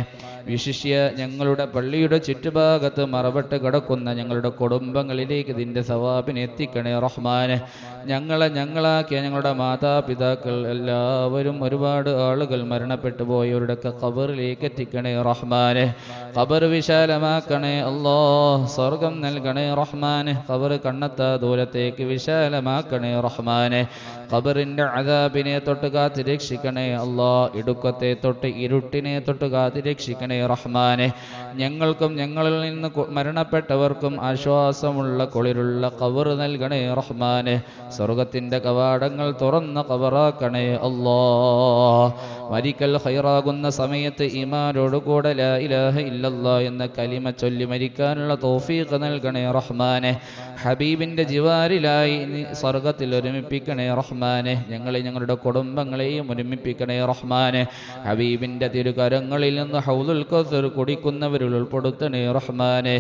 വിശിഷ്യ ഞങ്ങളുടെ പള്ളിയുടെ ചുറ്റുഭാഗത്ത് മറപ്പെട്ട് കിടക്കുന്ന ഞങ്ങളുടെ കുടുംബങ്ങളിലേക്ക് ഇതിൻ്റെ സവാബിനെ എത്തിക്കണേ റഹ്മാനെ. ഞങ്ങളാക്കിയ ഞങ്ങളുടെ മാതാപിതാക്കൾ എല്ലാവരും, ഒരുപാട് ആളുകൾ മരണപ്പെട്ടു പോയവരുടെയൊക്കെ ഖബറിലേക്ക് എത്തിക്കണേ റഹ്മാനെ. ഖബർ വിശാലമാക്കണേ അല്ലാഹ്. സ്വർഗം നൽകണേ റഹ്മാനെ. ഖബർ കണ്ണെത്താ ദൂരത്തേക്ക് വിശാലമാക്കണേ റഹ്മാനെ. ഖബറിന്റെ അദാബിനെ തൊട്ട് കാത്തിരക്ഷിക്കണേ അല്ലാഹ്. ഇടുക്കത്തെ തൊട്ട് ഇരുട്ടിനെ തൊട്ട് കാത്തിരക്ഷിക്കണേ റഹ്മാനെ. ഞങ്ങൾക്കും ഞങ്ങളിൽ നിന്ന് മരണപ്പെട്ടവർക്കും ആശ്വാസമുള്ള കുളിരുള്ള ഖബർ നൽകണേ റഹ്മാനെ. സ്വർഗത്തിന്റെ കവാടങ്ങൾ തുറന്ന ഖബറാക്കണേ അല്ലാഹ്. മരിക്കൽ ഖൈറാകുന്ന സമയത്ത് ഈമാനോടുകൂടെ ലാ ഇലാഹ ഇല്ലല്ലാഹ് എന്ന കലിമ ചൊല്ലി മരിക്കാനുള്ള തൗഫീഖ് നൽകണേ റഹ്മാനെ. ഹബീബിന്റെ ജിവാരിലായി സ്വർഗത്തിൽ ഒരുമിപ്പിക്കണേ റഹ്മാനെ. ഞങ്ങളുടെ കുടുംബങ്ങളെയും ഒരുമിപ്പിക്കണേ റഹ്മാനെ. ഹബീബിന്റെ തിരുകരങ്ങളിൽ നിന്ന് ഹൗദുൽ കൗസർ കുടിക്കുന്നവരിൽ ഉൾപ്പെടുത്തണേ റഹ്മാനെ.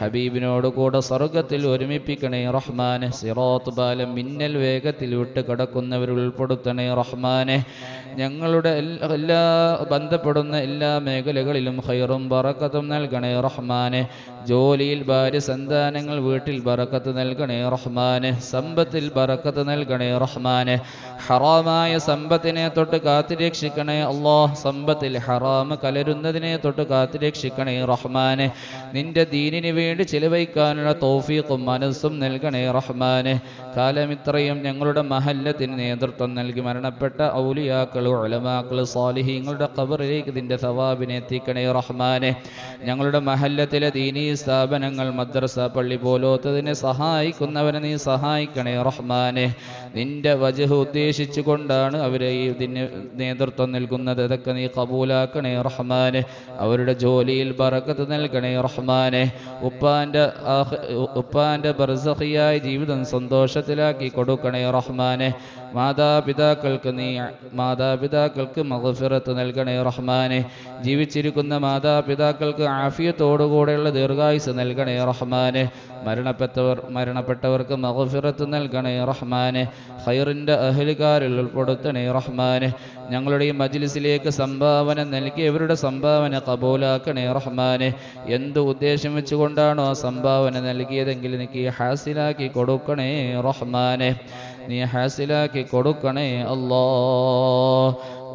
ഹബീബിനോട് കൂടെ സ്വർഗത്തിൽ ഒരുമിപ്പിക്കണേ റഹ്മാനെ. സിറാത്ത് പാലം മിന്നൽ വേഗത്തിൽ വിട്ട് കടക്കുന്നവരിൽ ഉൾപ്പെടുത്തണേ റഹ്മാനെ. ഞങ്ങളുടെ എല്ലാ ബന്ധപ്പെടുന്ന എല്ലാ മേഖലകളിലും ഖൈറും ബറക്കത്തും നൽകണേ റഹ്മാനെ. ജോലിയിൽ, ഭാര്യ, സന്താനങ്ങൾ, വീട്ടിൽ ബറക്കത്ത് നൽകണേ റഹ്മാനെ. സമ്പത്തിൽ ബറക്കത്ത് നൽകണേ റഹ്മാനെ. ഹറാമായ സമ്പത്തിനെ തൊട്ട് കാത്തിരക്ഷിക്കണേ അല്ലാഹ്. സമ്പത്തിൽ ഹറാമ് കലരുന്നതിനെ തൊട്ട് കാത്തിരക്ഷിക്കണേ റഹ്മാനെ. നിന്റെ ദീനിന് വേണ്ടി ചിലവഴിക്കാനുള്ള തൗഫീഖും മനസ്സും നൽകണേ റഹ്മാനെ. കാലമിത്രയും ഞങ്ങളുടെ മഹല്ലത്തിന് നേതൃത്വം നൽകി മരണപ്പെട്ട ഔലിയാക്കൾ, ഉലമാക്കൾ, സാലിഹീങ്ങളുടെ ഖബറിലേക്ക് ഇതിന്റെ സവാബിനെ എത്തിക്കണേ റഹ്മാനെ. ഞങ്ങളുടെ മഹല്ലത്തിലെ ദീനീ സ്ഥാപനങ്ങൾ, മദ്രസ, പള്ളി പോലോത്തതിനെ സഹായിക്കുന്നവരെ നീ സഹായിക്കണേ റഹ്മാനെ. നിന്റെ വജ്ഹ് ഉദ്ദേശിച്ചു കൊണ്ടാണ് അവരെ ഇതിന് നേതൃത്വം നൽകുന്നത്. അതൊക്കെ നീ കബൂലാക്കണേ റഹ്മാനെ. അവരുടെ ജോലിയിൽ ബറക്കത്ത് നൽകണേ റഹ്മാനെ. ഉപ്പാന്റെ ബർസഖിയായ ജീവിതം സന്തോഷത്തിലാക്കി കൊടുക്കണേ റഹ്മാനെ. മാതാപിതാക്കൾക്ക് മഗ്ഫിറത്ത് നൽകണേ റഹ്മാനെ. ജീവിച്ചിരിക്കുന്ന മാതാപിതാക്കൾക്ക് ആഫിയത്തോടുകൂടെയുള്ള ദീർഘായുസ് നൽകണേ റഹ്മാനെ. മരണപ്പെട്ടവർക്ക് മഗ്ഫിറത്ത് നൽകണേ റഹ്മാനെ. ഖൈറിന്റെ അഹ്ലുകാരിൽ ഉൾപ്പെടുത്തണേ റഹ്മാനെ. ഞങ്ങളുടെ ഈ മജ്ലിസിലേക്ക് സംഭാവന നൽകിയവരുടെ സംഭാവന കബൂലാക്കണേ റഹ്മാനെ. എന്ത് ഉദ്ദേശം വെച്ചുകൊണ്ടാണോ സംഭാവന നൽകിയതെങ്കിൽ എനിക്ക് ഹാസിലാക്കി കൊടുക്കണേ റഹ്മാനെ. നീ ഹാസിലാക്കി കൊടുക്കണേ അല്ലാ.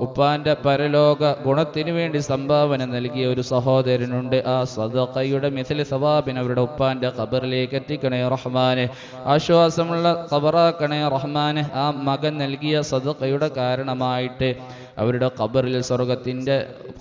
ഉപ്പാന്റെ പരലോക ഗുണത്തിന് വേണ്ടി സംഭാവന നൽകിയ ഒരു സഹോദരനുണ്ട്. ആ സദഖയുടെ മിഥിൽ സവാബിന് അവരുടെ ഉപ്പാന്റെ ഖബറിലേക്ക് എത്തിക്കണേ റഹ്മാനെ. ആശ്വാസമുള്ള ഖബറാക്കണേ റഹ്മാനെ. ആ മകൻ നൽകിയ സദഖയുടെ കാരണമായിട്ട് അവരുടെ ഖബറിൽ സ്വർഗത്തിൻ്റെ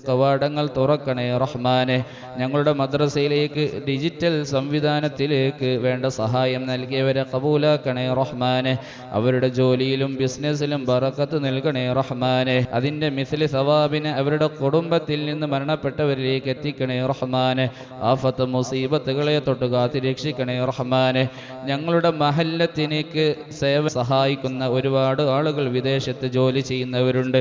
കവാടങ്ങൾ തുറക്കണേ റഹ്മാനെ. ഞങ്ങളുടെ മദ്രസയിലേക്ക് ഡിജിറ്റൽ സംവിധാനത്തിലേക്ക് വേണ്ട സഹായം നൽകിയവരെ കബൂലാക്കണേ റഹ്മാനെ. അവരുടെ ജോലിയിലും ബിസിനസ്സിലും ബറക്കത്ത് നൽകണേ റഹ്മാനെ. അതിൻ്റെ മിഥിൽ സവാബിന് അവരുടെ കുടുംബത്തിൽ നിന്ന് മരണപ്പെട്ടവരിലേക്ക് എത്തിക്കണേ റഹ്മാനെ. ആഫത്ത് മുസീബത്തുകളെ തൊട്ട് കാത്ത് രക്ഷിക്കണേ റഹ്മാനെ. ഞങ്ങളുടെ മഹല്ലത്തിനേക്ക് സേവ സഹായിക്കുന്ന ഒരുപാട് ആളുകൾ വിദേശത്ത് ജോലി ചെയ്യുന്നവരുണ്ട്.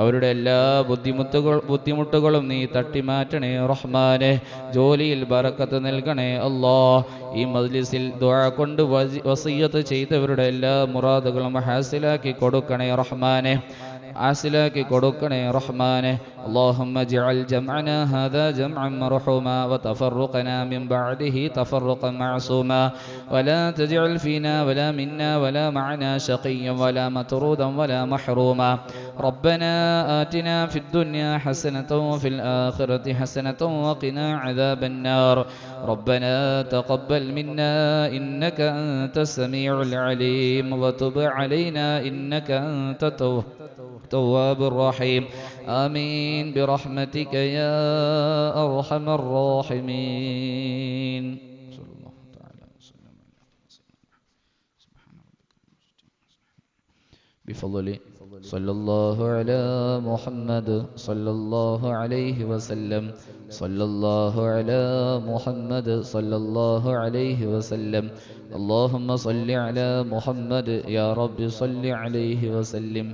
അവരുടെ എല്ലാ ബുദ്ധിമുട്ടുകളും നീ തട്ടിമാറ്റണേ റഹ്മാനെ. ജോലിയിൽ ബറക്കത്ത് നൽകണേ അല്ലാ. ഈ മജ്ലിസിൽ ദുആ കൊണ്ട് വസിയ്യത്ത് ചെയ്തവരുടെ എല്ലാ മുറാദുകളും ഹാസിലാക്കി കൊടുക്കണേ റഹ്മാനെ. عاسلاك كدوكني رحمانه. اللهم اجعل جمعنا هذا جمعا مرحوما وتفرقنا من بعده تفرقا معصوما ولا تجعل فينا ولا منا ولا معنا شقيا ولا مطرودا ولا محروما. ربنا آتنا في الدنيا حسنة وفي الآخرة حسنة وقنا عذاب النار. ربنا تقبل منا إنك أنت السميع العليم وتب علينا إنك أنت التواب الرحيم. آمين برحمتك يا أرحم الراحمين. بفضل صلى الله على محمد صلى الله عليه وسلم. صلى الله على محمد صلى الله عليه وسلم. اللهم صل على محمد يا رب صل عليه وسلم.